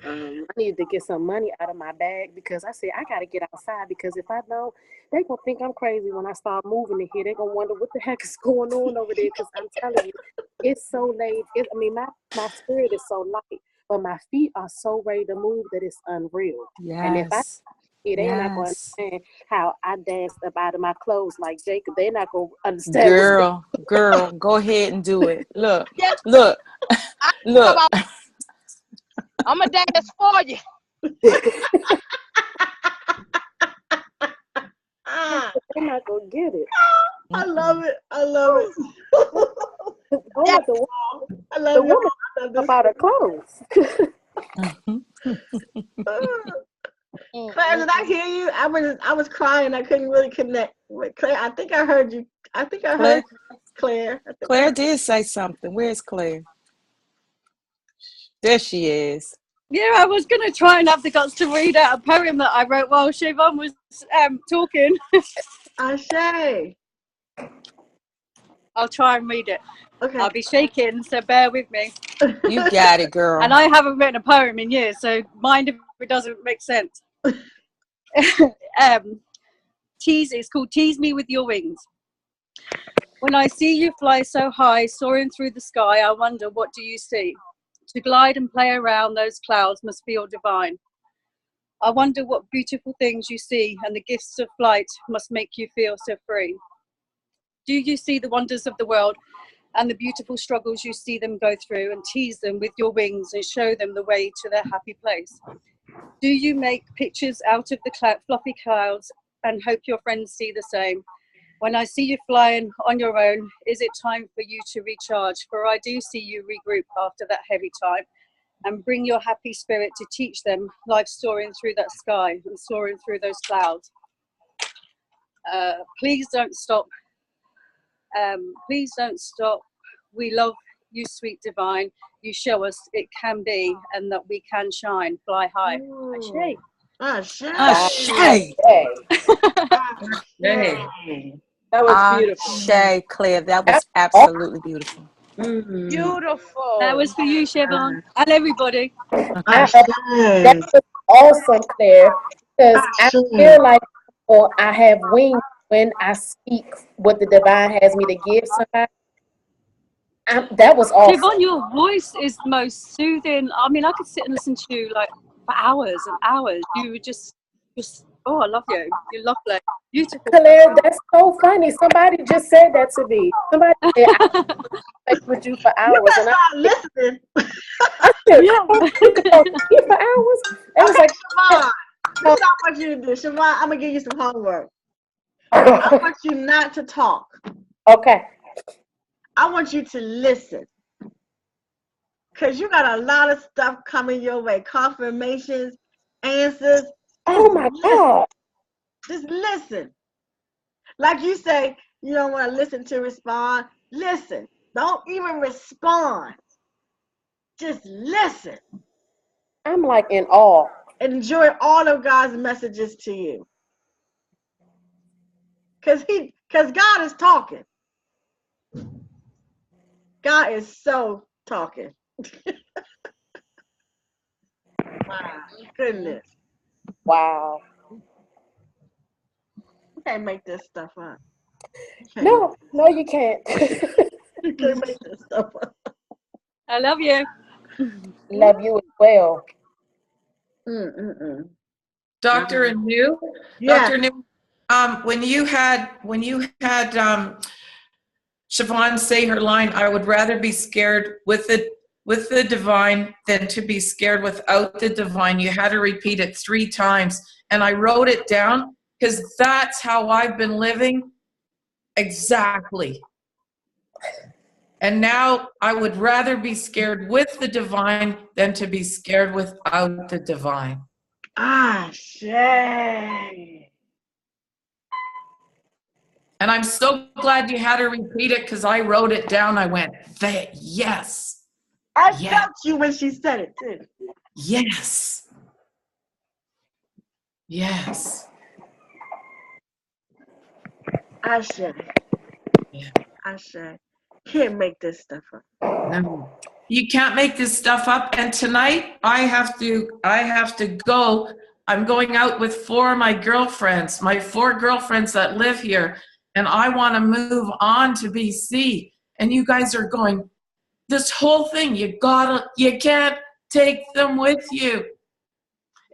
I needed to get some money out of my bag because I said I gotta get outside because if I don't, they gonna think I'm crazy when I start moving in here. They gonna wonder what the heck is going on over there. Because I'm telling you, it's so late. I mean, my spirit is so light, but my feet are so ready to move that it's unreal. And if I Yes. they're not gonna Yes. understand how I danced up out of my clothes like Jacob. They're not gonna understand what's going. Girl, go ahead and do it. Look, Yes, look, I look. about, I'm a dance for you. Ah, They're not gonna get it. I love it. I love it. Don't Yes. let the I love woman y'all. I love up this. out her clothes. Claire, did I hear you? I was crying. I couldn't really connect with Claire. I think I heard you. I think I heard Claire, you, Claire. I think I Claire heard. did say something. Where's Claire? There she is. Yeah, I was going to try and have the guts to read out a poem that I wrote while Shavonne was talking. Ashe. I'll try and read it. Okay. I'll be shaking, so bear with me. You got it, girl. And I haven't written a poem in years, so mind if it doesn't make sense. It's called Tease Me With Your Wings. When I see you fly so high, soaring through the sky, I wonder, what do you see? To glide and play around those clouds must feel divine. I wonder what beautiful things you see, and the gifts of flight must make you feel so free. Do you see the wonders of the world and the beautiful struggles you see them go through, and tease them with your wings and show them the way to their happy place? Do you make pictures out of the fluffy clouds and hope your friends see the same? When I see you flying on your own, is it time for you to recharge? For I do see you regroup after that heavy time and bring your happy spirit to teach them life soaring through that sky and soaring through those clouds. Please don't stop. Please don't stop. We love you, sweet divine. You show us it can be and that we can shine, fly high. Ashe. Ashe. Ashe. Ashe. That was beautiful. Ashe, Claire. That was That's absolutely beautiful. Beautiful. That was for you, Shavonne, and everybody. Ashe. that was awesome, Claire, because I Ashe. feel like I have wings when I speak what the divine has me to give somebody. That was awesome. Shavonne, your voice is most soothing. I mean, I could sit and listen to you like for hours and hours. You were just, oh, I love you. You're lovely. Beautiful. Claire, that's so funny. Somebody just said that to me. Somebody said, I can speak with you for You hours. better And start listening. I said, Yeah. oh, you can talk to me for hours? It was Okay, like, Shavonne. This is what I want you to do. Shavonne, I'm going to give you some homework. I want you not to talk. okay. I want you to listen. Because you got a lot of stuff coming your way. Confirmations, answers. Oh my God. Just listen. Like you say, you don't want to listen to respond. Listen. Don't even respond. Just listen. I'm like in awe. Enjoy all of God's messages to you. Because God is talking. God is so talking. My goodness. Wow. You can't make this stuff up. No, no, you can't. You can't make this stuff up. I love you. Love you as well. Dr. Anu, Yeah. Dr. Anu, when you had Shavonne say her line, I would rather be scared with the divine than to be scared without the divine. You had to repeat it 3 times. And I wrote it down because that's how I've been living. Exactly. And now I would rather be scared with the divine than to be scared without the divine. Ah, Shay. And I'm so glad you had to repeat it because I wrote it down. I went, yes. I Yes. felt you when she said it too. Yes. Yes. Ashe. Yeah. Ashe. Can't make this stuff up. No. You can't make this stuff up. And tonight I have to go. I'm going out with 4 of my girlfriends, my 4 girlfriends that live here, and I want to move on to BC. And you guys are going, this whole thing, you can't take them with you.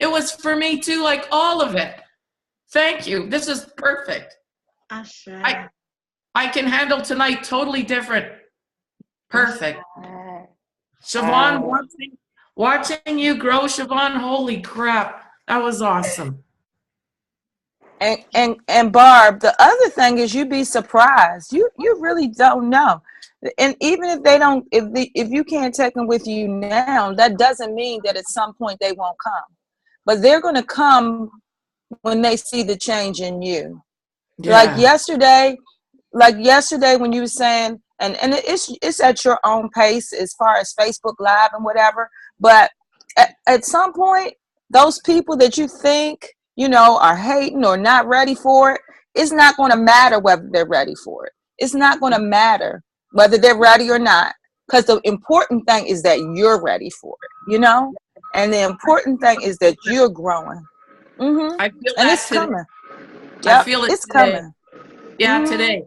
It was for me too, like all of it. Thank you. This is perfect. Ashe. I can handle tonight totally different. Perfect. Shavonne, watching you grow, Shavonne, holy crap. That was awesome. And Barb, the other thing is you'd be surprised. You really don't know. And even if they don't, if you can't take them with you now, that doesn't mean that at some point they won't come. But they're going to come when they see the change in you. Yeah. Like yesterday when you were saying, and it's at your own pace as far as Facebook Live and whatever. But at some point, those people that you think, are hating or not ready for it, it's not going to matter whether they're ready for it. It's not going to matter whether they're ready or not. Because the important thing is that you're ready for it, And the important thing is that you're growing. Mm-hmm. I feel And that it's today. coming. I feel it it's today. coming. Yeah, Mhm. today.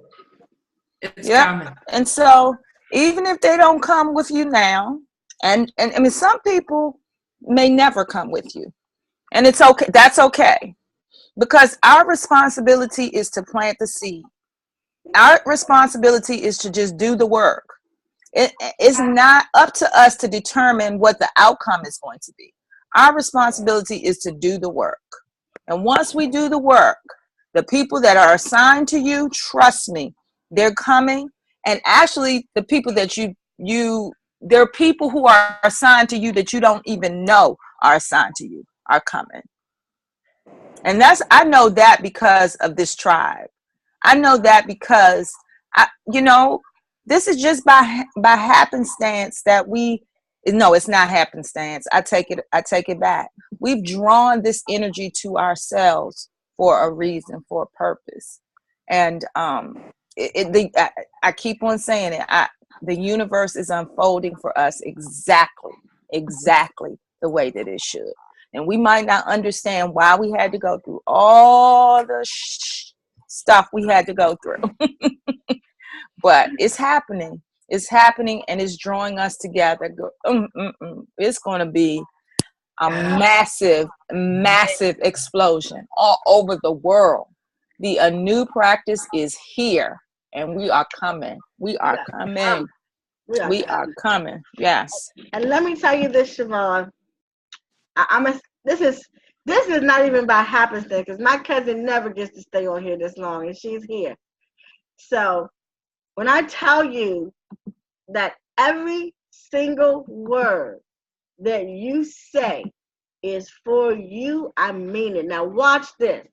It's coming. And so even if they don't come with you now, and I mean, some people may never come with you. And it's okay. That's okay. Because our responsibility is to plant the seed. Our responsibility is to just do the work. It's not up to us to determine what the outcome is going to be. Our responsibility is to do the work. And once we do the work, the people that are assigned to you, trust me, they're coming. And actually, the people that there are people who are assigned to you that you don't even know are assigned to you are coming. And I know that because of this tribe. I know that because this is just by happenstance that no, it's not happenstance. I take it back. We've drawn this energy to ourselves for a reason, for a purpose. And I keep on saying it. The universe is unfolding for us exactly the way that it should. And we might not understand why we had to go through all the stuff we had to go through. But it's happening. It's happening, and it's drawing us together. It's going to be a massive explosion all over the world. A new practice is here, and we are coming. We are coming. We are coming. Yes. And let me tell you this, Shavonne. This is not even by happenstance because my cousin never gets to stay on here this long, and she's here. So when I tell you that every single word that you say is for you, I mean it. Now watch this.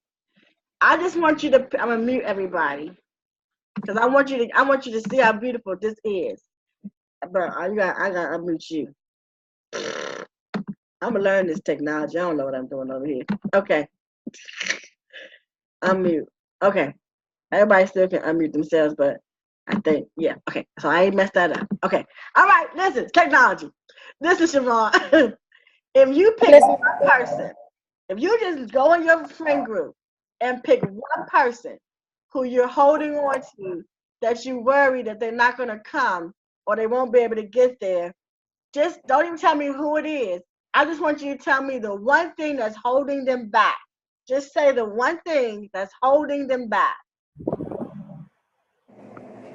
I just want you to. I'm gonna mute everybody because I want you to see how beautiful this is. But I gotta unmute you. I'm gonna learn this technology. I don't know what I'm doing over here. Okay. Unmute. Okay. Everybody still can unmute themselves, but I think, yeah. Okay. So I ain't messed that up. Okay. All right. right? Listen, technology. Listen, Shavonne. If you pick Listen. one person, if you just go in your friend group and pick one person who you're holding on to that you worry that they're not going to come or they won't be able to get there, just don't even tell me who it is. I just want you to tell me the one thing that's holding them back. Just say the one thing that's holding them back.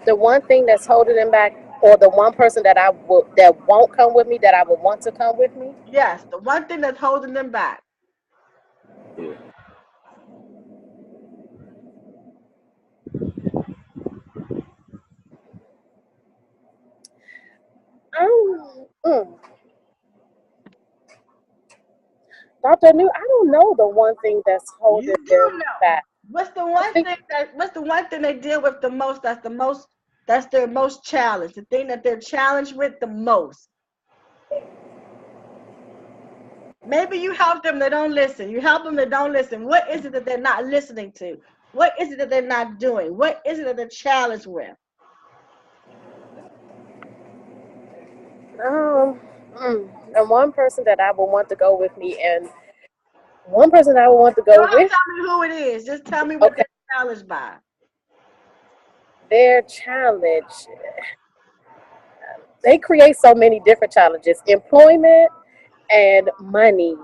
The one thing that's holding them back, or the one person that that won't come with me, that I would want to come with me. Yes, the one thing that's holding them back. Mm. Dr. New, I don't know the one thing that's holding You do them know. back. What's the one thing they deal with the most? That's their most challenge. The thing that they're challenged with the most. Maybe you help them, they don't listen. You help them, they don't listen. What is it that they're not listening to? What is it that they're not doing? What is it that they're challenged with? And one person that I would want to go with me, and one person I would want to You go don't have to with. tell me who it is. Just tell me what they're challenged by. Their challenge. They create so many different challenges: employment and money.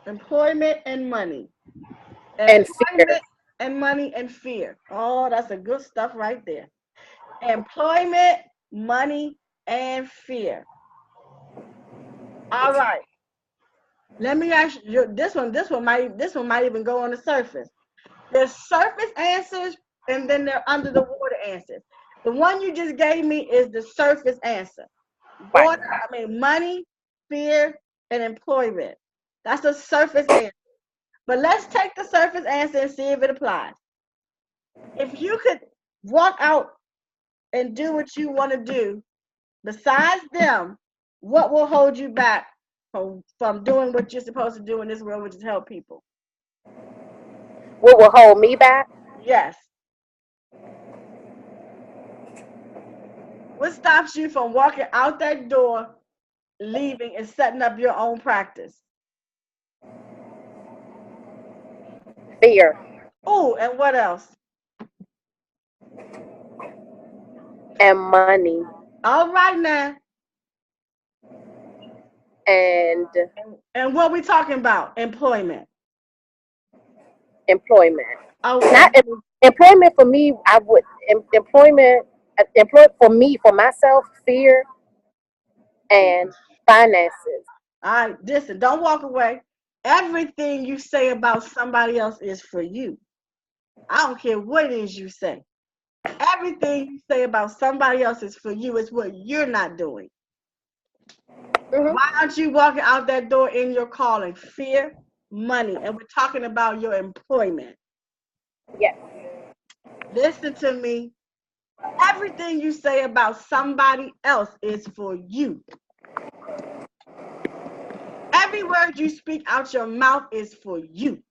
Employment and money. And fear. Employment and money and fear. Oh, that's a good stuff right there. Employment, money, and fear. All right. Let me ask you this one. This one might even go on the surface. There's surface answers, and then there are under the water answers. The one you just gave me is the surface answer. Money, fear, and employment. That's a surface answer. But let's take the surface answer and see if it applies. If you could walk out and do what you want to do, besides them, what will hold you back from doing what you're supposed to do in this world, which is help people? What will hold me back? Yes. What stops you from walking out that door, leaving, and setting up your own practice? Fear. Oh, and what else? And money. All right now. And what we talking about? Employment. Employment. Okay. Not employment for me. I would employ for me, for myself. Fear and finances. All right, listen, don't walk away. Everything you say about somebody else is for you. I don't care what it is you say. Everything you say about somebody else is for you. It's what you're not doing. Why aren't you walking out that door in your calling? Fear, money, and we're talking about your employment. Yes. Listen to me. Everything you say about somebody else is for you. Every word you speak out your mouth is for you.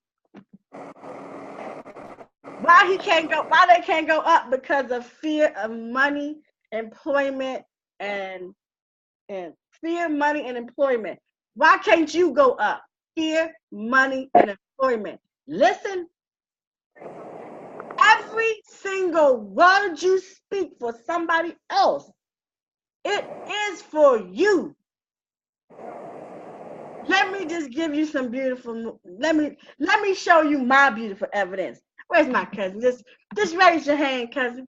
Why they can't go up? Because of fear of money, employment, and fear, money, and employment. Why can't you go up? Fear, money, and employment. Listen. Every single word you speak for somebody else, it is for you. Let me just give you some beautiful. Let me show you my beautiful evidence. Where's my cousin? Just raise your hand, cousin.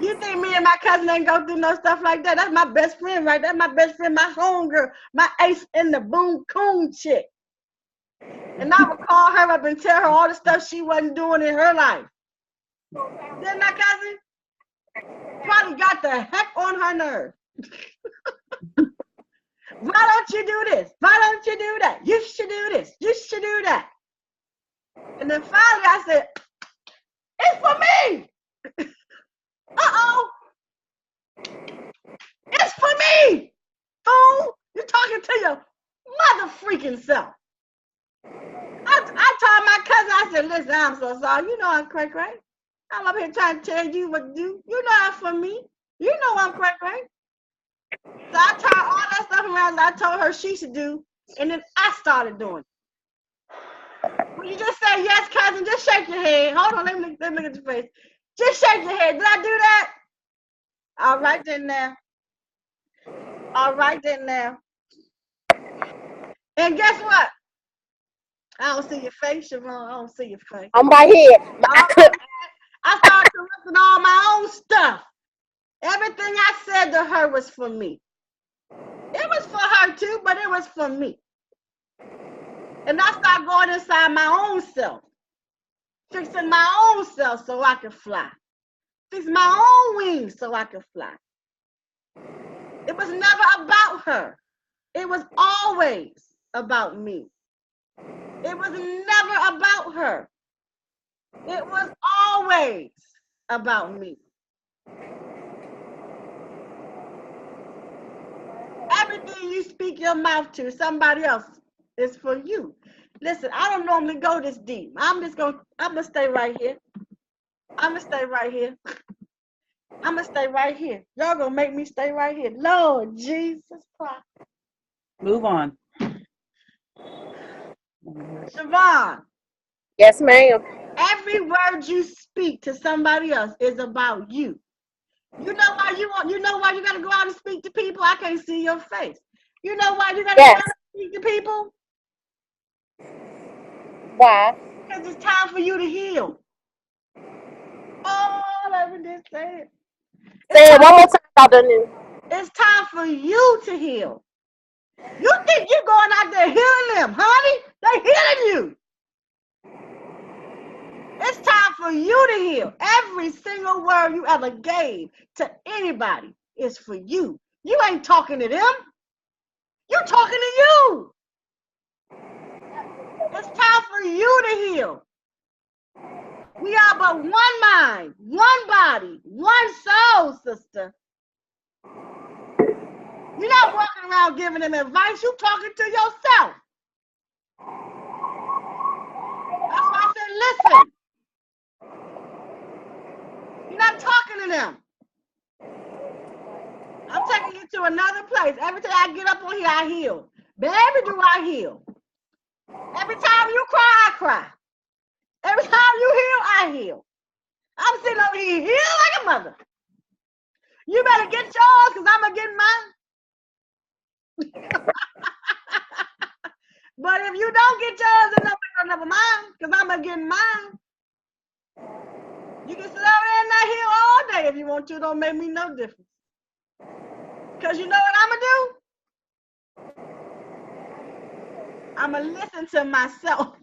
You think me and my cousin ain't go through no stuff like that? That's my best friend, right? That's my best friend, my homegirl, my ace in the boom coon chick. And I would call her up and tell her all the stuff she wasn't doing in her life. Then my cousin probably got the heck on her nerve. Why don't you do this? Why don't you do that? You should do this. You should do that. And then finally I said, it's for me. Uh-oh. It's for me. Fool, you're talking to your mother freaking self. I told my cousin, I said, listen, I'm so sorry. You know I'm cray-cray. I'm up here trying to tell you what to do. You know I'm for me. You know I'm cray-cray. So I turned all that stuff around that I told her she should do, and then I started doing it. When you just say yes, cousin, just shake your head. Hold on, let me look at your face. Just shake your head. Did I do that? All right then now. All right then now. And guess what? I don't see your face, Shavonne. I don't see your face. I'm right here. I started correcting all my own stuff. Everything I said to her was for me. It was for her too, but it was for me. And I started going inside my own self, fixing my own self so I could fly. Fix my own wings so I could fly. It was never about her. It was always about me. It was never about her. It was always about me. Everything you speak your mouth to somebody else is for you. Listen, I don't normally go this deep. I'm gonna stay right here. I'm gonna stay right here. I'm gonna stay right here. Y'all gonna make me stay right here. Lord Jesus Christ. Move on. Shavonne. Yes, ma'am. Every word you speak to somebody else is about you. You know why you know why you gotta go out and speak to people? I can't see your face. You know why you gotta go out and speak to people? Why? Because it's time for you to heal. Oh, let me just say it. Say it one more time, Dr. New. It's time for you to heal. You think you're going out there healing them, honey? They're healing you. It's time for you to heal. Every single word you ever gave to anybody is for you. You ain't talking to them. You're talking to you. It's time for you to heal. We are but one mind, one body, one soul, sister. You're not walking around giving them advice. You're talking to yourself. That's why I said, listen. You're not talking to them. I'm taking you to another place. Every time I get up on here, I heal. Baby, do I heal. Every time you cry, I cry. Every time you heal, I heal. I'm sitting over here healed like a mother. You better get yours because I'm going to get mine. But if you don't get yours, then nobody's going to never mind because I'm going to get mine. You can sit over there and not heal all day if you want to. It don't make me no difference. Because you know what I'm going to do? I'm going to listen to myself.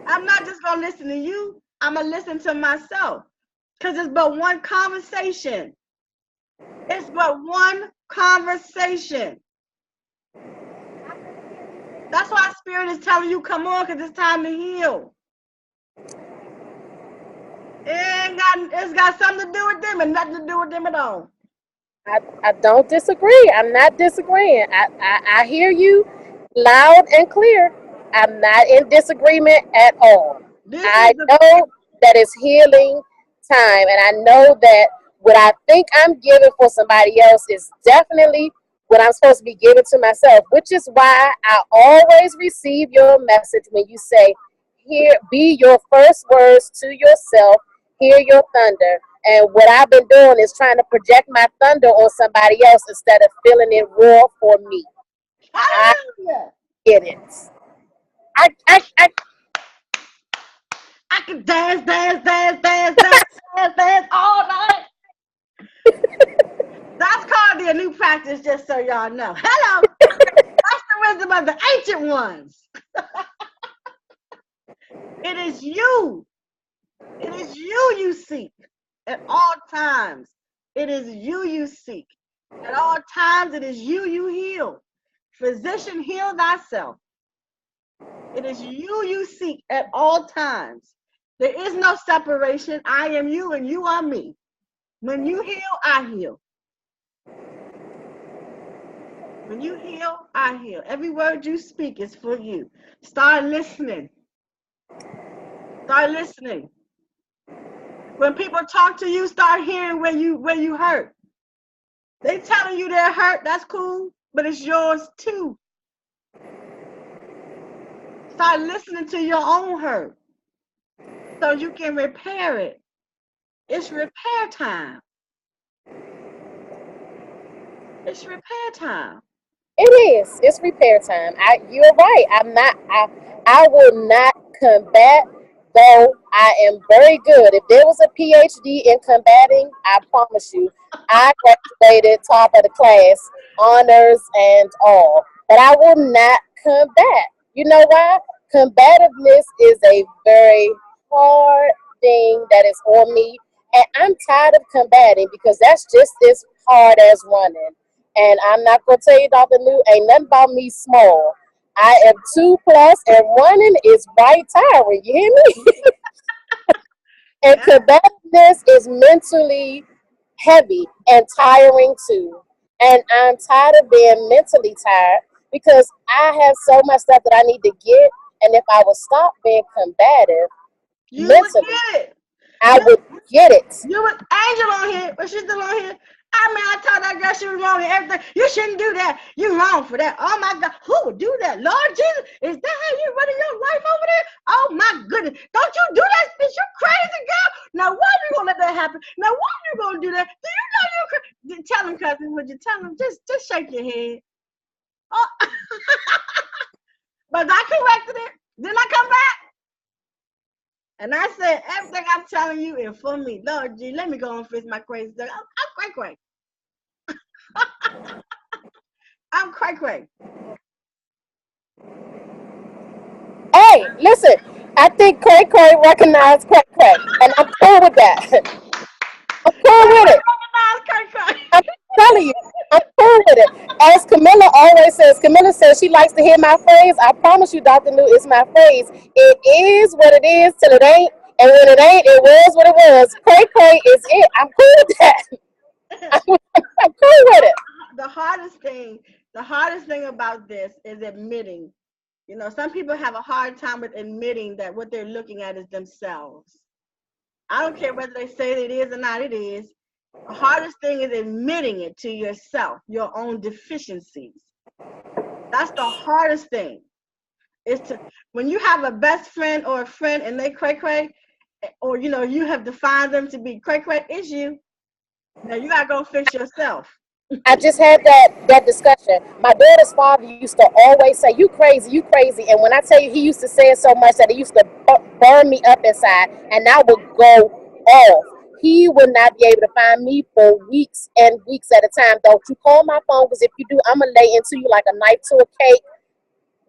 I'm not just going to listen to you. I'm going to listen to myself. Because it's but one conversation. It's but one conversation. That's why Spirit is telling you, come on, because it's time to heal. It's got something to do with them and nothing to do with them at all. I don't disagree. I'm not disagreeing. I hear you loud and clear. I'm not in disagreement at all. I know that it's healing time, and I know that what I think I'm giving for somebody else is definitely what I'm supposed to be giving to myself, which is why I always receive your message when you say, "Here, be your first words to yourself, hear your thunder." And what I've been doing is trying to project my thunder on somebody else instead of feeling it raw for me. I get it. I can dance all night. That's called the new practice, just so y'all know. Hello. That's the wisdom of the ancient ones. It is you. It is you seek at all times. It is you seek. At all times, it is you heal. Physician, heal thyself. It is you seek at all times. There is no separation. I am you and you are me. When you heal, I heal. When you heal, I heal. Every word you speak is for you. Start listening. Start listening. When people talk to you, start hearing where you hurt. They telling you they're hurt, that's cool, but it's yours too. Start listening to your own hurt so you can repair it. It's repair time. It's repair time. It is. It's repair time. You're right. I will not combat, though I am very good. If there was a PhD in combating, I promise you, I graduated top of the class, honors and all. But I will not combat. You know why? Combativeness is a very hard thing that is on me. And I'm tired of combating because that's just as hard as running. And I'm not gonna tell you, Dr. New, ain't nothing about me small. I am 2+ and running is right tiring. You hear me? And combativeness is mentally heavy and tiring too. And I'm tired of being mentally tired because I have so much stuff that I need to get. And if I would stop being combative You would mentally, get it. I would get it. You was Angel on here, but she's still on here. I mean, I told that girl she was wrong in everything. You shouldn't do that. You're wrong for that. Oh my God, who would do that? Lord Jesus, is that how you running your life over there? Oh my goodness, don't you do that, bitch? You crazy girl. Now why you gonna let that happen? Now why you gonna do that? Do you know you crazy? Tell him, cousin. Would you tell him? Just shake your head. Oh. But I corrected it. Didn't I come back? And I said, everything I'm telling you is for me. Lord G, let me go and fix my crazy stuff. I'm cray-cray. I'm cray-cray. Hey, listen, I think Cray Cray recognized Cray Cray, and I'm cool with that. I'm cool with it. I'm telling you, I'm cool with it. As Camilla always says, Camilla says she likes to hear my phrase. I promise you, Dr. New, it's my phrase. It is what it is till it ain't, and when it ain't, it was what it was. Cray Cray is it. I'm cool with that. I'm cool with it. The hardest thing about this is admitting. You know, some people have a hard time with admitting that what they're looking at is themselves. I don't care whether they say it is or not, it is. The hardest thing is admitting it to yourself, your own deficiencies. That's the hardest thing. Is to when you have a best friend or a friend and they cray cray, or you know, you have defined them to be cray cray, it's you. Now you gotta go fix yourself. I just had that discussion. My daughter's father used to always say, "You crazy, you crazy." And when I tell you, he used to say it so much that it used to burn me up inside, and I would go off. He would not be able to find me for weeks and weeks at a time. Don't you call my phone, because if you do, I'm gonna lay into you like a knife to a cake,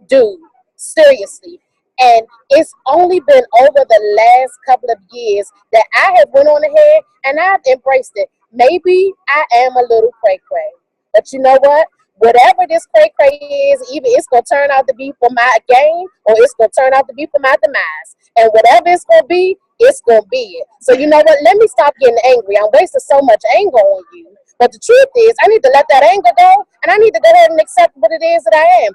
dude. Seriously. And it's only been over the last couple of years that I have went on ahead and I've embraced it. Maybe I am a little cray cray, but you know what? Whatever this cray cray is, either it's gonna turn out to be for my gain or it's gonna turn out to be for my demise. And whatever it's gonna be, it's gonna be it. So you know what? Let me stop getting angry. I'm wasting so much anger on you. But the truth is, I need to let that anger go, and I need to go ahead and accept what it is that I am.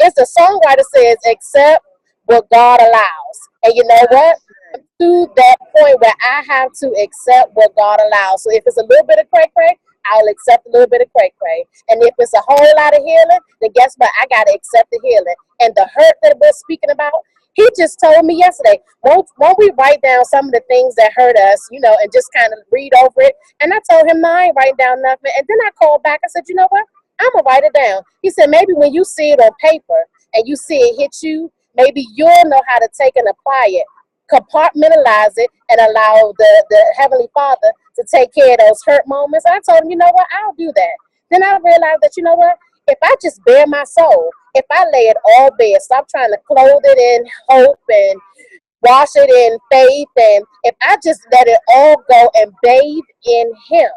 It's the songwriter says, accept what God allows. And you know what? I'm to that point where I have to accept what God allows. So if it's a little bit of cray cray, I'll accept a little bit of cray cray. And if it's a whole lot of healing, then guess what? I gotta accept the healing. And the hurt that we're speaking about, he just told me yesterday, won't we write down some of the things that hurt us, you know, and just kind of read over it? And I told him, no, I ain't writing down nothing. And then I called back. I said, you know what? I'm gonna write it down. He said, maybe when you see it on paper and you see it hit you, maybe you'll know how to take and apply it, compartmentalize it, and allow the Heavenly Father to take care of those hurt moments. I told him, you know what, I'll do that. Then I realized that, you know what, if I just bare my soul, if I lay it all bare, stop trying to clothe it in hope and wash it in faith, and if I just let it all go and bathe in Him,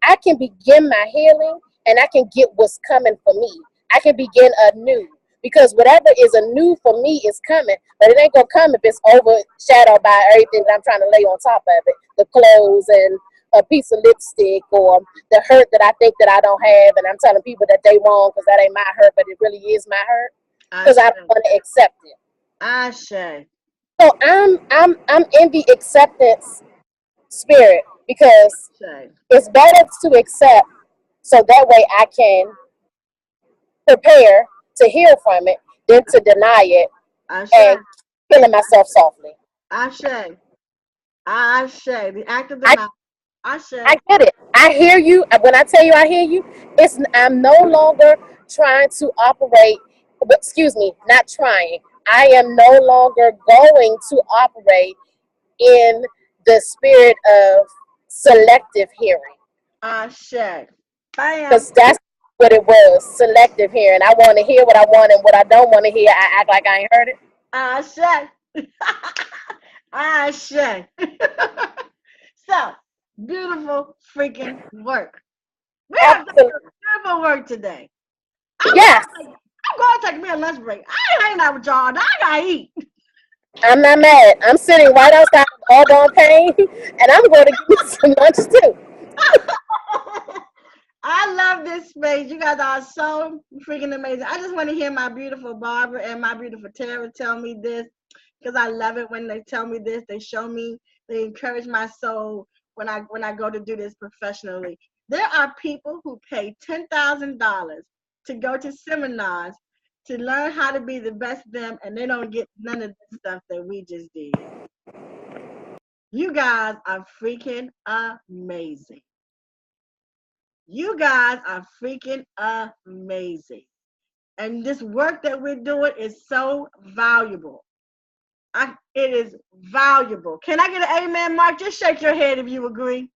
I can begin my healing and I can get what's coming for me. I can begin anew because whatever is anew for me is coming, but it ain't gonna come if it's overshadowed by everything that I'm trying to lay on top of it. The clothes and a piece of lipstick or the hurt that I think that I don't have, and I'm telling people that they wrong because that ain't my hurt, but it really is my hurt because I don't want to accept it. Ashe. So I'm in the acceptance spirit because Shay. it's better to accept so that way I can prepare to heal from it than to deny it Ashe. and killing myself softly. Ashe. Ashe. The act of I denial. I Ashe. get it. I hear you. When I tell you I hear you, I'm no longer trying to operate. Excuse me, not trying. I am no longer going to operate in the spirit of selective hearing Ashe. Bam. because that's what it was, selective hearing. I want to hear what I want, and what I don't want to hear, I act like I ain't heard it. Ashe. Ashe. So, beautiful freaking work. We have done Absolutely. some beautiful work today. I'm Yes. going to take me a lunch break. I ain't hanging out with y'all. I gotta eat. I'm not mad. I'm sitting right outside of Arbonne Pain, and I'm going to get me some lunch too. I love this space. You guys are so freaking amazing. I just want to hear my beautiful Barbara and my beautiful Tara tell me this because I love it when they tell me this. They show me, they encourage my soul when I go to do this professionally. There are people who pay $10,000 to go to seminars to learn how to be the best them, and they don't get none of the stuff that we just did. You guys are freaking amazing. You guys are freaking amazing. And this work that we're doing is so valuable. It is valuable. Can I get an amen, Mark? Just shake your head if you agree.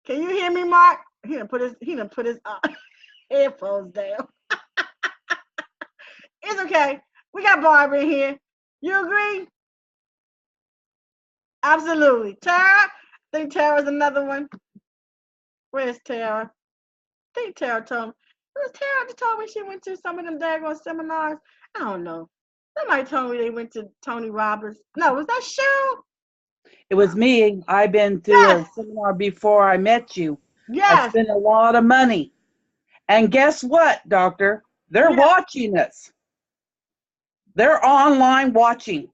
Can you hear me, Mark? He done put his headphones down. It's okay. We got Barbara in here. You agree? Absolutely. Tara? I think Tara's another one. Where's Tara? I think Tara told me. It was Tara that told me she went to some of them daggone seminars. I don't know. Somebody told me they went to Tony Robbins. No, was that Cheryl? It was me. I've been to a seminar before I met you. I Yes. spent a lot of money. And guess what, doctor? They're watching us. They're online watching.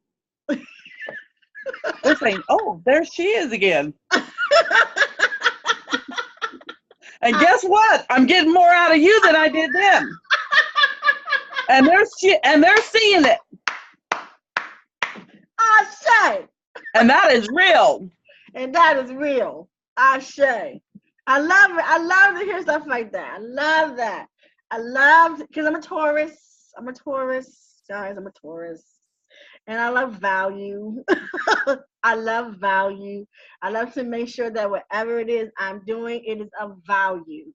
They're saying, oh, there she is again. And guess what? I'm getting more out of you than I did them. And they're seeing it. Ashe. And that is real. And that is real. Ashe. I love it. I love to hear stuff like that. I love that. I love because I'm a Taurus. Guys. I'm a Taurus. And I love value. I love value. I love to make sure that whatever it is I'm doing, it is of value.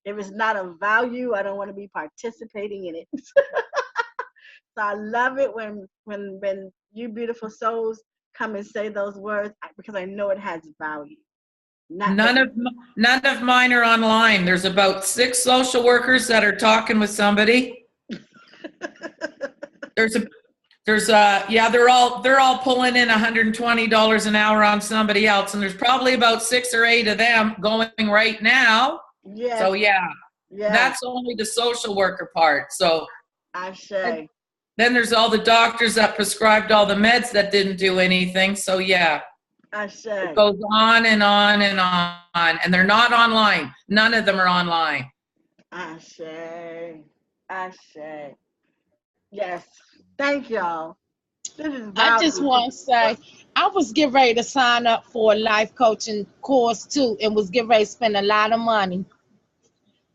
If it's not of value, I don't want to be participating in it. So I love it when you beautiful souls come and say those words because I know it has value. None of mine are online. There's about 6 social workers that are talking with somebody. They're all pulling in $120 an hour on somebody else, and there's probably about 6 or 8 of them going right now. Yes. So that's only the social worker part. So I say. Then there's all the doctors that prescribed all the meds that didn't do anything. So I say. It goes on and on and on, and they're not online. None of them are online. I say. Yes. Thank y'all. This is valuable. I just want to say, I was getting ready to sign up for a life coaching course too, and was getting ready to spend a lot of money.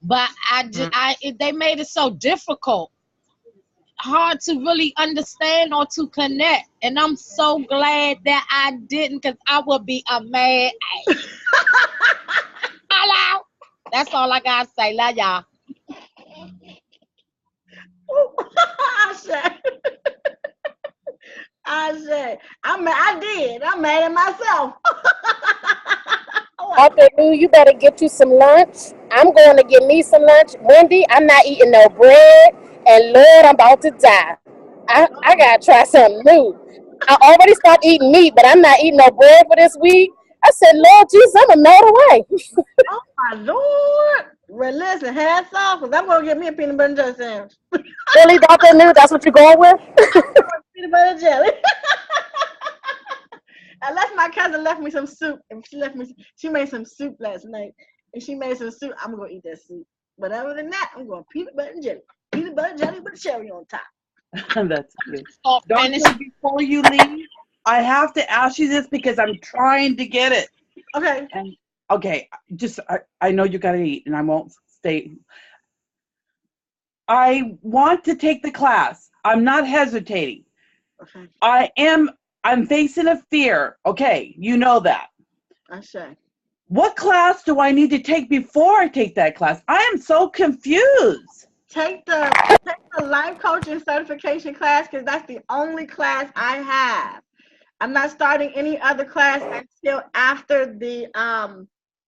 But they made it so difficult, hard to really understand or to connect. And I'm so glad that I didn't, because I would be a mad ass. Hello. That's all I gotta say. Love y'all. I said, I'm mad at myself. Arthur, you better get you some lunch. I'm going to get me some lunch. Wendy, I'm not eating no bread. And Lord, I'm about to die. I gotta try something new. I already stopped eating meat, but I'm not eating no bread for this week. I said, Lord Jesus, I'm a mad away. Oh my Lord. Well, listen, hats off, because I'm going to get me a peanut butter and jelly sandwich. Really, Dr. New, that's what you're going with? Peanut butter and jelly. Unless my cousin left me some soup. And she made some soup last night. And she made some soup. I'm going to eat that soup. But other than that, I'm going peanut butter and jelly. Peanut butter and jelly with a cherry on top. That's good. Doctor, before you leave, I have to ask you this because I'm trying to get it. Okay. And okay, I know you gotta eat, and I won't stay. I want to take the class. I'm not hesitating. Okay. I'm facing a fear. Okay, you know that. I say. What class do I need to take before I take that class? I am so confused. Take the life coaching certification class, because that's the only class I have. I'm not starting any other class until after the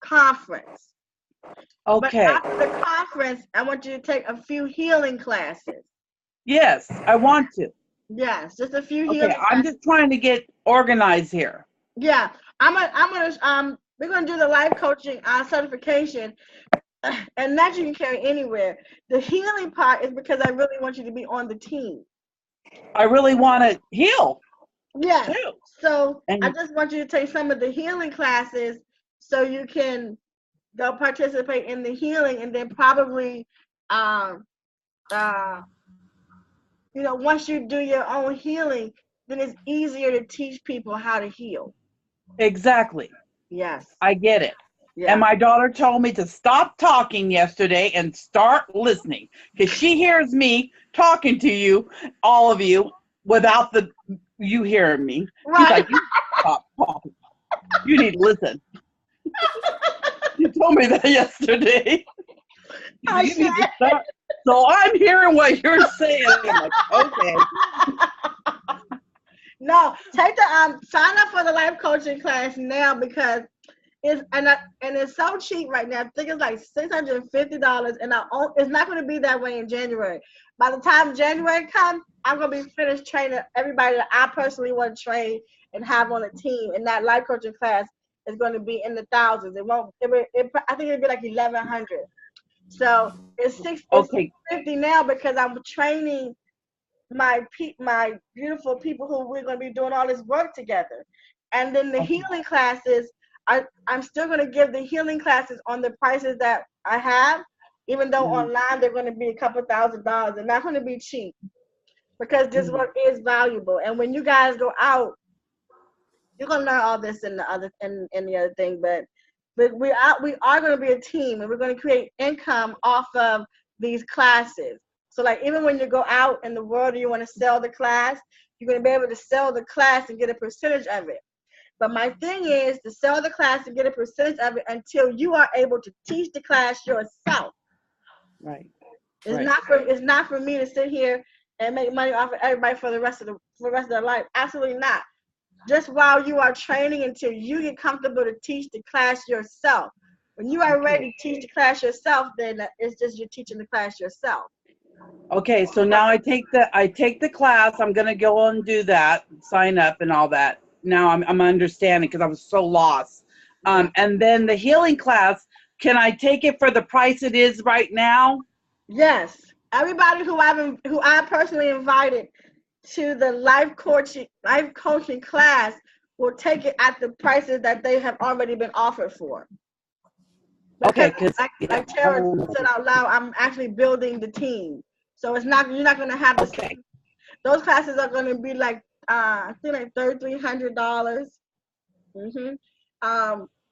conference. Okay. But after the conference, I want you to take a few healing classes. Yes, I want to. Yes, just a few Okay, healing I'm classes. just trying to get organized here. Yeah, we're gonna do the life coaching certification, and that you can carry anywhere. The healing part is because I really want you to be on the team. I really want to heal. Yeah. Too. So And I just want you to take some of the healing classes so you can go participate in the healing, and then probably, once you do your own healing, then it's easier to teach people how to heal. exactly. Yes. I get it. Yeah. And my daughter told me to stop talking yesterday and start listening, because she hears me talking to you, all of you, without you hearing me. Right. She's like, you stop talking. You need to listen. You told me that yesterday. You need to stop. So I'm hearing what you're saying. I'm like, okay. No, take the sign up for the life coaching class now, because it's so cheap right now. I think it's like $650, and it's not going to be that way in January. By the time January comes, I'm going to be finished training everybody that I personally want to train and have on a team. And that life coaching class is going to be in the thousands. It won't. I think it'll be like 1,100. So it's $650 now, because I'm training my beautiful people who we're going to be doing all this work together. And then the healing classes, I'm still going to give the healing classes on the prices that I have, even though online they're going to be a couple $1,000s. They're not going to be cheap, because this work is valuable. And when you guys go out, you're going to learn all this in the other thing. But we are going to be a team, and we're going to create income off of these classes. So like, even when you go out in the world and you want to sell the class, you're going to be able to sell the class and get a percentage of it. But my thing is to sell the class and get a percentage of it until you are able to teach the class yourself. Right. It's not for me to sit here and make money off of everybody for the rest of their life. Absolutely not. Just while you are training until you get comfortable to teach the class yourself. When you are ready to teach the class yourself, then it's just you're teaching the class yourself. Okay, so now I take the class. I'm gonna go and do that, sign up and all that. Now I'm understanding, because I was so lost. And then the healing class, can I take it for the price it is right now? Yes. Everybody who I personally invited to the life coaching class will take it at the prices that they have already been offered for. Because like Tara said out loud, I'm actually building the team. So you're not going to have the same. Those classes are going to be like I think like $3,300.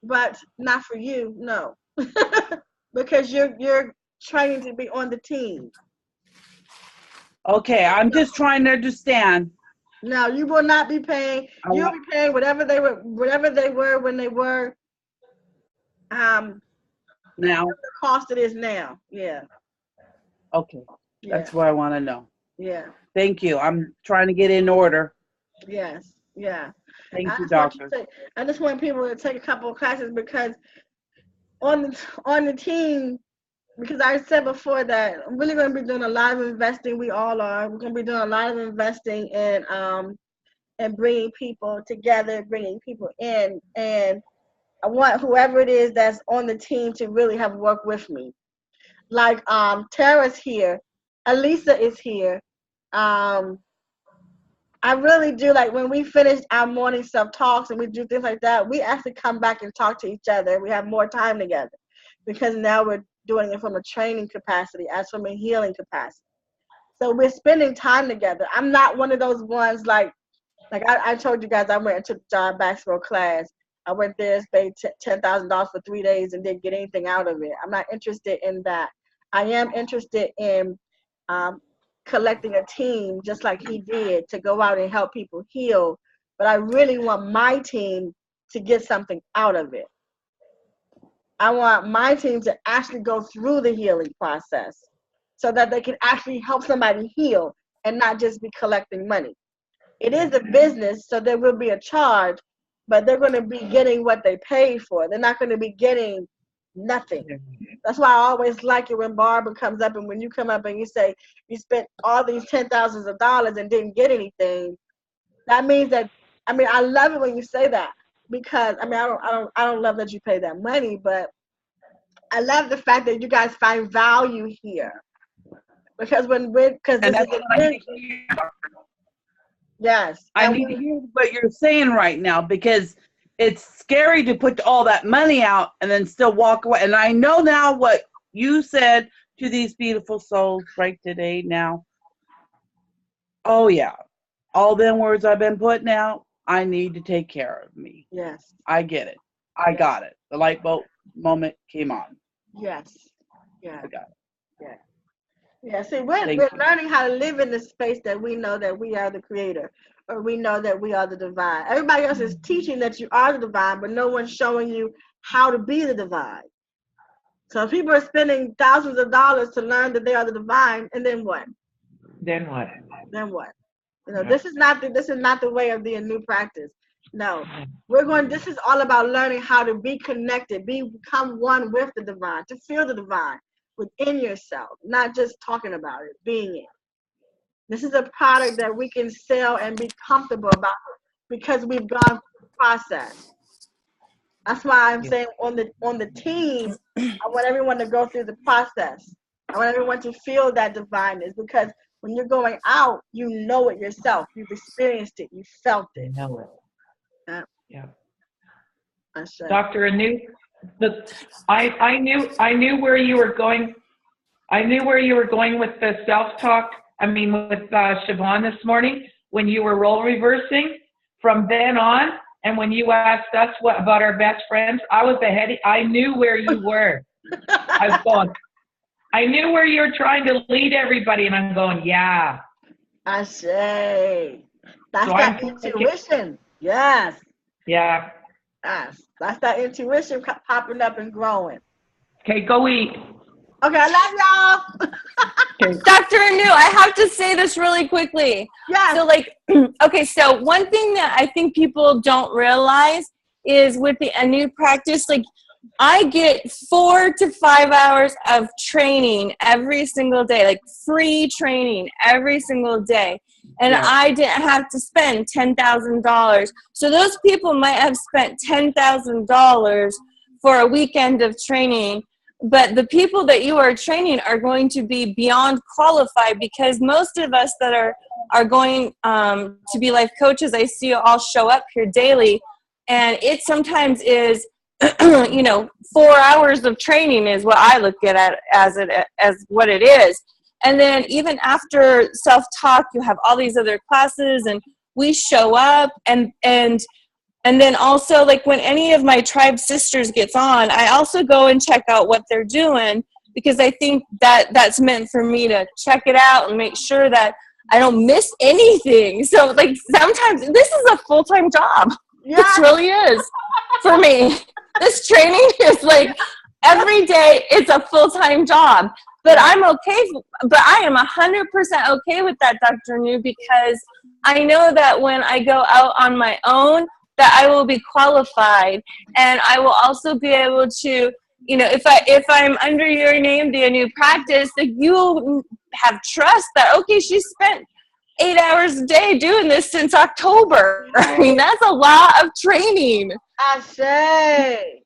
But not for you, no. Because you're training to be on the team. Okay, I'm just trying to understand. No, you will not be paying. You'll be paying whatever they were when they were. Now the cost it is now. Yeah. Okay. Yeah. That's what I want to know. Yeah. Thank you. I'm trying to get in order. Yes. Yeah. Thank you, doctor. I just want people to take a couple of classes, because on the team, because I said before that I'm really going to be doing a lot of investing. We all are. We're going to be doing a lot of investing and bringing people together, bringing people in, and I want whoever it is that's on the team to really have worked with me. Like Tara's here, Elisa is here. I really do, like, when we finish our morning self-talks and we do things like that, we actually come back and talk to each other. We have more time together because now we're doing it from a training capacity as from a healing capacity. So we're spending time together. I'm not one of those ones like I told you guys I went and took John Maxwell class. I went there, paid $10,000 for 3 days and didn't get anything out of it. I'm not interested in that. I am interested in collecting a team just like he did to go out and help people heal. But I really want my team to get something out of it. I want my team to actually go through the healing process so that they can actually help somebody heal and not just be collecting money. It is a business, so there will be a charge, but they're going to be getting what they paid for. They're not going to be getting nothing. That's why I always like it when Barbara comes up and when you come up and you say you spent all these $10,000s and didn't get anything. That means that, I mean, I love it when you say that because I mean I don't love that you pay that money, but I love the fact that you guys find value here because because this is a business. Yes. I need to hear what you're saying right now because it's scary to put all that money out and then still walk away. And I know now what you said to these beautiful souls right today now. Oh, yeah. All them words I've been putting out, I need to take care of me. Yes. I get it. I got it. The light bulb moment came on. Yes. Yeah. I got it. Yeah. Yeah, see, we're learning how to live in the space that we know that we are the creator, or we know that we are the divine. Everybody else is teaching that you are the divine, but no one's showing you how to be the divine. So people are spending thousands of dollars to learn that they are the divine, and then what? Then what? Then what? You know, this is not the way of the new practice. No, this is all about learning how to be connected, become one with the divine, to feel the divine within yourself, not just talking about it, being it. This is a product that we can sell and be comfortable about because we've gone through the process. That's why I'm saying on the team, I want everyone to go through the process. I want everyone to feel that divineness because when you're going out, you know it yourself. You've experienced it. You felt it. You know it. Yeah. Dr. Anu, I knew where you were going. I knew where you were going with the self-talk. I mean, with Shavonne this morning when you were role reversing. From then on, and when you asked us what about our best friends, I was ahead. I knew where you were. I was going. I knew where you were trying to lead everybody, and I'm going, yeah. I say that's so that intuition. Yes. Yeah. Yes, that's that intuition popping up and growing. Okay, go eat. Okay, I love y'all. Dr. Anu, I have to say this really quickly. Yeah. So okay, so one thing that I think people don't realize is with the Anu practice, I get 4 to 5 hours of training every single day, like free training every single day. And I didn't have to spend $10,000. So those people might have spent $10,000 for a weekend of training. But the people that you are training are going to be beyond qualified because most of us that are going to be life coaches, I see you all show up here daily. And it sometimes is, 4 hours of training is what I look at as what it is. And then even after self-talk, you have all these other classes and we show up and then also when any of my tribe sisters gets on, I also go and check out what they're doing because I think that's meant for me to check it out and make sure that I don't miss anything. So sometimes this is a full-time job. Yeah. This really is for me. This training is every day it's a full-time job. But I'm okay, but I am 100% okay with that, Dr. Anu, because I know that when I go out on my own, that I will be qualified, and I will also be able to, if I'm under your name, the Anu practice, you will have trust that, okay, she spent 8 hours a day doing this since October. I mean, that's a lot of training. I say.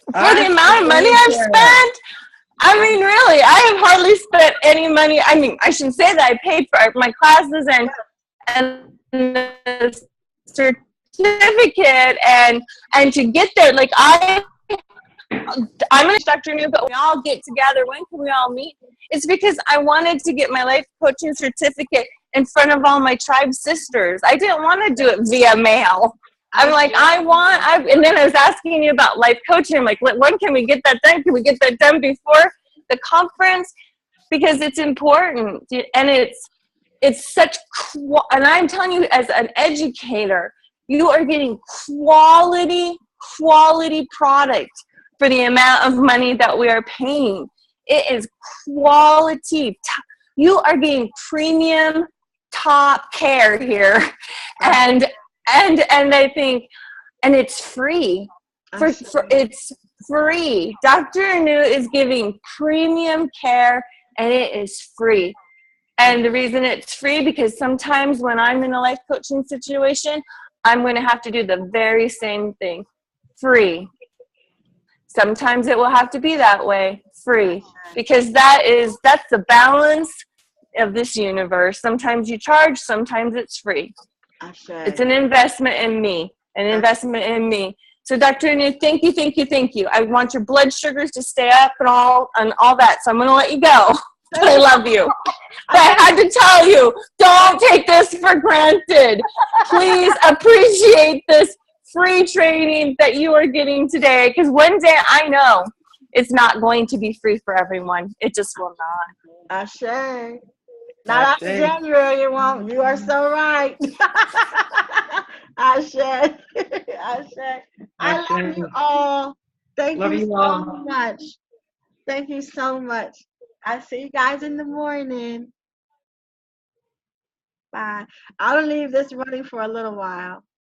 For the amount of money I've spent, I mean, really, I have hardly spent any money. I mean, I shouldn't say that. I paid for my classes and the certificate and to get there, like I'm going to Dr. New, but we all get together. When can we all meet? It's because I wanted to get my life coaching certificate in front of all my tribe sisters. I didn't want to do it via mail. I'm like, and then I was asking you about life coaching. I'm like, when can we get that done? Can we get that done before the conference? Because it's important. And it's such, and I'm telling you as an educator, you are getting quality product for the amount of money that we are paying. It is quality. You are getting premium top care here. And I think, and it's free. It's free. Dr. Anu is giving premium care and it is free. And the reason it's free, because sometimes when I'm in a life coaching situation, I'm going to have to do the very same thing. Free. Sometimes it will have to be that way, free, because that's the balance of this universe. Sometimes you charge, sometimes it's free. It's an investment in me, So Dr. Anu, thank you. I want your blood sugars to stay up and all that. So I'm going to let you go. But I love you. But I had to tell you, don't take this for granted. Please appreciate this free training that you are getting today, because one day I know it's not going to be free for everyone. It just will not. Ashe. Not after January, it won't. You are so right. Ashe. Ashe. I love you all. Thank you so much. Thank you so much. I'll see you guys in the morning. Bye. I'll leave this running for a little while.